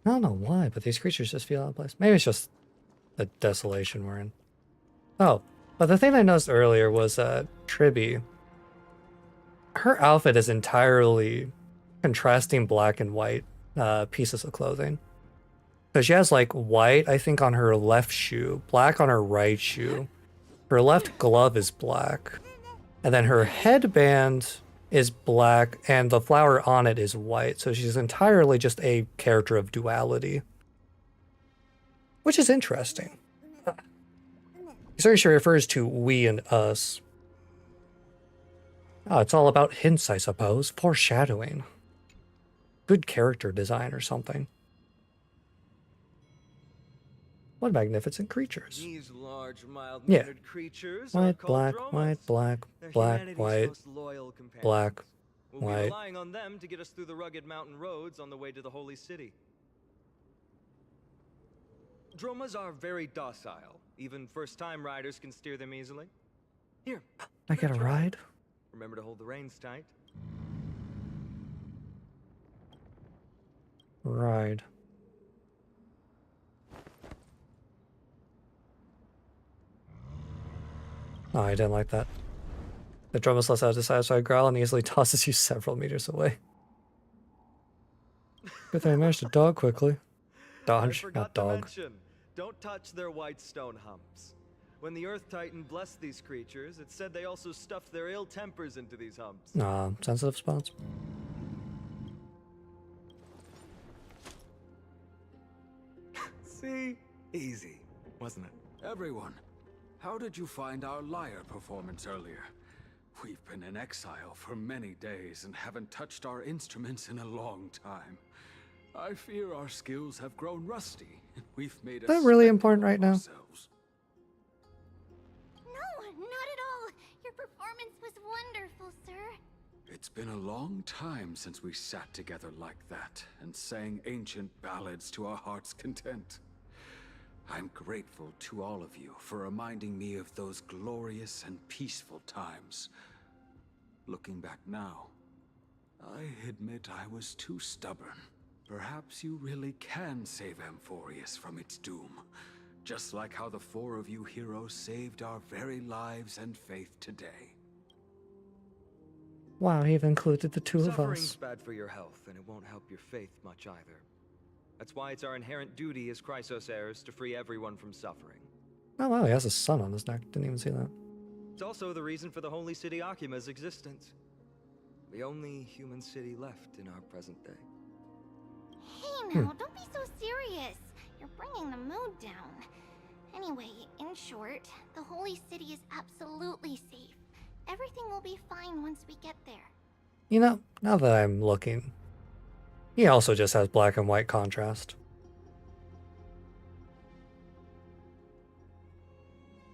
I don't know why, but these creatures just feel out of place. Maybe it's just the desolation we're in. Oh, but the thing I noticed earlier was Tribby. Her outfit is entirely contrasting black and white pieces of clothing. So she has like white, I think, on her left shoe, black on her right shoe. Her left glove is black. And then her headband is black and the flower on it is white. So she's entirely just a character of duality. Which is interesting. She refers to we and us. Oh, it's all about hints, I suppose. Foreshadowing. Good character design or something. What magnificent creatures. These large, mild-mannered creatures are White, called black, dromas. white, black, They're black, humanity's white, most loyal companions. black, We'll be white. relying on them to get us through the rugged mountain roads on the way to the Holy City. Dromas are very docile. Even first-time riders can steer them easily. Here, I get a try. ride? Remember to hold the reins tight. Ride. Oh, I didn't like that. The Dromas lets out a satisfied growl and easily tosses you several meters away. Good thing I managed to dodge quickly. I Dodge, forgot not to dog. mention, don't touch their white stone humps. When the Earth Titan blessed these creatures, it said they also stuffed their ill tempers into these humps. Sensitive spots. See? Easy, wasn't it? Everyone, how did you find our lyre performance earlier? We've been in exile for many days and haven't touched our instruments in a long time. I fear our skills have grown rusty, and we've made Is that really important right now? ourselves. No, not at all. Your performance was wonderful, sir. It's been a long time since we sat together like that and sang ancient ballads to our heart's content. I'm grateful to all of you for reminding me of those glorious and peaceful times. Looking back now, I admit I was too stubborn. Perhaps you really can save Amphorius from its doom, just like how the four of you heroes saved our very lives and faith today. Wow, he even included the two of Suffering's us. bad for your health, and it won't help your faith much either. That's why it's our inherent duty as Chrysos heirs to free everyone from suffering. Oh wow, he has a sun on his neck. Didn't even see that. It's also the reason for the Holy City Akima's existence. The only human city left in our present day. Hey now, don't be so serious. You're bringing the mood down. Anyway, in short, the Holy City is absolutely safe. Everything will be fine once we get there. You know, now that I'm looking, he also just has black and white contrast.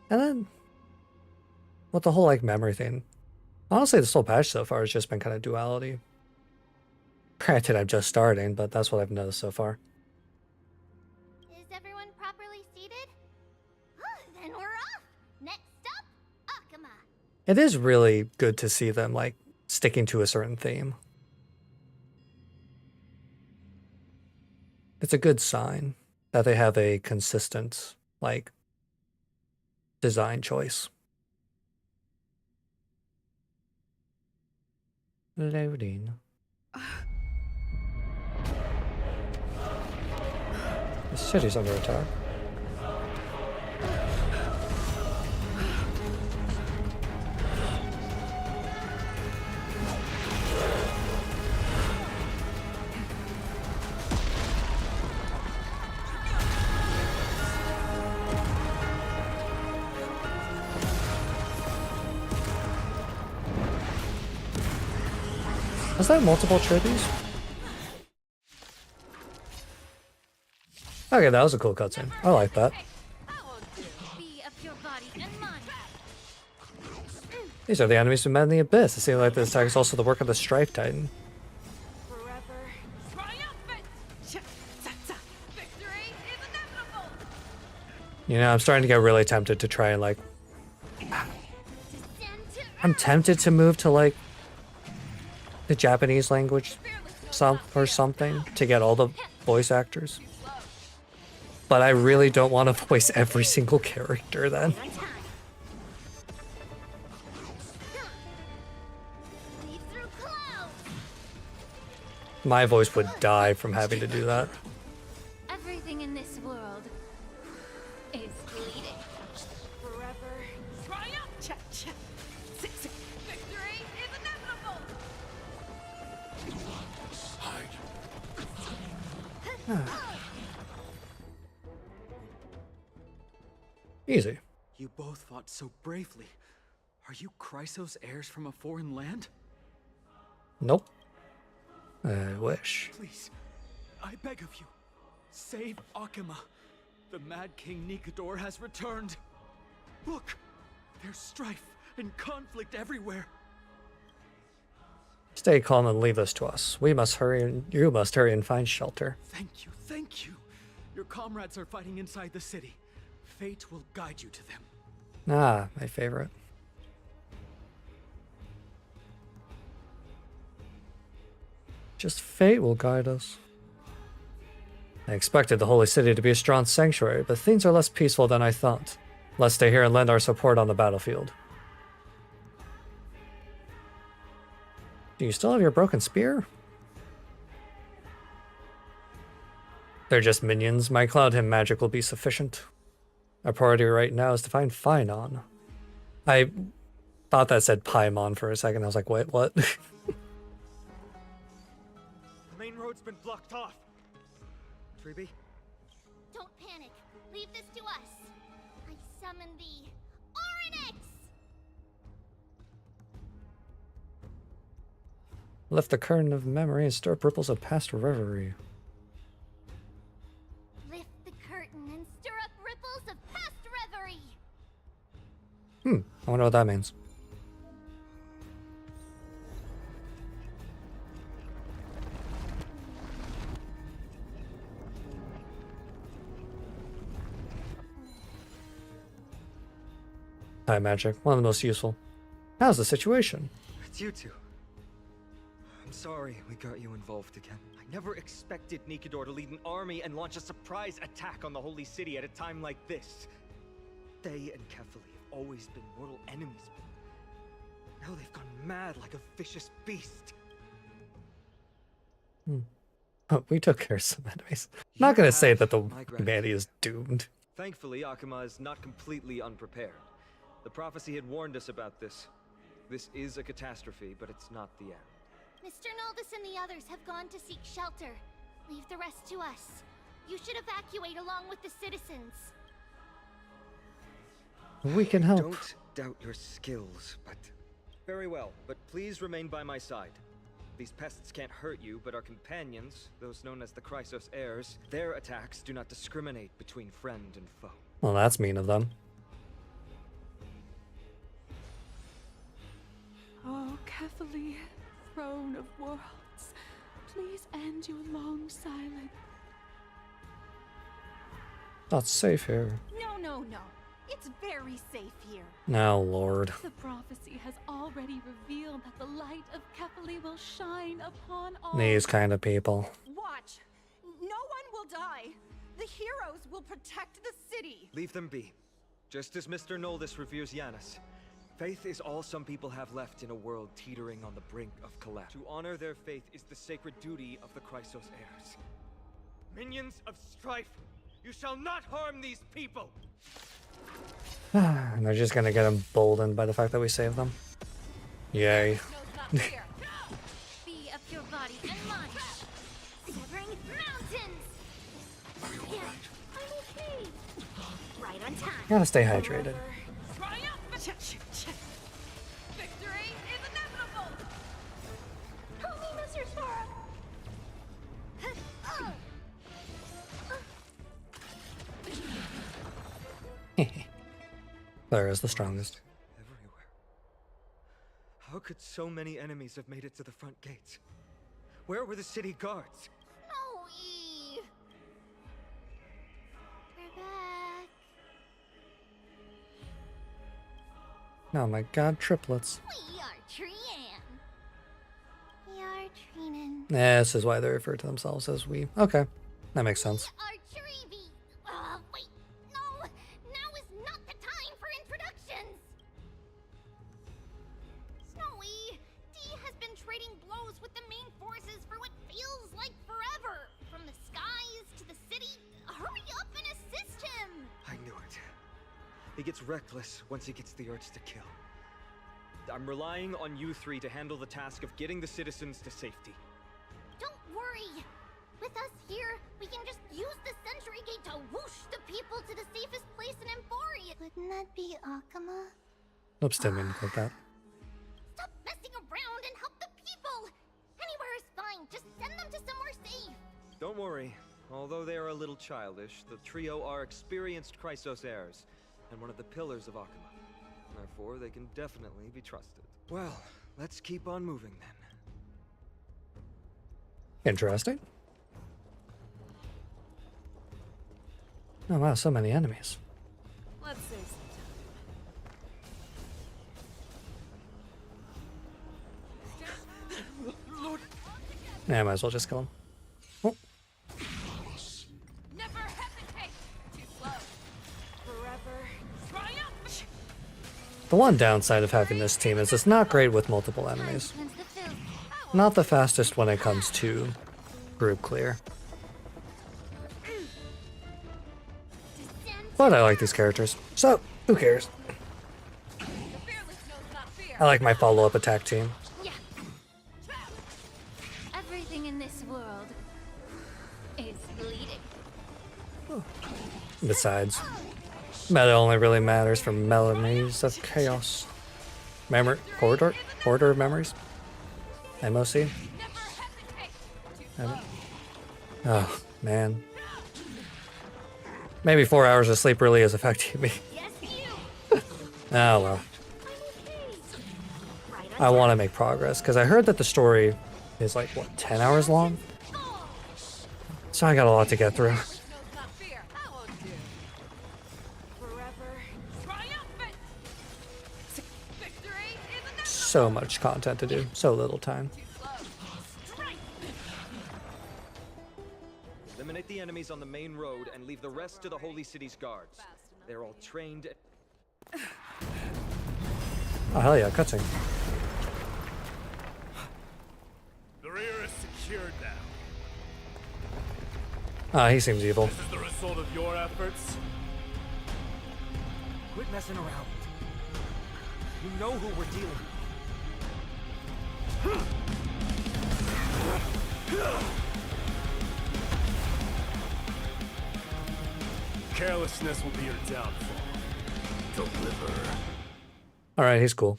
And then, with the whole like memory thing, honestly, this whole patch so far has just been kind of duality. Granted, I'm just starting, but that's what I've noticed so far. Is everyone properly seated? Then we're off! Next stop, Akuma! It is really good to see them like sticking to a certain theme. It's a good sign that they have a consistent, like, design choice. Loading. The city's under attack. Was that multiple tributes? Okay, that was a cool cutscene. I like that. Be of your body and mind. These are the enemies we met in the Abyss. It seems like this attack is also the work of the Strife Titan. You know, I'm starting to get really tempted to try and like... I'm tempted to move to like the Japanese language or something to get all the voice actors. But I really don't want to voice every single character then. On time. Leap through clouds. My voice would die from having to do that. Everything in this world is bleeding. Forever. Triumph! Cha-cha. Victory is inevitable! Easy. You both fought so bravely. Are you Chrysos heirs from a foreign land? Nope. I wish. Please, I beg of you, save Akima. The Mad King Nikador has returned. Look, there's strife and conflict everywhere. Stay calm and leave this to us. We must hurry and you must hurry and find shelter. Thank you, thank you. Your comrades are fighting inside the city. Fate will guide you to them. Ah, my favorite. Just fate will guide us. I expected the holy city to be a strong sanctuary, but things are less peaceful than I thought. Let's stay here and lend our support on the battlefield. Do you still have your broken spear? They're just minions. My Cloud Hymn magic will be sufficient. Our priority right now is to find Phainon. I thought that said Paimon for a second. I was like, wait, what? The main road's been blocked off. Treeby? Don't panic. Leave this to us. I summon the Oryx! Lift the curtain of memory and stir up ripples of past reverie. Lift the curtain and stir up ripples of past reverie. I wonder what that means. Time magic, one of the most useful. How's the situation? It's you two. I'm sorry we got you involved again. I never expected Nikador to lead an army and launch a surprise attack on the Holy City at a time like this. They and Kefali have always been mortal enemies, but now they've gone mad like a vicious beast. Oh, we took care of some enemies. Not gonna say that the my gratitude. humanity is doomed. Thankfully, Akima is not completely unprepared. The prophecy had warned us about this. This is a catastrophe, but it's not the end. Mr. Noldus and the others have gone to seek shelter. Leave the rest to us. You should evacuate along with the citizens. We can help. Don't doubt your skills, but... Very well, but please remain by my side. These pests can't hurt you, but our companions, those known as the Chrysos heirs, their attacks do not discriminate between friend and foe. Well, that's mean of them. Oh, Kefali, throne of worlds, please end your long silence. Not safe here. No. It's very safe here. Now, Lord. The prophecy has already revealed that the light of Kefali will shine upon all. These kind of people. Watch. No one will die. The heroes will protect the city. Leave them be. Just as Mr. Noldus reveres Yanis. Faith is all some people have left in a world teetering on the brink of collapse. To honor their faith is the sacred duty of the Chrysos heirs. Minions of strife, you shall not harm these people! And they're just gonna get emboldened by the fact that we saved them. Yay. Be of your body and mind. Severing mountains. Yeah, I'm okay. Right on time. Gotta stay hydrated. Victory is inevitable! Help me, Mr. Sora. Claire is the strongest. Everywhere. How could so many enemies have made it to the front gates? Where were the city guards? Oh, Eve. We're back. Oh my god, triplets. We are Trian. We are Trinan. This is why they refer to themselves as we. Okay. That makes sense. Archery bee. Wait, no. Now is not the time for introductions. Snowy, Dee has been trading blows with the main forces for what feels like forever. From the skies to the city. Hurry up and assist him. I knew it. He gets reckless once he gets the urge to kill. I'm relying on you three to handle the task of getting the citizens to safety. Don't worry. With us here, we can just use the sentry gate to whoosh the people to the safest place in Emphoria. Wouldn't that be Akama? Oops, didn't mean to click that. Stop messing around and help the people. Anywhere is fine. Just send them to somewhere safe. Don't worry. Although they are a little childish, the trio are experienced Chrysos heirs, and one of the pillars of Akama. Therefore, they can definitely be trusted. Well, let's keep on moving then. Interesting. Oh wow, so many enemies. Let's save some time. Lord, Yeah, I might as well just kill him. Oh. Never hesitate. Too slow. Forever triumph. The one downside of having this team is it's not great with multiple enemies. Not the fastest when it comes to group clear. But I like these characters, so who cares? I like my follow-up attack team. Yeah. Everything in this world is bleeding. Besides, meta only really matters for melodies of chaos. Corridor of memories? MOC? Oh, man. Maybe 4 hours of sleep really is affecting me. Oh well. I want to make progress, because I heard that the story is like, what, 10 hours long? So I got a lot to get through. So much content to do, so little time. Eliminate the enemies on the main road and leave the rest to the Holy City's guards. They're all trained. Oh hell yeah, cutscene. The rear is secured now. Ah, he seems evil. This is the result of your efforts. Quit messing around. You know who we're dealing with. Carelessness will be your downfall. Deliver. Alright, he's cool.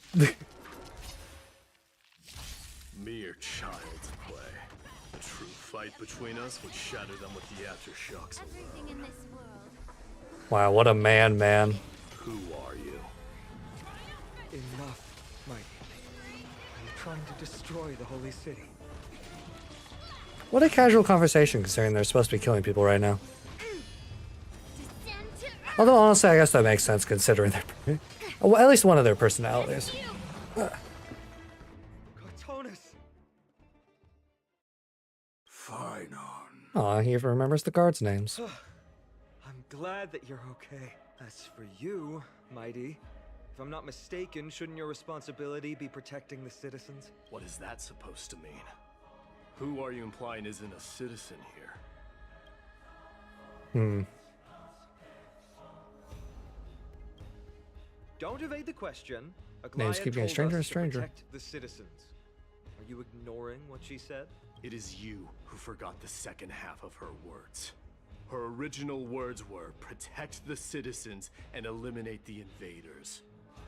Mere child's play. A true fight between us would shatter them with the aftershocks alone. Everything in this world. Wow, what a man. Who are you? Enough, Mike. I'm trying to destroy the Holy City. What a casual conversation, considering they're supposed to be killing people right now. Although, honestly, I guess that makes sense, considering their... well, at least one of their personalities. Cortonus! Fine on. Aw, he even remembers the guards' names. I'm glad that you're okay. As for you, Mighty, if I'm not mistaken, shouldn't your responsibility be protecting the citizens? What is that supposed to mean? Who are you implying isn't a citizen here? Don't evade the question. Names keep getting stranger and stranger. Protect the citizens. Are you ignoring what she said? It is you who forgot the second half of her words. Her original words were, protect the citizens and eliminate the invaders.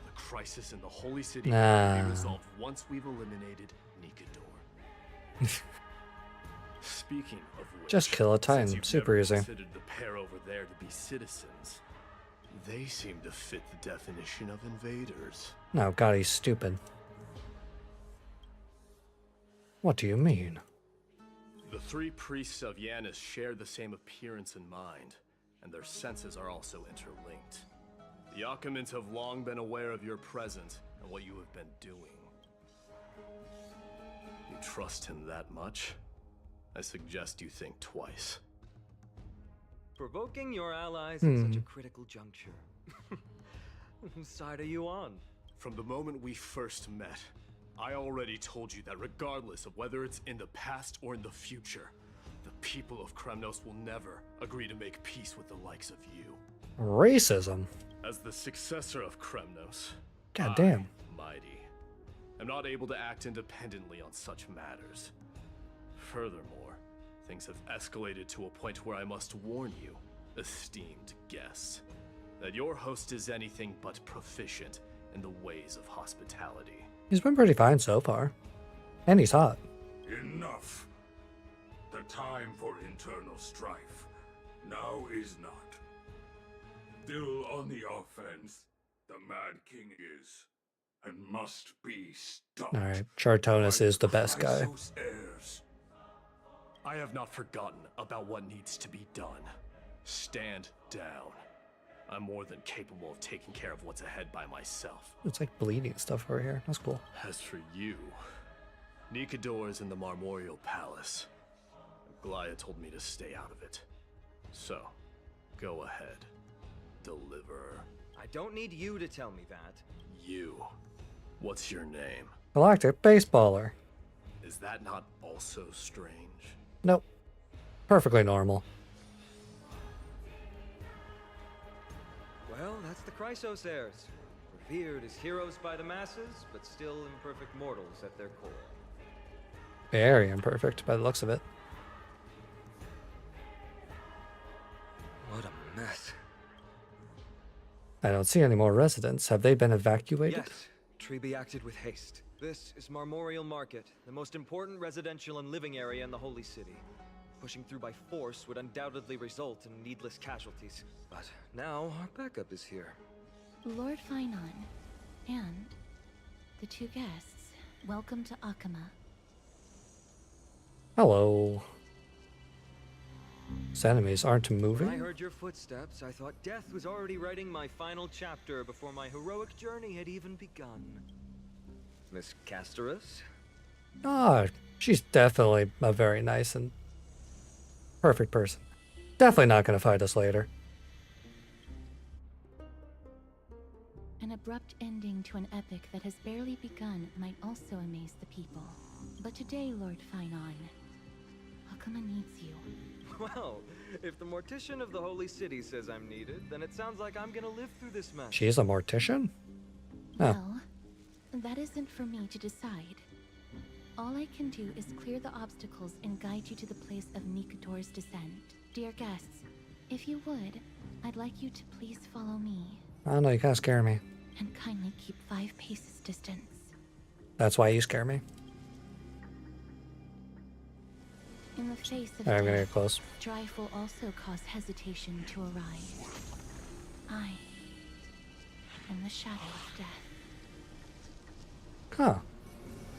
The crisis in the Holy City will be resolved once we've eliminated Nikador. Speaking of which, just kill a Titan, since you've super never easy. considered the pair over there to be citizens, they seem to fit the definition of invaders. No, God, he's stupid. What do you mean? The three priests of Yanis share the same appearance and mind, and their senses are also interlinked. The Akamans have long been aware of your presence and what you have been doing. You trust him that much? I suggest you think twice. Provoking your allies at such a critical juncture. Whose side are you on? From the moment we first met, I already told you that regardless of whether it's in the past or in the future, the people of Kremnos will never agree to make peace with the likes of you. Racism. As the successor of Kremnos, God damn. I, Mighty, am not able to act independently on such matters. Furthermore, things have escalated to a point where I must warn you, esteemed guests, that your host is anything but proficient in the ways of hospitality. He's been pretty fine so far. And he's hot. Enough. The time for internal strife now is not. Still on the offense, the Mad King is, and must be stopped. Alright, Chartonus is the best guy. I have not forgotten about what needs to be done. Stand down. I'm more than capable of taking care of what's ahead by myself. It's like bleeding stuff over here. That's cool. As for you, Nikador is in the Marmorial Palace. Glaya told me to stay out of it. So, go ahead. Deliver. I don't need you to tell me that. You. What's your name? Galactic Baseballer. Is that not also strange? Nope. Perfectly normal. Well, that's the Chrysos heirs. Revered as heroes by the masses, but still imperfect mortals at their core. Very imperfect by the looks of it. What a mess. I don't see any more residents. Have they been evacuated? Yes, Treeby acted with haste. This is Marmorial Market, the most important residential and living area in the Holy City. Pushing through by force would undoubtedly result in needless casualties. But now our backup is here. Lord Finon, and the two guests, welcome to Akama. Hello. These enemies aren't moving? When I heard your footsteps, I thought death was already writing my final chapter before my heroic journey had even begun. Miss Castorus? Ah, she's definitely a very nice and perfect person. Definitely not going to fight us later. An abrupt ending to an epic that has barely begun might also amaze the people. But today, Lord Finon, Akama needs you. Well, if the Mortician of the Holy City says I'm needed, then it sounds like I'm gonna live through this mess. She's a mortician? Oh. Well, that isn't for me to decide. All I can do is clear the obstacles and guide you to the place of Nikador's descent. Dear guests, if you would, I'd like you to please follow me. I don't know, you kind of scare me. And kindly keep 5 paces distance. That's why you scare me. In the face of I'm gonna death, get close. strife will also cause hesitation to arise. I am the shadow of death. Huh.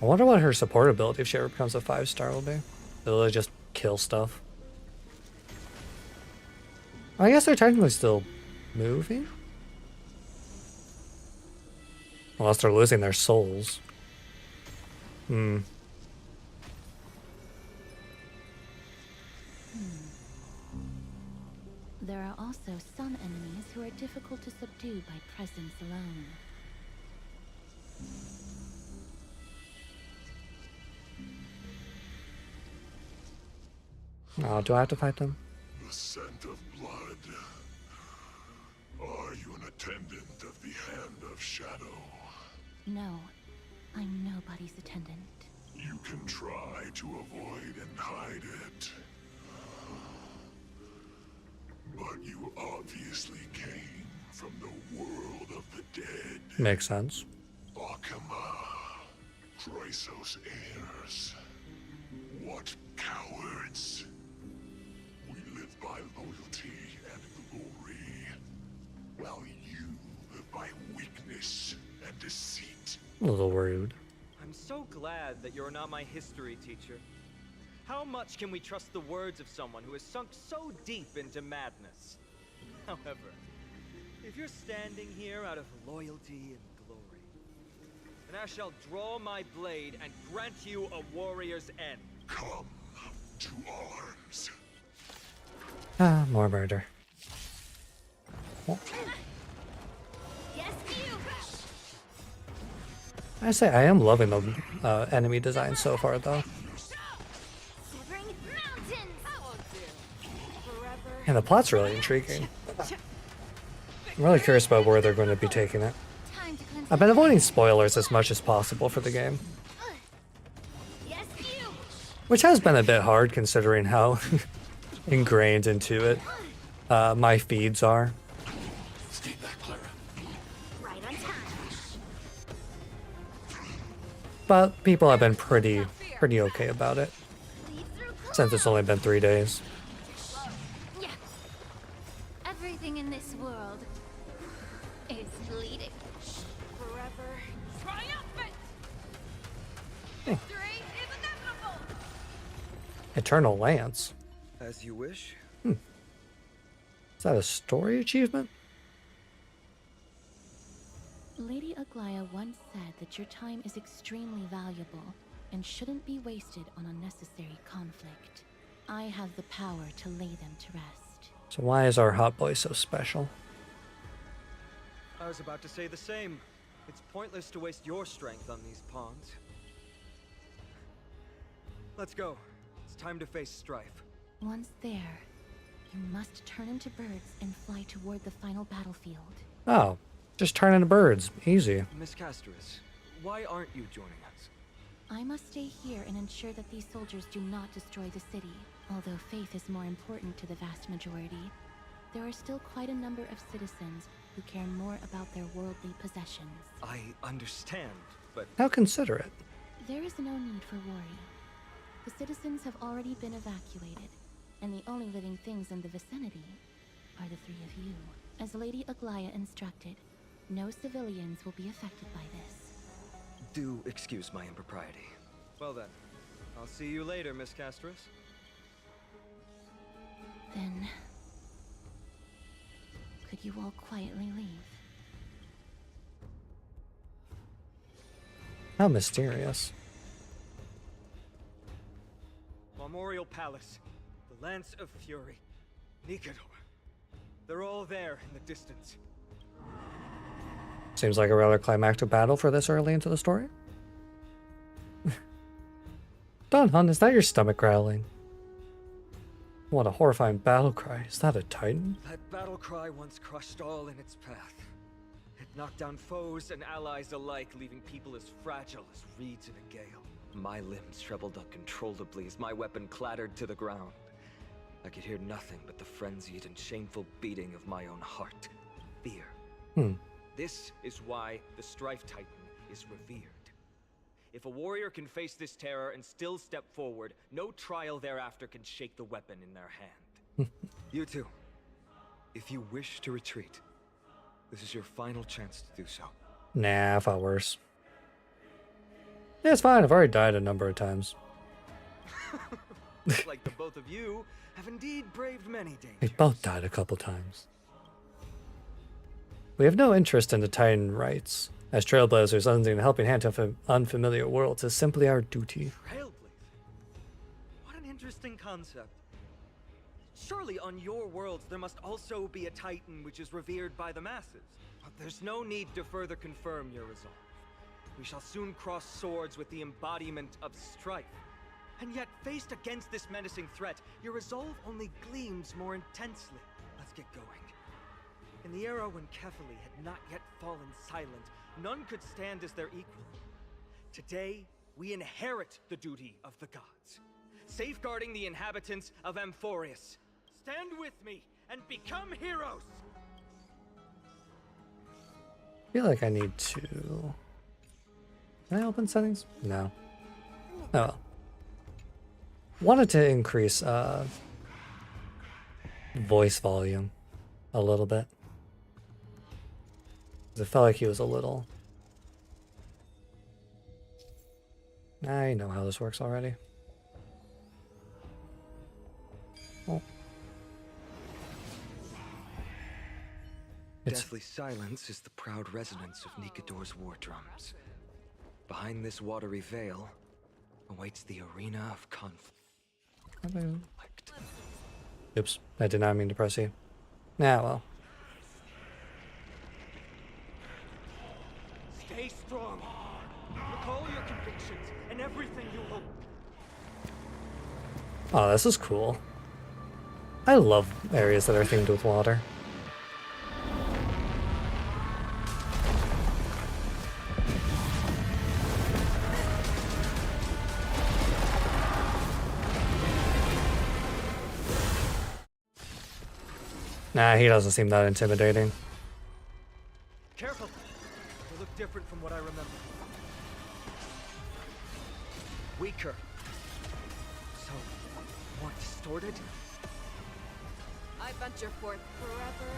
I wonder what her support ability, if she ever becomes a 5-star, will be. Will it just kill stuff? I guess they're technically still moving? Unless they're losing their souls. There are also some enemies who are difficult to subdue by presence alone. Oh, do I have to fight them? The scent of blood. Are you an attendant of the Hand of Shadow? No, I'm nobody's attendant. You can try to avoid and hide it. But you obviously came from the world of the dead. Makes sense. Akama, Chrysos heirs. What cowards. We live by loyalty and glory, while you live by weakness and deceit. A little rude. I'm so glad that you're not my history teacher. How much can we trust the words of someone who has sunk so deep into madness? However, if you're standing here out of loyalty and glory, then I shall draw my blade and grant you a warrior's end. Come to arms. Ah, more murder. Oh. I say I am loving the enemy design so far, though. And the plot's really intriguing. I'm really curious about where they're going to be taking it. I've been avoiding spoilers as much as possible for the game, which has been a bit hard considering how ingrained into it my feeds are. Stay back, Clara. Right on time. But people have been pretty okay about it since it's only been 3 days. Yeah. Everything in this world is bleeding. Forever triumphant! Hmm. Victory is inevitable! Eternal Lance. As you wish. Is that a story achievement? Lady Aglaya once said that your time is extremely valuable and shouldn't be wasted on unnecessary conflict. I have the power to lay them to rest. So why is our hot boy so special? I was about to say the same. It's pointless to waste your strength on these pawns. Let's go. It's time to face Strife. Once there, you must turn into birds and fly toward the final battlefield. Oh, just turn into birds. Easy. Miss Castris, why aren't you joining us? I must stay here and ensure that these soldiers do not destroy the city. Although faith is more important to the vast majority, there are still quite a number of citizens who care more about their worldly possessions. I understand, but... How considerate. There is no need for worry. The citizens have already been evacuated, and the only living things in the vicinity are the three of you. As Lady Aglaya instructed, no civilians will be affected by this. Do excuse my impropriety. Well then, I'll see you later, Miss Castris. Then... could you all quietly leave? How mysterious. Memorial Palace, the Lance of Fury, Nikador. They're all there in the distance. Seems like a rather climactic battle for this early into the story. Don Hun, is that your stomach growling? What a horrifying battle cry. Is that a titan? That battle cry once crushed all in its path. It knocked down foes and allies alike, leaving people as fragile as reeds in a gale. My limbs trembled uncontrollably as my weapon clattered to the ground. I could hear nothing but the frenzied and shameful beating of my own heart. Fear. This is why the Strife Titan is revered. If a warrior can face this terror and still step forward, no trial thereafter can shake the weapon in their hand. You two, if you wish to retreat, this is your final chance to do so. Nah, I felt worse. Yeah, it's fine. I've already died a number of times. Like the both of you have indeed braved many dangers. We both died a couple times. We have no interest in the Titan rights. As trailblazers, lending a helping hand to unfamiliar worlds is simply our duty. Trailblazer? What an interesting concept. Surely on your worlds there must also be a Titan which is revered by the masses. But there's no need to further confirm your resolve. We shall soon cross swords with the embodiment of strife. And yet, faced against this menacing threat, your resolve only gleams more intensely. Let's get going. In the era when Kefali had not yet fallen silent, none could stand as their equal. Today, we inherit the duty of the gods, safeguarding the inhabitants of Amphorius. Stand with me and become heroes! I feel like I need to... Can I open settings? No. Oh well. Wanted to increase voice volume a little bit. It felt like he was a little... I know how this works already. Oh. Deathly silence is the proud resonance of Nikador's war drums. Behind this watery veil awaits the arena of conflict. Oops, I did not mean to press you. Nah, well. Stay strong. Recall your convictions and everything you hope. Oh, this is cool. I love areas that are themed with water. Nah, he doesn't seem that intimidating. Careful. They look different from what I remember. Weaker. So, more distorted? I venture forth forever.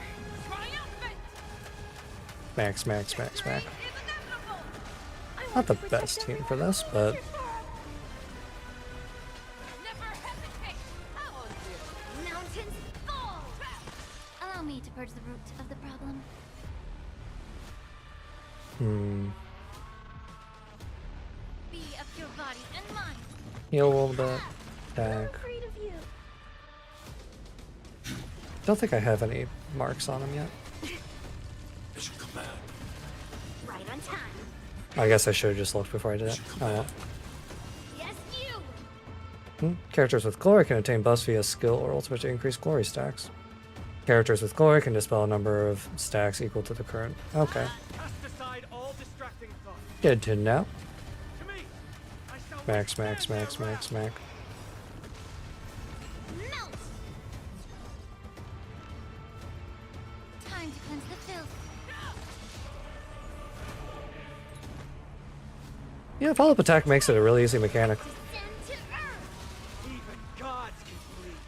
Triumphant! Smack, smack, smack, smack. Not the best team for this, but... Never hesitate! Mountains fall! Allow me to purge the root of the problem. Be of your body and mind. Heal a little bit. Attack. Afraid of you. Don't think I have any marks on him yet. Mission command. Right on time. I guess I should have just looked before I did it. Oh well. Yes, you! Characters with glory can attain buffs via skill or ultimate to increase glory stacks. Characters with glory can dispel a number of stacks equal to the current. Okay. Cast aside all distracting thoughts. Good to know. To me, I shall Smack, smack, withstand smack, their smack, wrath. smack. Melt! Time to cleanse the filth. Yeah, follow-up attack makes it a really easy mechanic. Descend to earth! Even gods can bleed.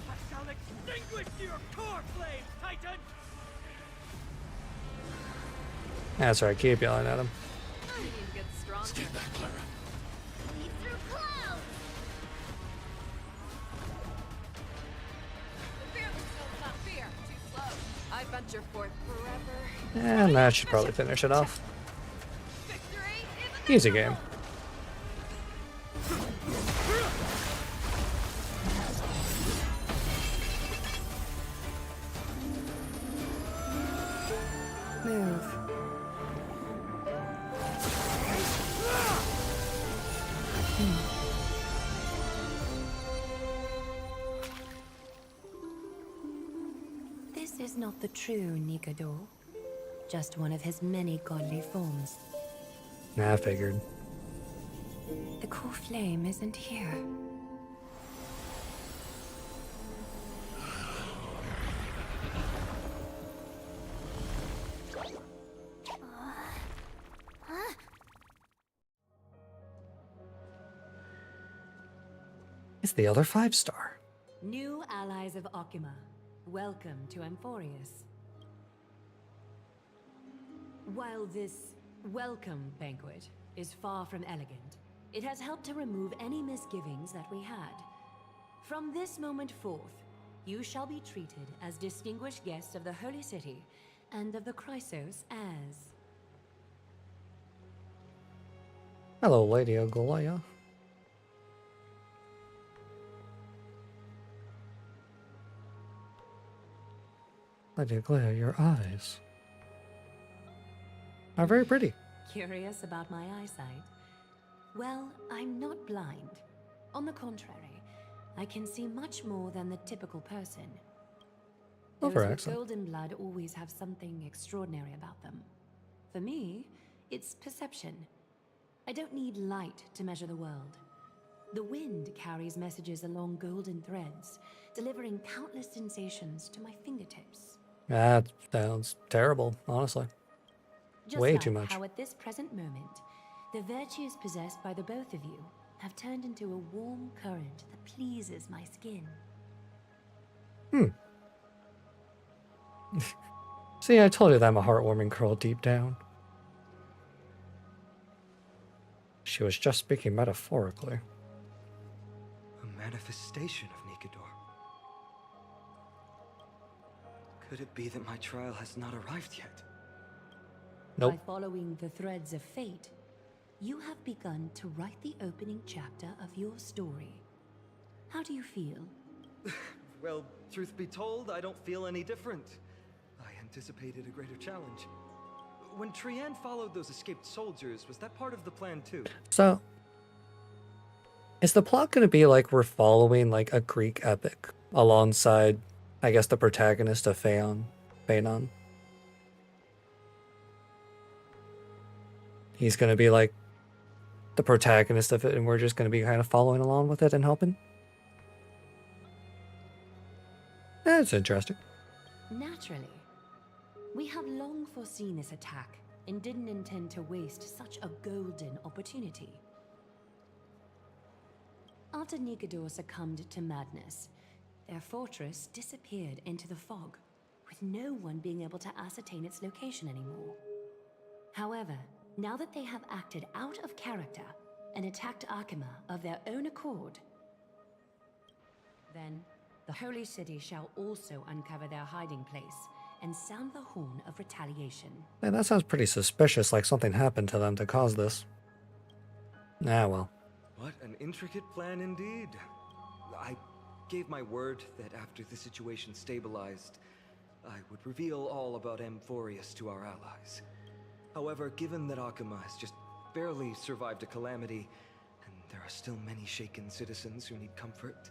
I shall extinguish your core flames, Titan! That's right, keep yelling at him. You get stronger. Get back, Clara. Lead through clouds! Fear themselves, not fear. Too slow. I venture forth forever. And that should probably finish it off. Victory is Easy game. move. This is not the true Nikador, just one of his many godly forms. Nah, I figured. The core flame isn't here. It's the other 5-star. New allies of Okima, welcome to Amphorius. While this welcome banquet is far from elegant, it has helped to remove any misgivings that we had. From this moment forth, you shall be treated as distinguished guests of the Holy City and of the Chrysos as... Hello, Lady Ogolaya. Lady Ogolaya, your eyes are very pretty. Curious about my eyesight? Well, I'm not blind. On the contrary, I can see much more than the typical person. Those with Excellent. golden blood always have something extraordinary about them. For me, it's perception. I don't need light to measure the world. The wind carries messages along golden threads, delivering countless sensations to my fingertips. That sounds terrible, honestly. Just Way like too much. how at this present moment, the virtues possessed by the both of you have turned into a warm current that pleases my skin. See, I told you that I'm a heartwarming girl deep down. She was just speaking metaphorically. A manifestation of Nikador. Could it be that my trial has not arrived yet? Nope. By following the threads of fate, you have begun to write the opening chapter of your story. How do you feel? Well, truth be told, I don't feel any different. I anticipated a greater challenge. When Trianne followed those escaped soldiers, was that part of the plan too? So, is the plot going to be like we're following like a Greek epic alongside, I guess, the protagonist of Phaenon? He's going to be like the protagonist of it, and we're just going to be kind of following along with it and helping? That's interesting. Naturally. We have long foreseen this attack and didn't intend to waste such a golden opportunity. After Nikador succumbed to madness, their fortress disappeared into the fog, with no one being able to ascertain its location anymore. However, now that they have acted out of character and attacked Arkema of their own accord, then the Holy City shall also uncover their hiding place and sound the horn of retaliation. Man, that sounds pretty suspicious, like something happened to them to cause this. Ah, well. What an intricate plan indeed. I gave my word that after the situation stabilized, I would reveal all about Amphorius to our allies. However, given that Arkema has just barely survived a calamity, and there are still many shaken citizens who need comfort,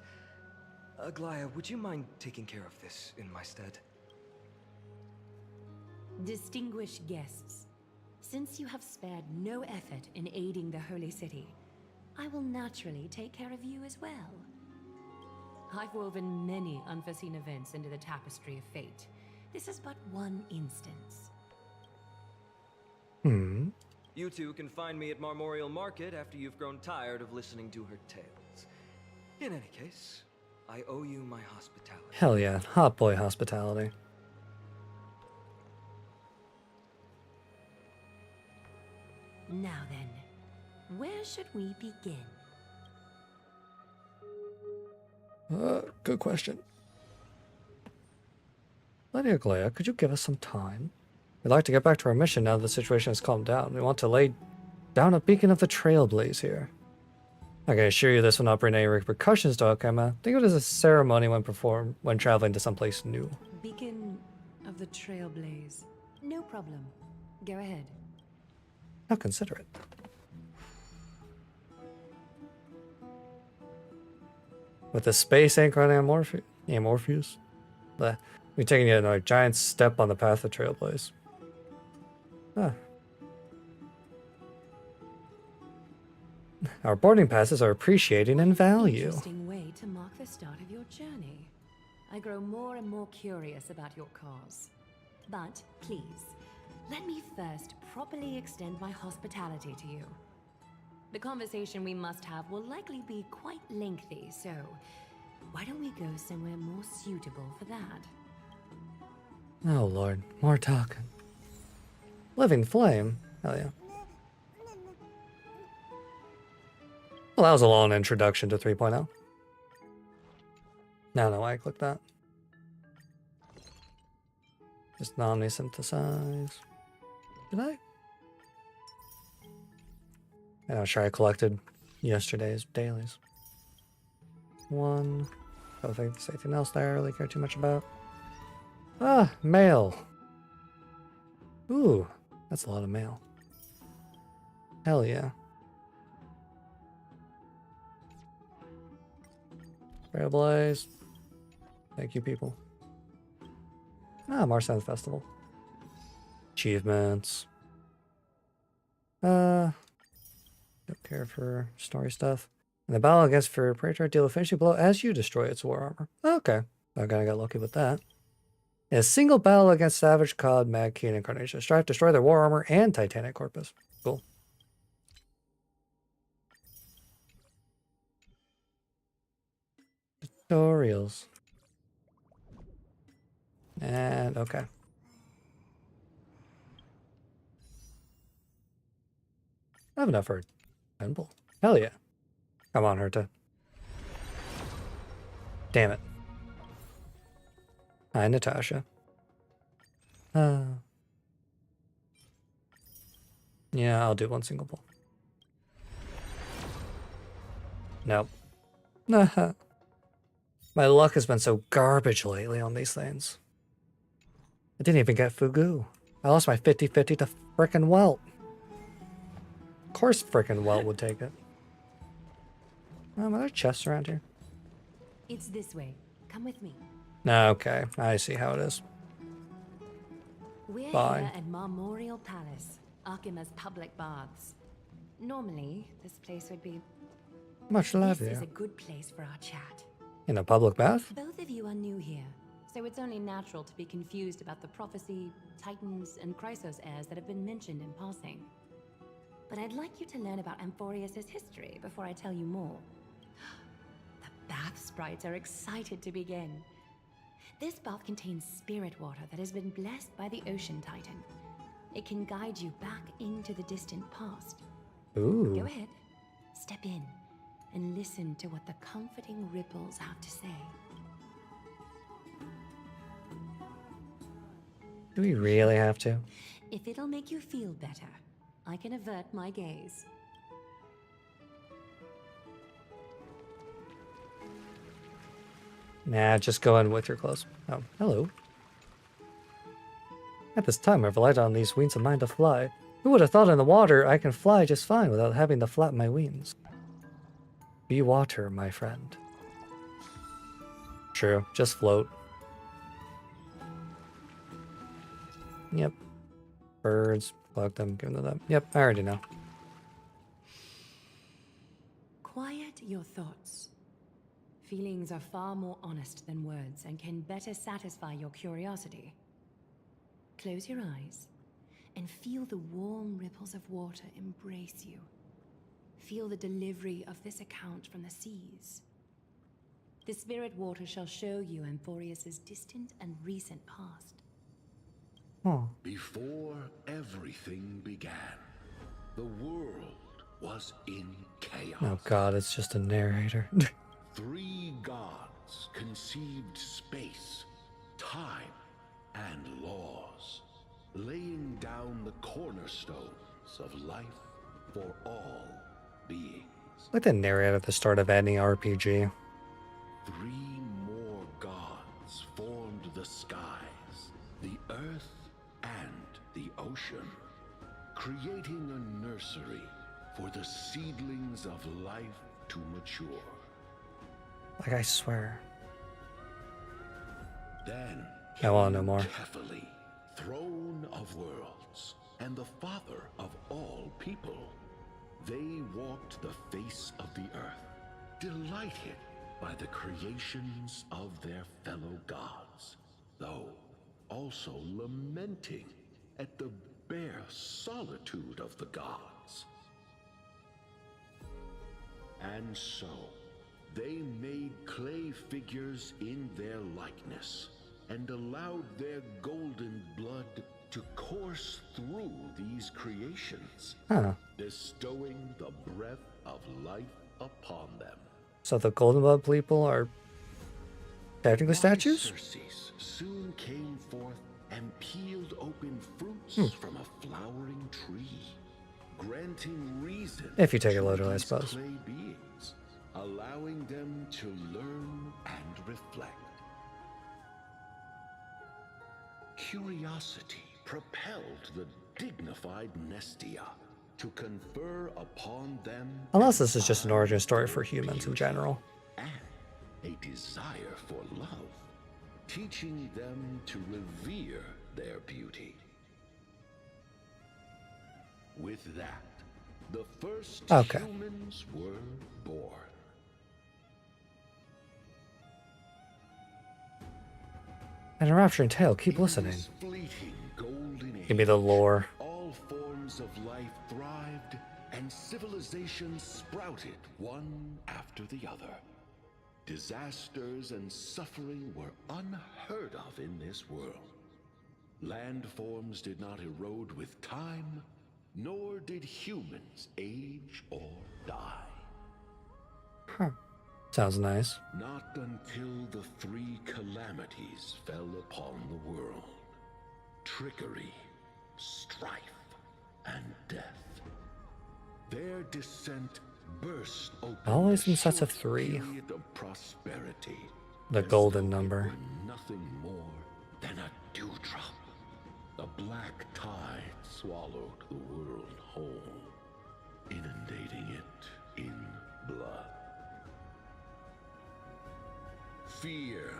Aglaya, would you mind taking care of this in my stead? Distinguished guests, since you have spared no effort in aiding the Holy City, I will naturally take care of you as well. I've woven many unforeseen events into the tapestry of fate. This is but one instance. You two can find me at Marmorial Market after you've grown tired of listening to her tales. In any case, I owe you my hospitality. Hell yeah, hot boy hospitality. Now then, where should we begin? Good question. Lady Aglaya, could you give us some time? We'd like to get back to our mission now that the situation has calmed down. We want to lay down a beacon of the Trailblaze here. I can assure you this will not bring any repercussions to Arkema. Think of it as a ceremony when performed when traveling to someplace new. Beacon of the Trailblaze. No problem. Go ahead. How considerate. With the space anchor on Amorpheus, we're taking yet another giant step on the path of Trailblaze. Huh. Our boarding passes are appreciating in value. Interesting way to mark the start of your journey. I grow more and more curious about your cause. But please, let me first properly extend my hospitality to you. The conversation we must have will likely be quite lengthy, so why don't we go somewhere more suitable for that? Oh lord, more talking. Living flame? Hell yeah. Well, that was a long introduction to 3.0. Now I know why I clicked that. Just omni-synthesize. Did I? I'm not sure I collected yesterday's dailies. One. I don't think there's anything else that I really care too much about. Ah, mail. Ooh, that's a lot of mail. Hell yeah. Trailblaze. Thank you, people. Ah, Marsan Festival. Achievements. Don't care for story stuff. In the battle against for Praetor, deal a finishing blow as you destroy its war armor. Okay. I kinda got lucky with that. In a single battle against Savage, Cod, Mad King, and Carnation, strive to destroy their war armor and Titanic Corpus. Cool. Tutorials. And okay. I have enough for a temple. Hell yeah. Come on, Herta. Damn it. Hi, Natasha. Yeah, I'll do one single pull. Nope. My luck has been so garbage lately on these things. I didn't even get Fugu. I lost my 50-50 to frickin' Welt. Of course frickin' Welt would take it. Are there chests around here? It's this way. Come with me. Okay, I see how it is. We're Bye. here at Marmorial Palace, Akima's public baths. Normally, this place would be... Much love This is you. a good place for our chat. In a public bath? Both of you are new here, so it's only natural to be confused about the prophecy, titans, and Chrysos heirs that have been mentioned in passing. But I'd like you to learn about Amphorius' history before I tell you more. The bath sprites are excited to begin. This bath contains spirit water that has been blessed by the Ocean Titan. It can guide you back into the distant past. Ooh. Go ahead, step in, and listen to what the comforting ripples have to say. Do we really have to? If it'll make you feel better, I can avert my gaze. Nah, just go in with your clothes. Oh, hello. At this time, I've relied on these wings of mine to fly. Who would have thought in the water I can fly just fine without having to flap my wings? Be water, my friend. True, just float. Yep. Birds, pluck them, give them to them. Yep, I already know. Quiet your thoughts. Feelings are far more honest than words and can better satisfy your curiosity. Close your eyes and feel the warm ripples of water embrace you. Feel the delivery of this account from the seas. The spirit water shall show you Amphorius' distant and recent past. Before everything began, the world was in chaos. Oh god, it's just a narrator. 3 gods conceived space, time, and laws, laying down the cornerstones of life for all beings. Like the narrator at the start of any RPG. 3 more gods formed the skies, the earth, and the ocean, creating a nursery for the seedlings of life to mature. Like, I swear. Then I want to know more. Kephali, throne of worlds, and the father of all people. They walked the face of the earth, delighted by the creations of their fellow gods, though also lamenting at the bare solitude of the gods. And so, they made clay figures in their likeness, and allowed their golden blood to course through these creations, bestowing the breath of life upon them. So the Golden Blood people are technically statues? Circes soon came forth and peeled open fruits from a flowering tree, granting reason If you take it to literally, I these suppose. clay beings, allowing them to learn and reflect. Curiosity propelled the dignified Nestia to confer upon them Unless this is just an origin story for humans in general. and a desire for love, teaching them to revere their beauty. With that, the first humans were born. An enrapturing tale, keep listening. Fleeting golden age, Give me the lore. all forms of life thrived, and civilizations sprouted one after the other. Disasters and suffering were unheard of in this world. Landforms did not erode with time, nor did humans age or die. Huh. Sounds nice. Not until the 3 calamities fell upon the world. Trickery, strife, and death. Their descent burst open Always a in sets of short 3. period of prosperity, The golden number. Nothing more than a dewdrop. A black tide swallowed the world whole, inundating it in blood. Fear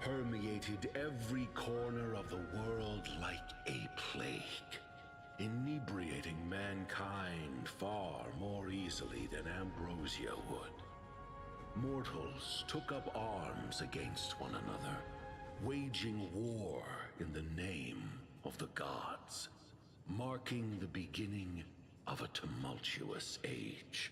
permeated every corner of the world like a plague, inebriating mankind far more easily than ambrosia would. Mortals took up arms against one another, waging war in the name of the gods, marking the beginning of a tumultuous age.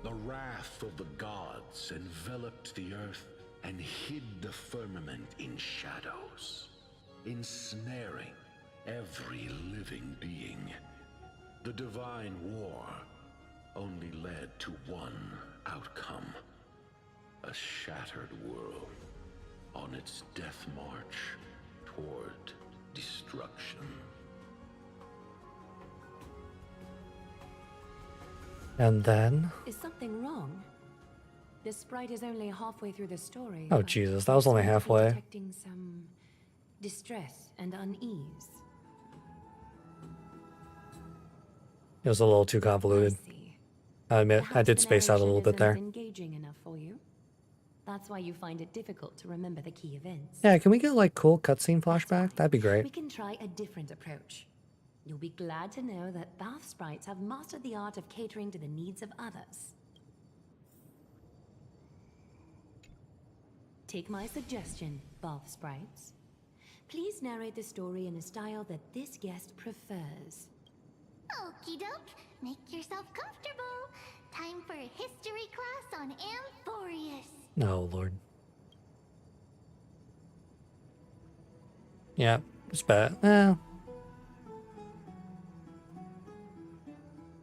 The wrath of the gods enveloped the earth and hid the firmament in shadows, ensnaring every living being. The divine war only led to one outcome: a shattered world on its death march toward destruction. And then? Is something wrong? The sprite is only halfway through the story. Oh Jesus, that was only halfway. Detecting some distress and unease. It was a little too convoluted. I admit, I did space out a little bit there. Engaging enough for you. That's why you find it difficult to remember the key events. Yeah, can we get like cool cutscene flashback? That'd be great. We can try a different approach. You'll be glad to know that bath sprites have mastered the art of catering to the needs of others. Take my suggestion, bath sprites. Please narrate the story in a style that this guest prefers. Okie doke, make yourself comfortable. Time for a history class on Amphorius. Oh Lord. Yeah, it's bad.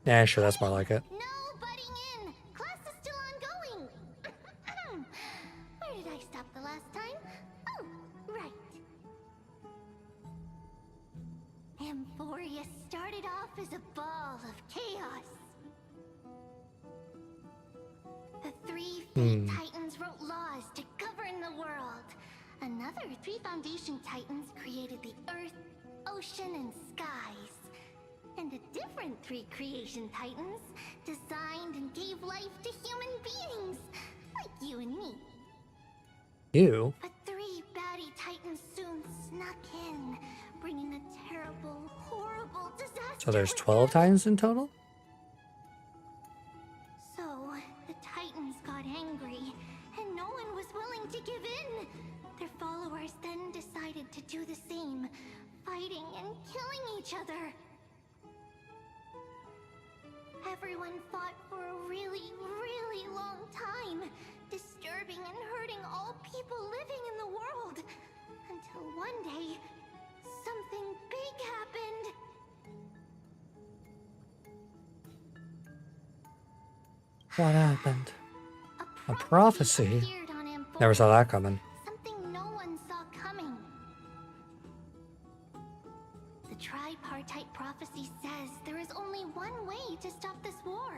Yeah, sure, that's more like it. No butting in. Class is still ongoing. Where did I stop the last time? Oh, right. Amphorius started off as a ball of chaos. The three Fate Titans wrote laws to govern the world. Another three Foundation Titans created the Earth, Ocean, and Skies. And the different three Creation Titans designed and gave life to human beings, like you and me. You? But three baddie Titans soon snuck in, bringing a terrible, horrible disaster. So there's 12 Titans in total? So, the Titans got angry, and no one was willing to give in. Their followers then decided to do the same, fighting and killing each other. Everyone fought for a really, really long time, disturbing and hurting all people living in the world. Until one day, something big happened. What happened? A prophecy? Never saw that coming. Something no one saw coming. The tripartite prophecy says there is only one way to stop this war.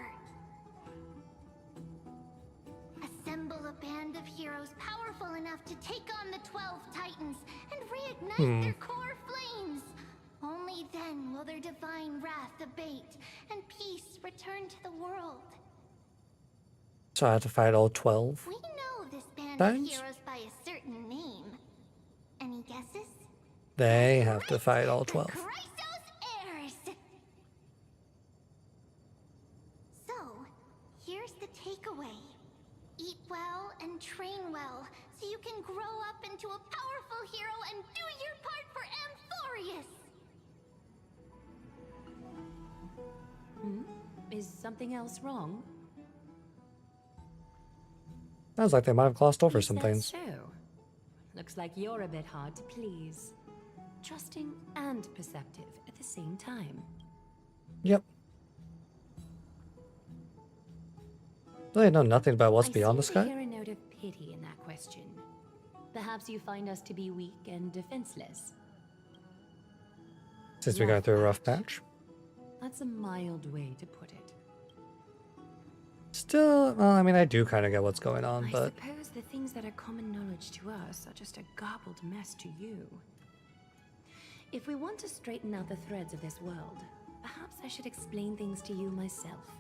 Assemble a band of heroes powerful enough to take on the 12 Titans and reignite their core flames. Only then will their divine wrath abate and peace return to the world. So I have to fight all 12? We know this band Titans? of heroes by a certain name. Any guesses? They have to fight all 12. Chrysos heirs! So, here's the takeaway. Eat well and train well, so you can grow up into a powerful hero and do your part for Amphorius! Is something else wrong? Sounds like they might have glossed over You some said things. So. Looks like you're a bit hard to please. Trusting and perceptive at the same time. Yep. Really know nothing about what's beyond the I sky. hear a note of pity in that question. Perhaps you find us to be weak and defenseless. Since we got through a rough patch. That's a mild way to put it. Still, well, I mean, I do kind of get what's going on, I but suppose the things that are common knowledge to us are just a garbled mess to you. If we want to straighten out the threads of this world, perhaps I should explain things to you myself.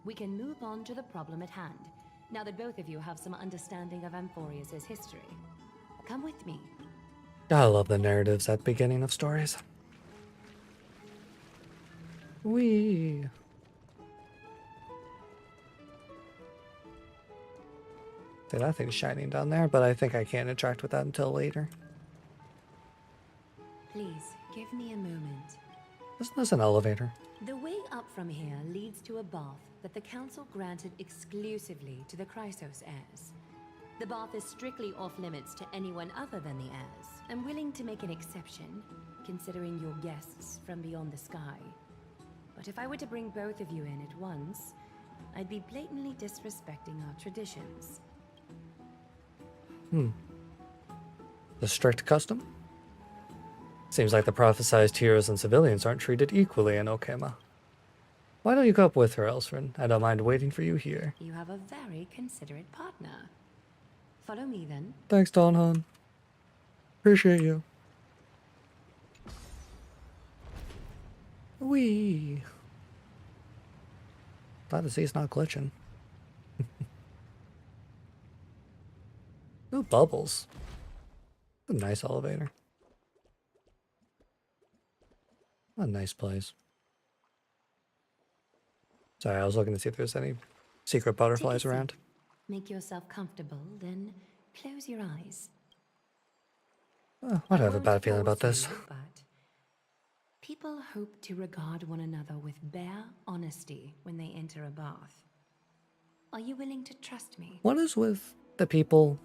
We can move on to the problem at hand, now that both of you have some understanding of Amphorius' history. Come with me. I love the narratives at the beginning of stories. Wee. See, that thing's shining down there, but I think I can't interact with that until later. Please, give me a moment. Isn't this an elevator? The way up from here leads to a bath that the Council granted exclusively to the Chrysos heirs. The bath is strictly off-limits to anyone other than the heirs. I'm willing to make an exception, considering your guests from beyond the sky. But if I were to bring both of you in at once, I'd be blatantly disrespecting our traditions. The strict custom? Seems like the prophesized heroes and civilians aren't treated equally in Okema. Why don't you go up with her, Elsorin? I don't mind waiting for you here. You have a very considerate partner. Follow me then. Thanks, Donhan. Appreciate you. Wee. Glad to see it's not glitching. Ooh, bubbles. A nice elevator. What a nice place. Sorry, I was looking to see if there's any secret butterflies around. Make yourself comfortable, then close your eyes. Oh, I have a bad feeling about this. But people hope to regard one another with bare honesty when they enter a bath. Are you willing to trust me? What is with the people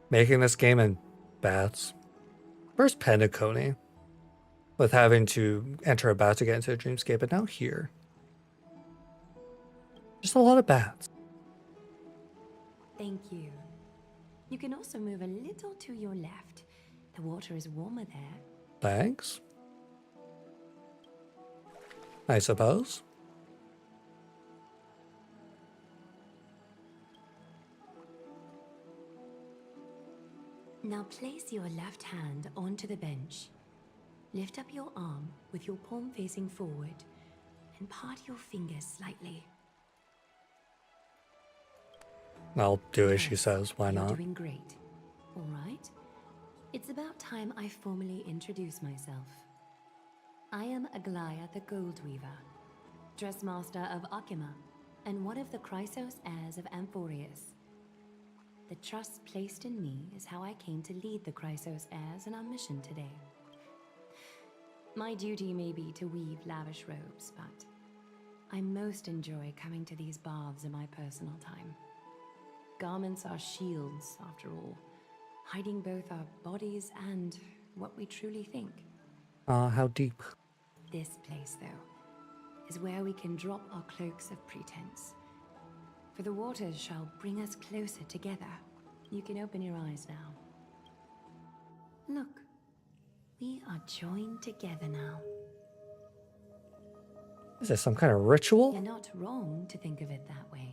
making this game in baths? First Penacony, with having to enter a bath to get into a dreamscape, but now here. Just a lot of baths. Thank you. You can also move a little to your left. The water is warmer there. Thanks. I suppose. Now place your left hand onto the bench. Lift up your arm with your palm facing forward and part your fingers slightly. I'll do as she says, why not? You're doing great. All right. It's about time I formally introduce myself. I am Aglaya the Gold Weaver, Dressmaster of Okema, and one of the Chrysos heirs of Amphorius. The trust placed in me is how I came to lead the Chrysos heirs in our mission today. My duty may be to weave lavish robes, but I most enjoy coming to these baths in my personal time. Garments are shields, after all, hiding both our bodies and what we truly think. How deep? This place, though, is where we can drop our cloaks of pretense. For the waters shall bring us closer together. You can open your eyes now. Look, we are joined together now. Is this some kind of ritual? You're not wrong to think of it that way.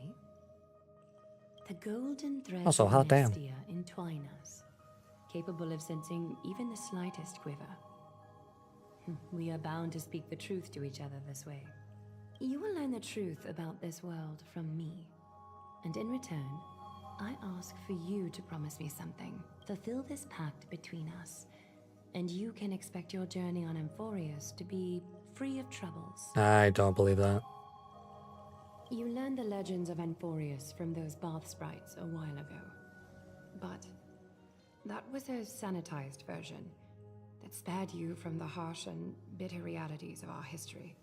The golden threads Also, of hot damn. Nestia entwine us, capable of sensing even the slightest quiver. We are bound to speak the truth to each other this way. You will learn the truth about this world from me. And in return, I ask for you to promise me something. Fulfill this pact between us, and you can expect your journey on Amphorius to be free of troubles. I don't believe that. You learned the legends of Amphorius from those bath sprites a while ago. But that was a sanitized version that spared you from the harsh and bitter realities of our history.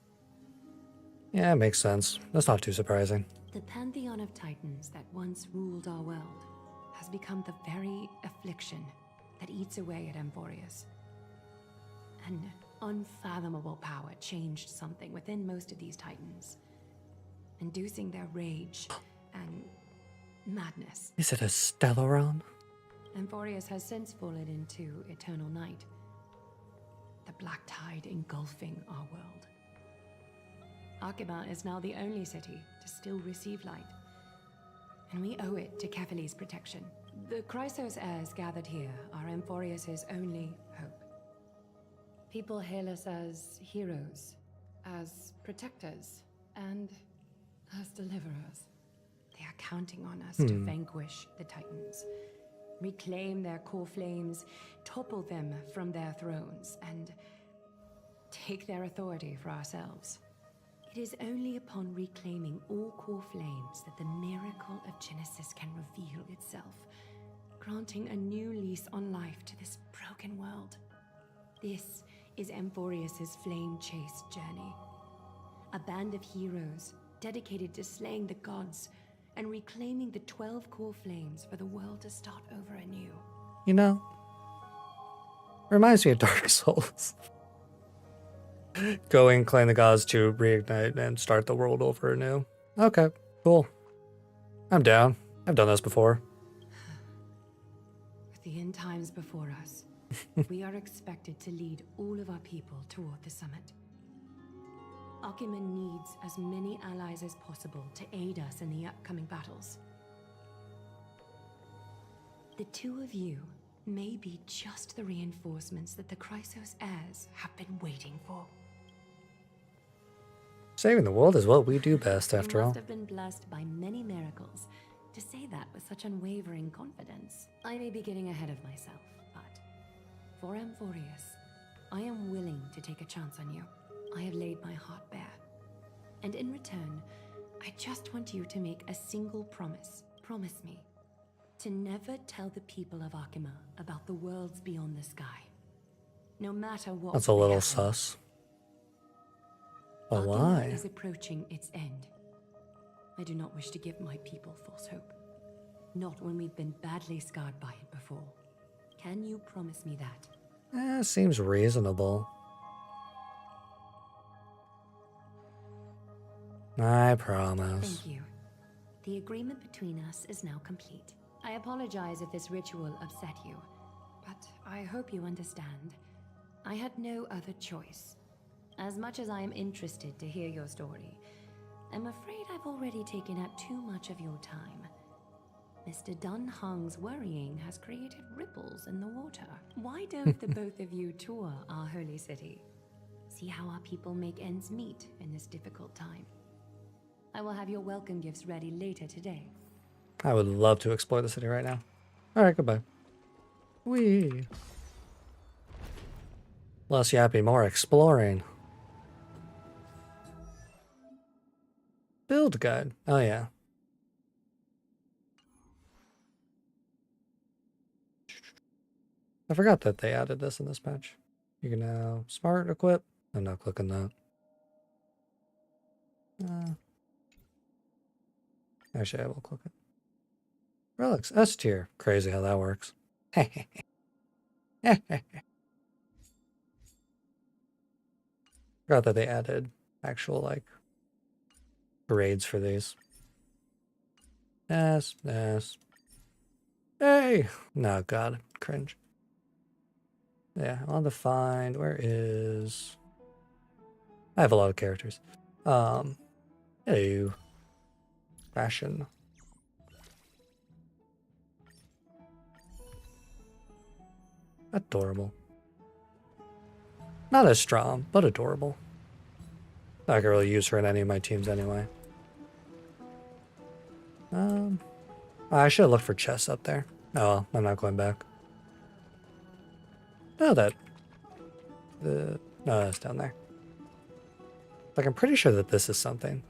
Yeah, it makes sense. That's not too surprising. The pantheon of titans that once ruled our world has become the very affliction that eats away at Amphorius. An unfathomable power changed something within most of these titans, inducing their rage and madness. Is it a Stellaron? Amphorius has since fallen into eternal night, the black tide engulfing our world. Akima is now the only city to still receive light. And we owe it to Kefali's protection. The Chrysos heirs gathered here are Amphorius's only hope. People hail us as heroes, as protectors, and as deliverers. They are counting on us to vanquish the Titans, reclaim their core flames, topple them from their thrones, and take their authority for ourselves. It is only upon reclaiming all core flames that the miracle of Genesis can reveal itself, granting a new lease on life to this broken world. This is Amphorius's flame chase journey. A band of heroes dedicated to slaying the gods and reclaiming the 12 core flames for the world to start over anew. You know, reminds me of Dark Souls. Go and claim the gods to reignite and start the world over anew. Okay, cool. I'm down. I've done this before. With the end times before us, we are expected to lead all of our people toward the summit. Akima needs as many allies as possible to aid us in the upcoming battles. The two of you may be just the reinforcements that the Chrysos heirs have been waiting for. Saving the world is what we do best, after You all. must have been blessed by many miracles to say that with such unwavering confidence. I may be getting ahead of myself, but for Amphorius, I am willing to take a chance on you. I have laid my heart bare. And in return, I just want you to make a single promise. Promise me to never tell the people of Akima about the worlds beyond the sky. No matter what. That's a may little happen. sus. But Akima why? is approaching its end. I do not wish to give my people false hope. Not when we've been badly scarred by it before. Can you promise me that? Seems reasonable. I promise. Thank you. The agreement between us is now complete. I apologize if this ritual upset you, but I hope you understand. I had no other choice. As much as I am interested to hear your story, I'm afraid I've already taken up too much of your time. Mr. Dun Hung's worrying has created ripples in the water. Why don't the both of you tour our holy city? See how our people make ends meet in this difficult time. I will have your welcome gifts ready later today. I would love to explore the city right now. Alright, goodbye. Whee! Less yappy, more exploring. Build guide. Oh yeah. I forgot that they added this in this patch. You can now smart equip. I'm not clicking that. Actually, I will click it. Relics, S tier. Crazy how that works. Forgot that they added actual, like, grades for these. S. Hey! No, God. Cringe. Yeah, I want to find... Where is... I have a lot of characters. Hello. Fashion. Adorable. Not as strong, but adorable. I can really use her in any of my teams anyway. I should have looked for chests up there. Oh well, I'm not going back. No, no, that's down there. Like, I'm pretty sure that this is something.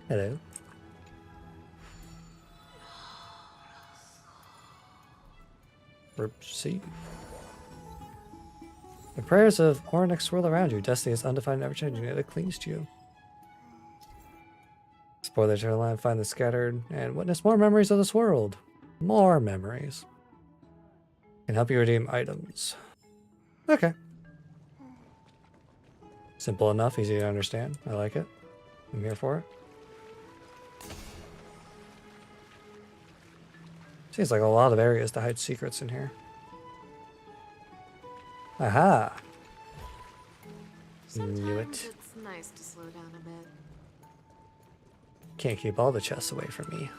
Hello. See. The prayers of Ornyx swirl around you. Destiny is undefined and ever-changing, yet it clings to you. Explore the eternal land, find the scattered, and witness more memories of this world. More memories. Can help you redeem items. Okay. Simple enough, easy to understand. I like it. I'm here for it. Seems like a lot of areas to hide secrets in here. Aha! Knew it. Sometimes it's It's nice to slow down a bit. Can't keep all the chests away from me.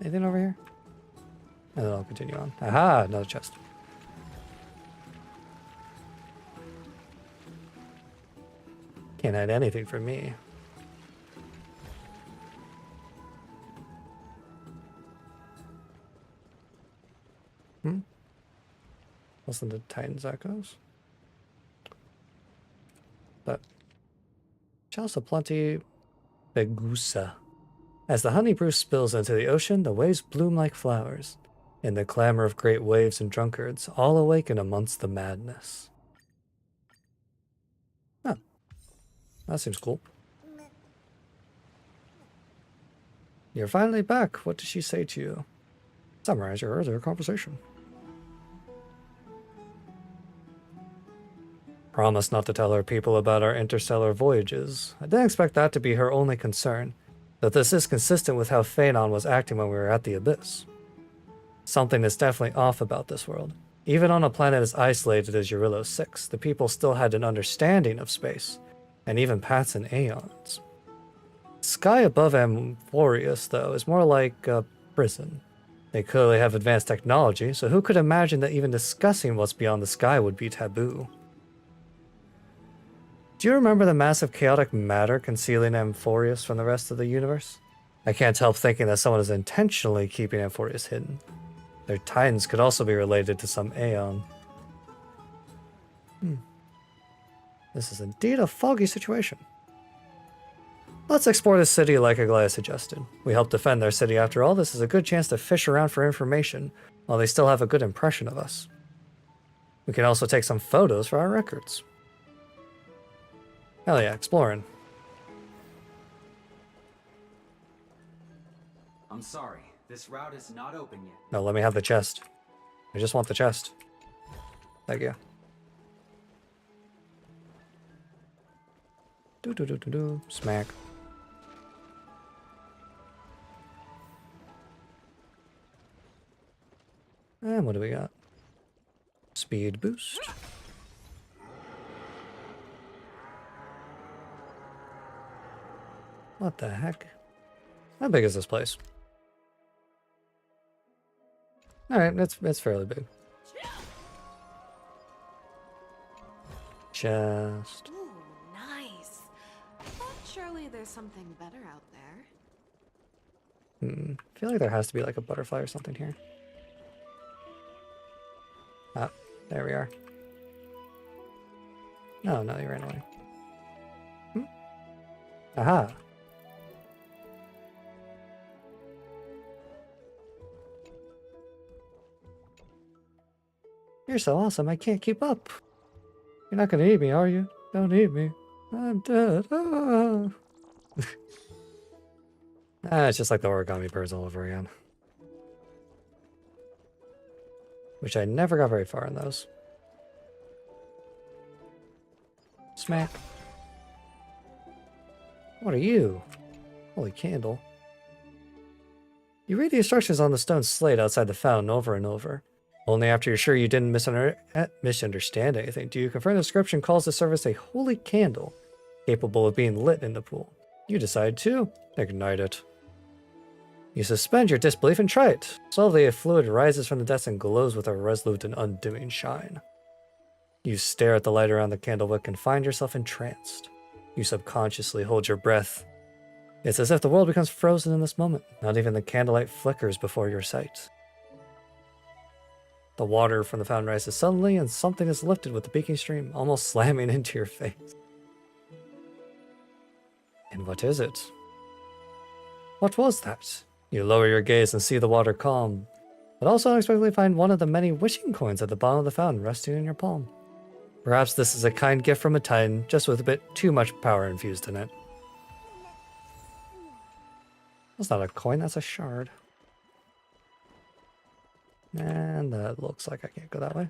Anything over here? And then I'll continue on. Aha, another chest. Can't hide anything from me. Listen to Titan's echoes. But chalice of plenty, Begusa. As the honey brew spills into the ocean, the waves bloom like flowers. In the clamor of great waves and drunkards, all awaken amongst the madness. Oh, that seems cool. You're finally back. What did she say to you? Summarize your earlier conversation. Promise not to tell her people about our interstellar voyages. I didn't expect that to be her only concern, though this is consistent with how Phanon was acting when we were at the Abyss. Something is definitely off about this world. Even on a planet as isolated as Eurylos 6, the people still had an understanding of space, and even paths and aeons. Sky above Amphorius, though, is more like a prison. They clearly have advanced technology, so who could imagine that even discussing what's beyond the sky would be taboo? Do you remember the massive chaotic matter concealing Amphorius from the rest of the universe? I can't help thinking that someone is intentionally keeping Amphorius hidden. Their titans could also be related to some aeon. This is indeed a foggy situation. Let's explore the city like Aglaya suggested. We help defend their city after all. This is a good chance to fish around for information while they still have a good impression of us. We can also take some photos for our records. Hell yeah, exploring. I'm sorry, this route is not open yet. No, let me have the chest. I just want the chest. Thank you. Do. Smack. And what do we got? Speed boost. What the heck? How big is this place? Alright, it's fairly big. Chest. Ooh, nice. But surely there's something better out there. I feel like there has to be like a butterfly or something here. Ah, there we are. No, you ran away. Aha. You're so awesome, I can't keep up. You're not gonna eat me, are you? Don't eat me. I'm dead. Ah. It's just like the origami birds all over again. Which I never got very far in those. Smack. What are you? Holy candle. You read the instructions on the stone slate outside the fountain over and over. Only after you're sure you didn't misunderstand anything do you confirm the description calls the service a holy candle, capable of being lit in the pool. You decide to ignite it. You suspend your disbelief and try it. Slowly, a fluid rises from the depths and glows with a resolute and undimming shine. You stare at the light around the candlewick and find yourself entranced. You subconsciously hold your breath. It's as if the world becomes frozen in this moment. Not even the candlelight flickers before your sight. The water from the fountain rises suddenly, and something is lifted with the beaking stream, almost slamming into your face. And what is it? What was that? You lower your gaze and see the water calm, but also unexpectedly find one of the many wishing coins at the bottom of the fountain resting in your palm. Perhaps this is a kind gift from a Titan, just with a bit too much power infused in it. That's not a coin, that's a shard. And that looks like I can't go that way.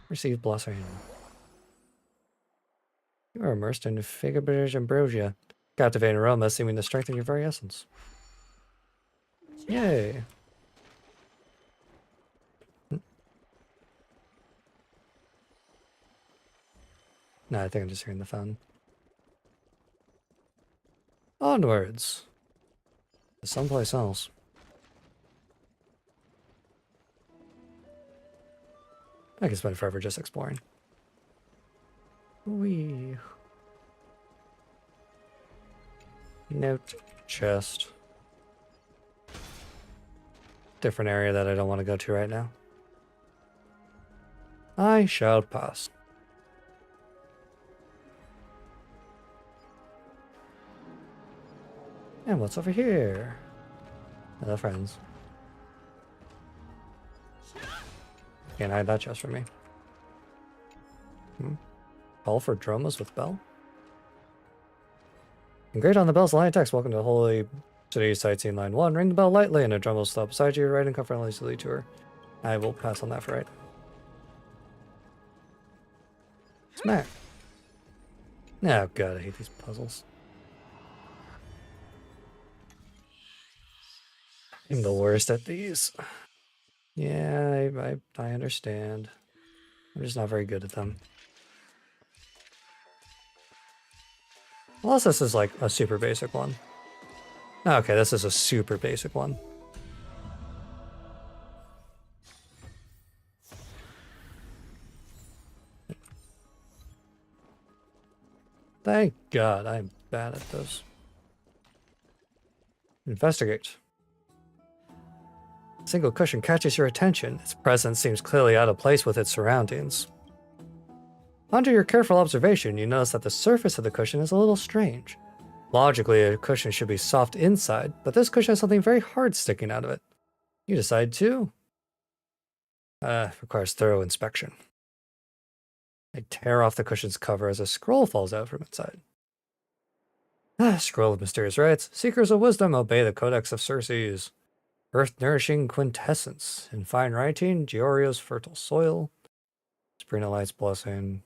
Receive Blossom. You are immersed in Figaberge ambrosia, captivating aroma seeming to strengthen your very essence. Yay. No, I think I'm just hearing the phone. Onwards. To someplace else. I can spend forever just exploring. Wee. Note. Chest. Different area that I don't want to go to right now. I shall pass. And what's over here? Hello, friends. Can't hide that chest from me. Call for drummers with bell? Engraved on the bell's line text, welcome to Holy City Sightseeing Line 1. Ring the bell lightly and a drum will stop beside you, right and comfortably to her. I will pass on that for right. Smack. Oh god, I hate these puzzles. I'm the worst at these. Yeah, I understand. I'm just not very good at them. Unless this is like a super basic one. Okay, this is a super basic one. Thank God, I'm bad at this. Investigate. A single cushion catches your attention. Its presence seems clearly out of place with its surroundings. Under your careful observation, you notice that the surface of the cushion is a little strange. Logically, a cushion should be soft inside, but this cushion has something very hard sticking out of it. You decide to... requires thorough inspection. I tear off the cushion's cover as a scroll falls out from inside. Scroll of mysterious rites. Seekers of wisdom obey the Codex of Circes. Earth-nourishing quintessence. In fine writing, Giorio's fertile soil. Springalight's blessing.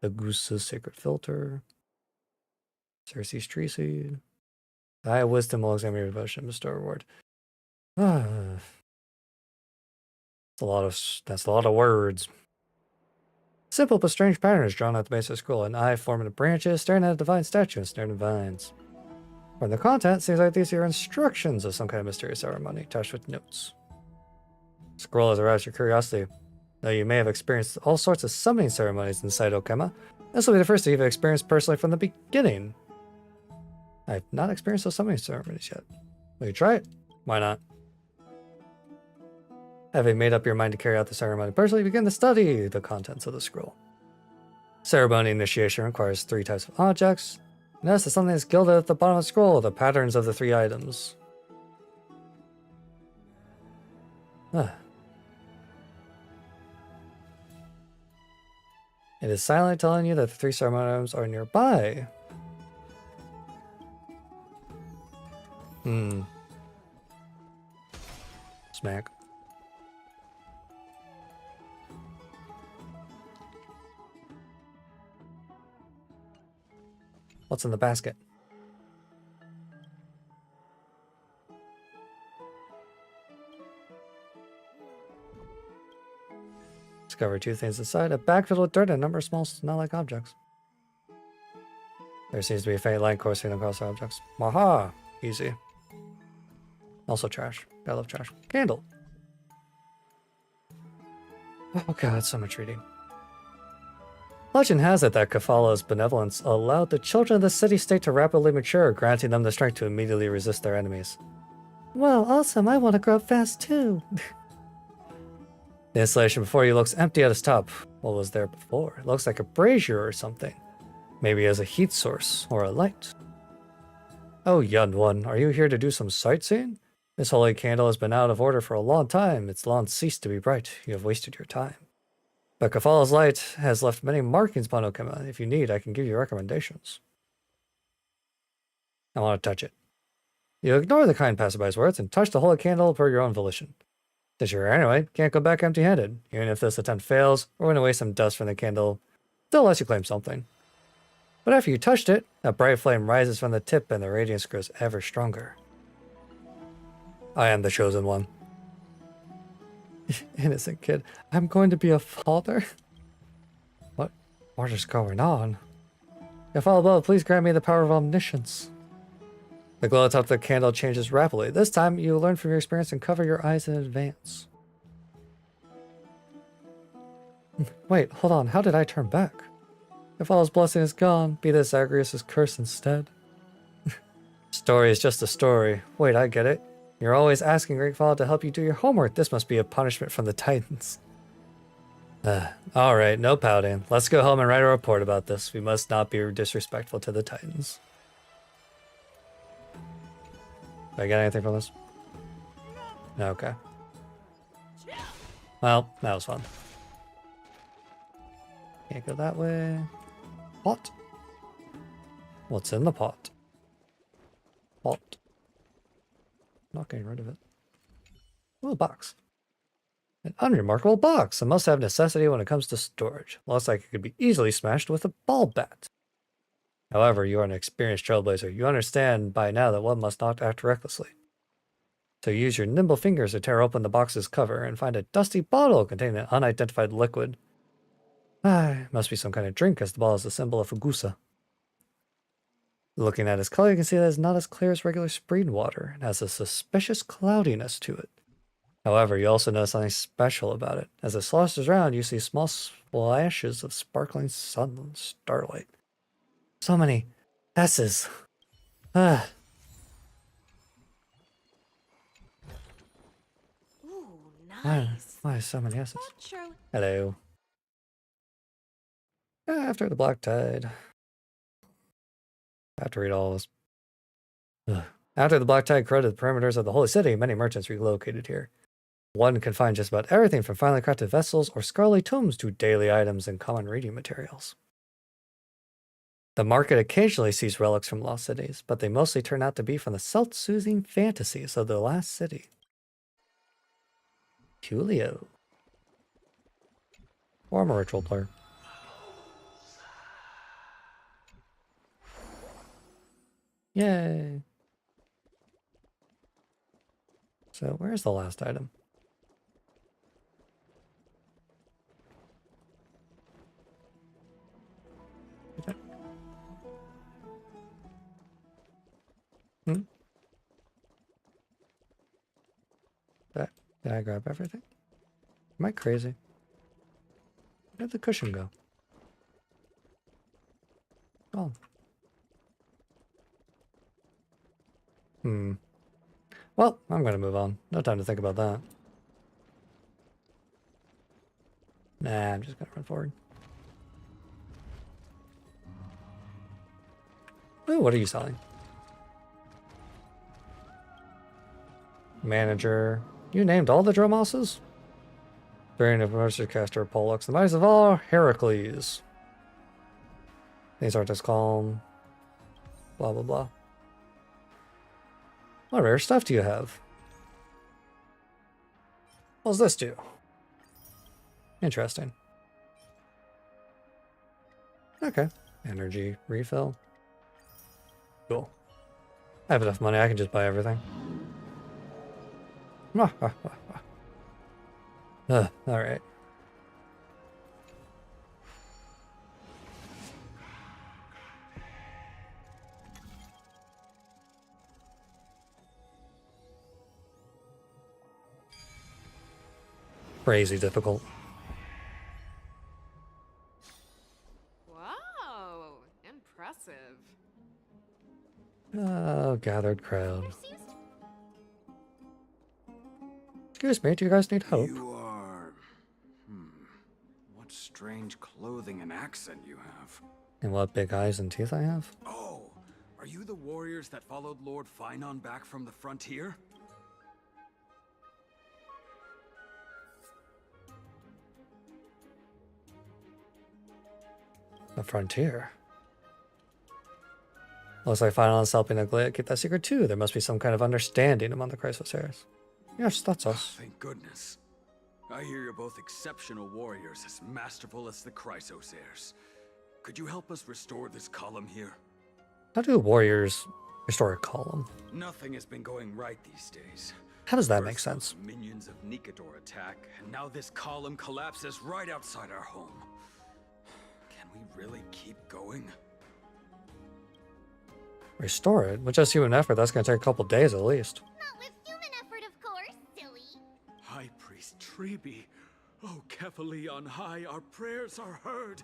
The goose's sacred filter. Circe's tree seed. Eye of wisdom will examine your devotion and bestow reward. That's a lot of words. Simple but strange pattern is drawn at the base of the scroll. An eye forming of branches, staring at a divine statue ensnared in vines. From the content, seems like these are instructions of some kind of mysterious ceremony, attached with notes. Scroll has aroused your curiosity. Though you may have experienced all sorts of summoning ceremonies inside Okema, this will be the first you've experienced personally from the beginning. I've not experienced those summoning ceremonies yet. Will you try it? Why not? Having made up your mind to carry out the ceremony personally, begin to study the contents of the scroll. Ceremony initiation requires 3 types of objects. Notice that something is gilded at the bottom of the scroll, the patterns of the 3 items. It is silently telling you that the 3 ceremony items are nearby. Smack. What's in the basket? Discover 2 things inside. A bag filled with dirt and a number of small smell-like objects. There seems to be a faint line coursing across the objects. Waha! Easy. Also trash. I love trash. Candle. Oh god, so much reading. Legend has it that Kefala's benevolence allowed the children of the city-state to rapidly mature, granting them the strength to immediately resist their enemies. Well, awesome, I want to grow up fast too. The installation before you looks empty at its top. What was there before? It looks like a brazier or something. Maybe as a heat source or a light. Oh, young one, are you here to do some sightseeing? This holy candle has been out of order for a long time. It's long ceased to be bright. You have wasted your time. But Kefala's light has left many markings upon Okema. If you need, I can give you recommendations. I want to touch it. You ignore the kind passerby's words and touch the holy candle per your own volition. Since you're here anyway, can't go back empty-handed. Even if this attempt fails, we're going to waste some dust from the candle. Still lets you claim something. But after you touched it, a bright flame rises from the tip and the radiance grows ever stronger. I am the chosen one. Innocent kid. I'm going to be a father? What is going on? If all above, please grant me the power of omniscience. The glow atop the candle changes rapidly. This time, you will learn from your experience and cover your eyes in advance. Wait, hold on. How did I turn back? If Allah's blessing is gone, be this Zagreus' curse instead. Story is just a story. Wait, I get it. You're always asking Great Father to help you do your homework. This must be a punishment from the Titans. Alright, no pouting. Let's go home and write a report about this. We must not be disrespectful to the Titans. Did I get anything from this? Okay. Well, that was fun. Can't go that way. Pot? What's in the pot? Pot. Not getting rid of it. Ooh, a box. An unremarkable box. A must-have necessity when it comes to storage. Looks like it could be easily smashed with a ball bat. However, you are an experienced trailblazer. You understand by now that one must not act recklessly. So use your nimble fingers to tear open the box's cover and find a dusty bottle containing an unidentified liquid. Must be some kind of drink, as the bottle is the symbol of Fugusa. Looking at its color, you can see that it's not as clear as regular spring water. It has a suspicious cloudiness to it. However, you also notice something special about it. As it sloshes around, you see small splashes of sparkling starlight. So many S's. Ooh, nice. Why so many S's? Not sure. Hello. After the Black Tide. I have to read all this. After the Black Tide corroded the perimeters of the Holy City, many merchants relocated here. One can find just about everything from finely crafted vessels or scholarly tomes to daily items and common reading materials. The market occasionally sees relics from lost cities, but they mostly turn out to be from the self-soothing fantasies of the last city. Julio. Or I'm a ritual player. Yay. So where's the last item? Did I grab everything? Am I crazy? Where did the cushion go? Oh. Well, I'm gonna move on. No time to think about that. Nah, I'm just gonna run forward. Ooh, what are you selling? Manager. You named all the Dromosses? Variant of Mercer Caster Pollux, the mightiest of all, Heracles. These aren't as calm. Blah, blah, blah. What rare stuff do you have? What does this do? Interesting. Okay. Energy refill. Cool. I have enough money, I can just buy everything. Alright. Crazy difficult. Wow, impressive. Oh, gathered crowd. Excuse me, do you guys need help? You are... What strange clothing and accent you have. And what big eyes and teeth I have? Oh, are you the warriors that followed Lord Finon back from the frontier? The frontier? Looks like Finon's helping Aglaia keep that secret too. There must be some kind of understanding among the Chrysosairs. Yes, that's us. Thank goodness. I hear you're both exceptional warriors, as masterful as the Chrysosairs. Could you help us restore this column here? How do warriors Restore a column. Nothing has been going right these days. How does that make First sense? those minions of Nikador attack, and now this column collapses right outside our home. Can we really keep going? Restore it? With just human effort, that's gonna take a couple days at least. Not with human effort, of course, silly. High Priest Treeby. Oh, Kefali on high, our prayers are heard.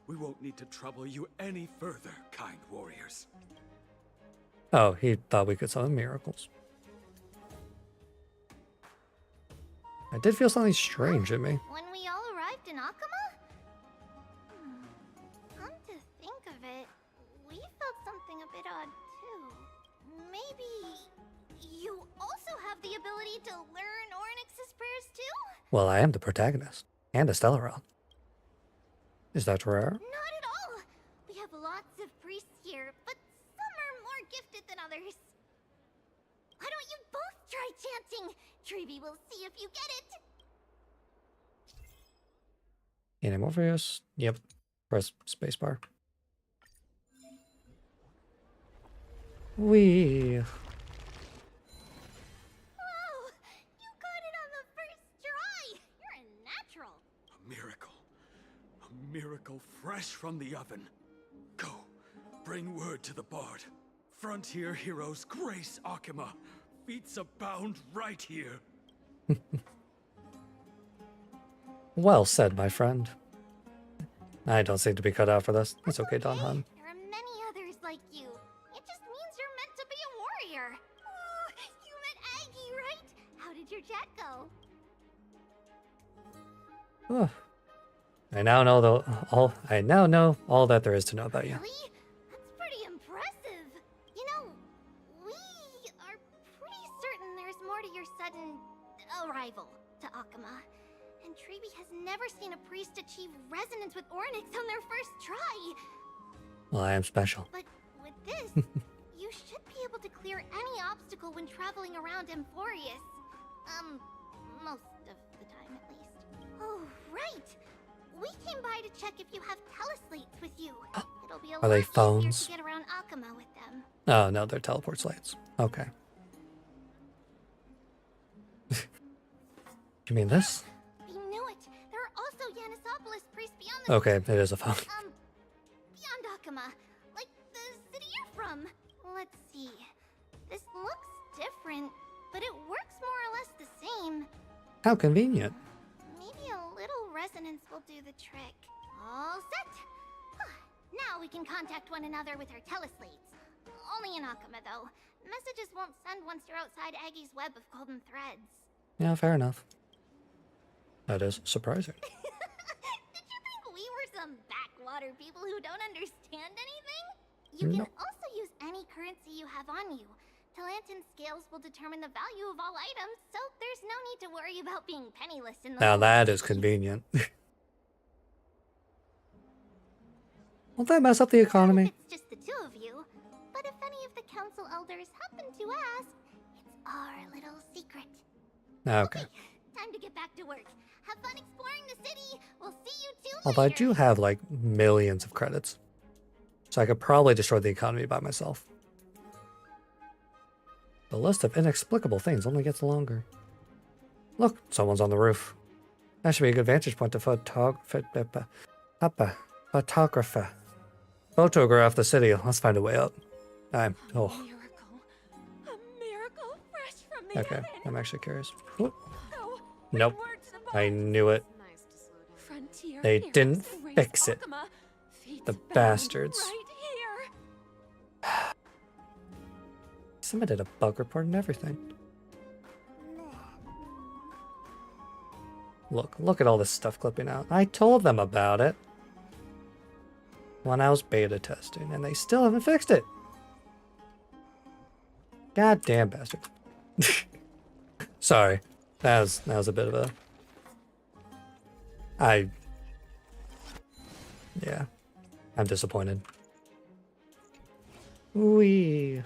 We won't need to trouble you any further, kind warriors. Oh, he thought we could summon miracles. I did feel something strange in me. When we all arrived in Akama? Come to think of it, we felt something a bit odd too. Maybe you also have the ability to learn Ornyx's prayers too? Well, I am the protagonist. And a Stellaron. Is that rare? Not at all! We have lots of priests here, but some are more gifted than others. Why don't you both try chanting? Treeby will see if you get it. Anamorpheus? Yep. Press spacebar. Wee. Wow! You got it on the first try! You're a natural. A miracle. A miracle fresh from the oven. Go. Bring word to the Bard. Frontier heroes grace Akama. Feats abound right here. Well said, my friend. I don't seem to be cut out for this. That's okay, Don Han. There are many others like you. It just means you're meant to be a warrior. Oh, you met Aggie, right? How did your chat go? Oh. I now know all that there is to know about you. Really? That's pretty impressive. You know, we are pretty certain there's more to your sudden arrival to Akama. And Treeby has never seen a priest achieve resonance with Ornyx on their first try. Well, I am special. But with this, you should be able to clear any obstacle when traveling around Amphorius. Most of the time at least. Oh, right! We came by to check if you have teleslates with you. It'll be a Are they lot phones? easier to get around Akama with them. Oh, no, they're teleport slates. Okay. You mean this? We knew it. There are also Yanisopolis priests beyond the Okay, it is a phone. beyond Akama. Like the city you're from. Let's see. This looks different, but it works more or less the same. How convenient. Maybe a little resonance will do the trick. All set. Now we can contact one another with our teleslates. Only in Akama, though. Messages won't send once you're outside Aggie's web of golden threads. Yeah, fair enough. That is surprising. Did you think we were some backwater people who don't understand anything? You can also use any currency you have on you. Talantan scales will determine the value of all items, so there's no need to worry about being penniless in the Now world. that is convenient. Won't that mess up the economy? It's just the two of you. But if any of the council elders happen to ask, it's our little secret. Okay. Time to get back to work. Have fun exploring the city. We'll see you two Although I later. do have like millions of credits. So I could probably destroy the economy by myself. The list of inexplicable things only gets longer. Look, someone's on the roof. That should be a good vantage point to photograph the city. Let's find a way up. A miracle fresh from the Okay, oven. I'm actually curious. Whoop. Oh, Nope. I knew it. Frontier They heroes didn't grace fix it. Akama. Feats The abound bastards. Right here. Submitted a bug report and everything. Look at all this stuff clipping out. I told them about it when I was beta testing, and they still haven't fixed it. God damn bastard. Sorry. That was a bit of a... Yeah. I'm disappointed. Wee.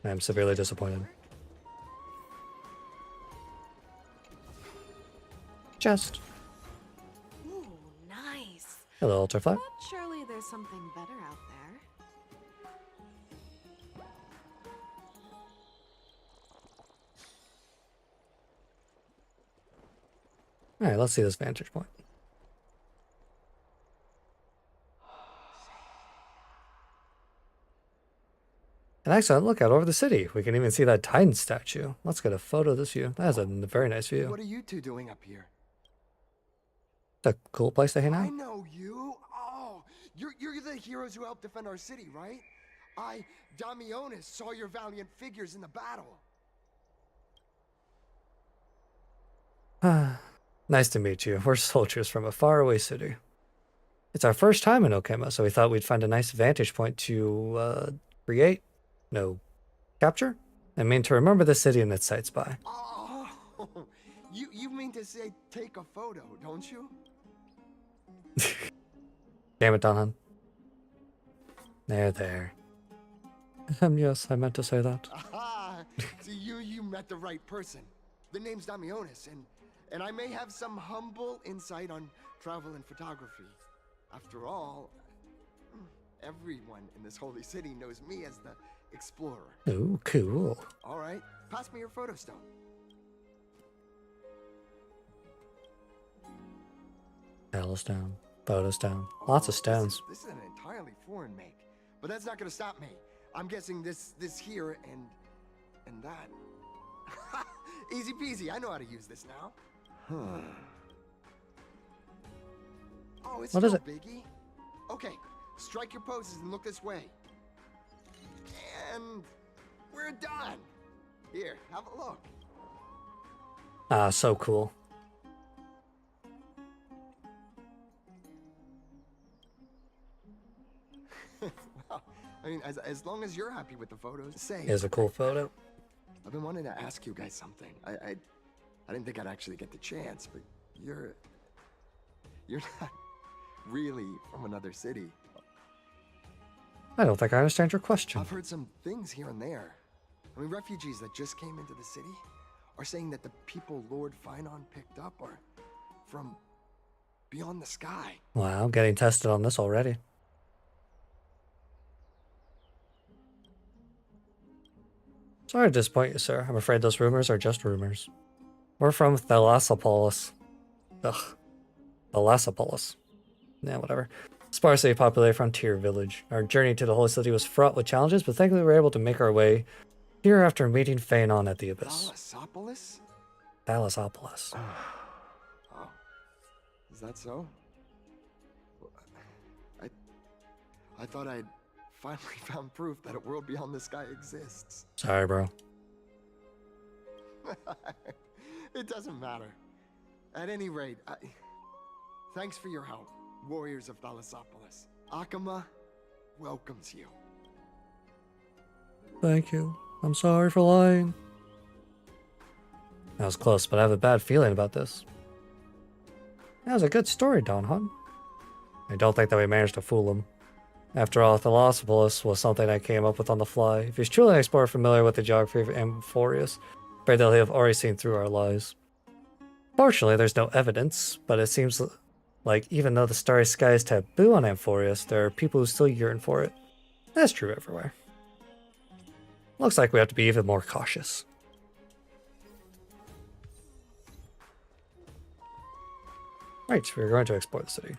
I'm severely disappointed. Just. Ooh, nice. Hello, Ultrafly. But surely there's something better out there. Alright, let's see this vantage point. An excellent lookout over the city. We can even see that Titan statue. Let's get a photo of this view. That is a very nice view. What are you two doing up here? It's a cool place to hang I out. know you. Oh, you're the heroes who helped defend our city, right? Damionis, saw your valiant figures in the battle. Nice to meet you. We're soldiers from a faraway city. It's our first time in Okema, so we thought we'd find a nice vantage point to capture? I mean, to remember the city and its sights by. Oh, you mean to say take a photo, don't you? Damn it, Donhan. There. Yes, I meant to say that. Aha! See, you met the right person. The name's Damionis, and I may have some humble insight on travel and photography. After all, everyone in this holy city knows me as the explorer. Ooh, cool. All right, pass me your photo stone. Palace down, photos down, lots of stones. This is an entirely foreign make, but that's not gonna stop me. I'm guessing this here and that. Easy peasy. I know how to use this now. Oh, it's what no is it? biggie. Okay, strike your poses and look this way. And we're done. Here, have a look. Ah, so cool. Well, I mean, as long as you're happy with the photos, say. Here's a cool photo. I've been wanting to ask you guys something. I didn't think I'd actually get the chance, but you're not really from another city. I don't think I understand your question. I've heard some things here and there. I mean, refugees that just came into the city are saying that the people Lord Finon picked up are from beyond the sky. Wow, getting tested on this already. Sorry to disappoint you, sir. I'm afraid those rumors are just rumors. We're from Thalassopolis. Ugh. Thalassopolis. Yeah, whatever. Sparsely populated frontier village. Our journey to the holy city was fraught with challenges, but thankfully we were able to make our way here after meeting Phanon at the Abyss. Thalassopolis? Thalassopolis. Oh. Is that so? I thought I'd finally found proof that a world beyond the sky exists. Sorry, bro. It doesn't matter. At any rate, thanks for your help, warriors of Thalassopolis. Akama welcomes you. Thank you. I'm sorry for lying. That was close, but I have a bad feeling about this. That was a good story, Don Hunt. I don't think that we managed to fool him. After all, Thalassopolis was something I came up with on the fly. If he's truly an explorer familiar with the geography of Amphorius, afraid that he'll have already seen through our lies. Fortunately, there's no evidence, but it seems like even though the starry sky is taboo on Amphorius, there are people who still yearn for it. That's true everywhere. Looks like we have to be even more cautious. Right, we're going to explore the city.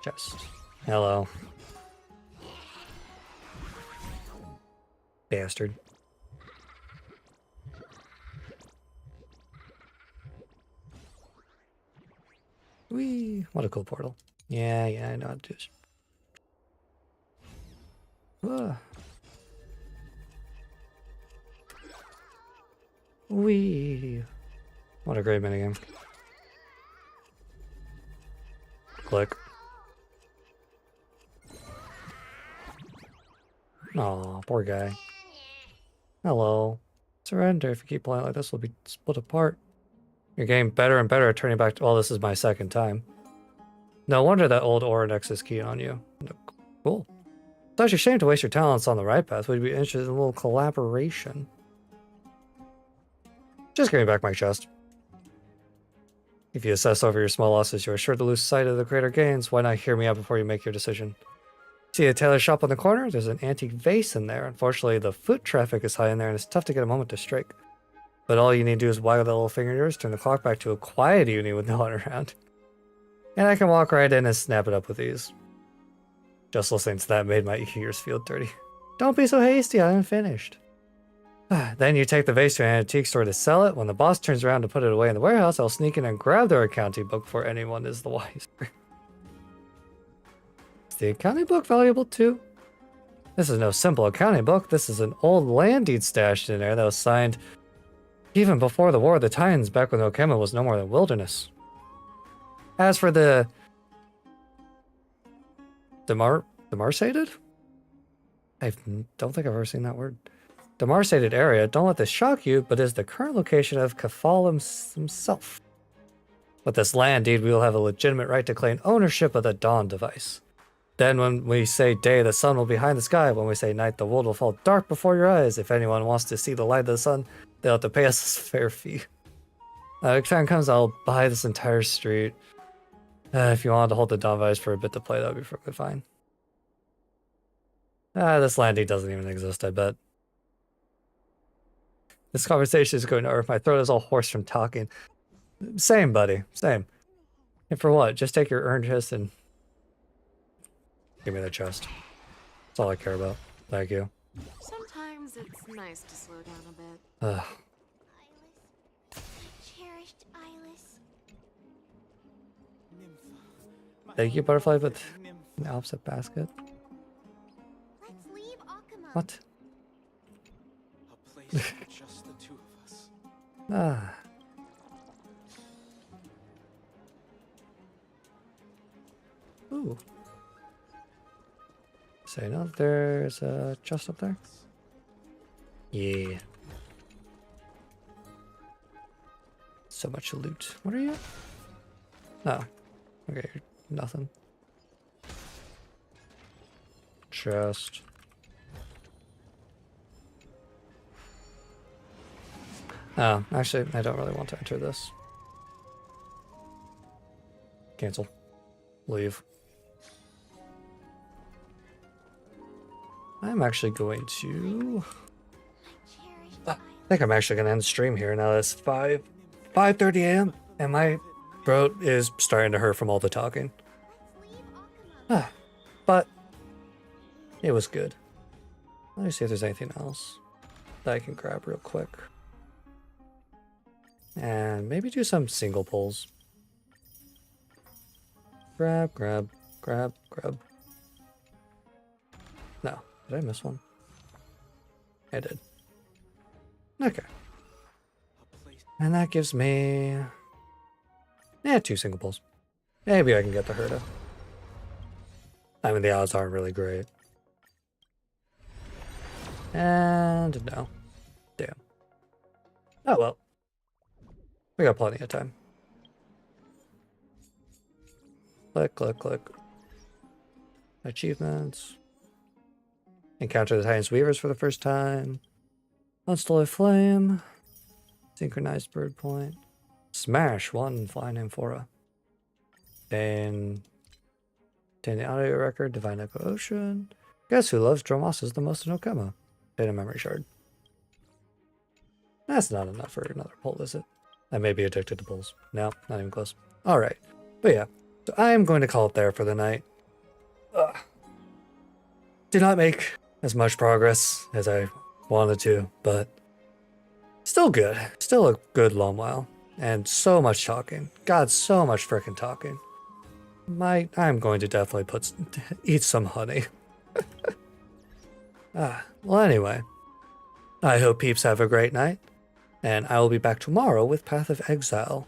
Chest. Hello. Bastard. Whee! What a cool portal. Yeah, I know how to do this. Whee! What a great minigame. Click. Aw, poor guy. Hello. Surrender. If you keep playing like this, we'll be split apart. You're getting better and better at turning back to... Well, this is my second time. No wonder that old Oronex is keen on you. Cool. It's actually a shame to waste your talents on the right path. We'd be interested in a little collaboration. Just give me back my chest. If you assess over your small losses, you are sure to lose sight of the greater gains. Why not hear me out before you make your decision? See a tailor shop on the corner? There's an antique vase in there. Unfortunately, the foot traffic is high in there and it's tough to get a moment to strike. But all you need to do is waggle that little finger of yours, turn the clock back to a quiet evening with no one around. And I can walk right in and snap it up with ease. Just listening to that made my ears feel dirty. Don't be so hasty, I haven't finished. Then you take the vase to an antique store to sell it. When the boss turns around to put it away in the warehouse, I'll sneak in and grab their accounting book before anyone is the wiser. Is the accounting book valuable too? This is no simple accounting book. This is an old land deed stashed in there that was signed even before the War of the Titans, back when Okema was no more than wilderness. As for the demarcated? I don't think I've ever seen that word. Demarcated area, don't let this shock you, but is the current location of Kefal himself. With this land deed, we will have a legitimate right to claim ownership of the Dawn device. Then when we say day, the sun will be behind the sky. When we say night, the world will fall dark before your eyes. If anyone wants to see the light of the sun, they'll have to pay us a fair fee. If time comes, I'll buy this entire street. If you wanted to hold the Dawn device for a bit to play, that would be perfectly fine. This land deed doesn't even exist, I bet. This conversation is going to hurt. My throat is all hoarse from talking. Same, buddy. Same. And for what? Just take your earned chest and give me the chest. That's all I care about. Thank you. Sometimes it's nice to slow down a bit. Cherished Eyeless. Thank you, butterfly, but in the opposite basket. Let's leave Akuma. What? A place for just the two of us. Ooh. Say no, there's a chest up there. Yeah. So much loot. What are you? Oh. Okay, nothing. Chest. Oh, actually, I don't really want to enter this. Cancel. Leave. I'm actually going to... I think I'm actually going to end the stream here now that it's 5:30 a.m. and my throat is starting to hurt from all the talking. But it was good. Let me see if there's anything else that I can grab real quick. And maybe do some single pulls. Grab, grab, grab, grab. No. Did I miss one? I did. Okay. And that gives me... yeah, 2 single pulls. Maybe I can get the Herta. I mean, the odds aren't really great. And no. Damn. Oh well. We got plenty of time. Click, click, click. Achievements. Encounter the Titan's Weavers for the first time. Unstall a Flame. Synchronized Bird Point. Smash 1 Flying Amphora. Then obtain the audio record, Divine Echo Ocean. Guess who loves Dromosses the most in Okema? Data memory shard. That's not enough for another pull, is it? I may be addicted to pulls. No, not even close. Alright. But yeah. So I am going to call it there for the night. Did not make as much progress as I wanted to, but still good. Still a good long while. And so much talking. God, so much freaking talking. I'm going to definitely eat some honey. Well, anyway. I hope peeps have a great night. And I will be back tomorrow with Path of Exile.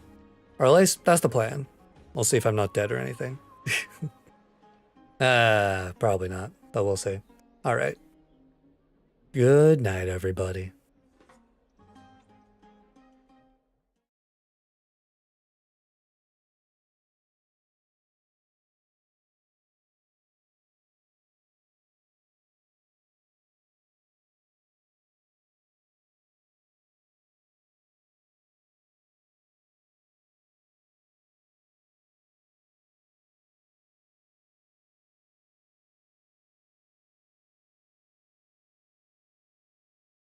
Or at least, that's the plan. We'll see if I'm not dead or anything. Probably not, but we'll see. Alright. Good night, everybody.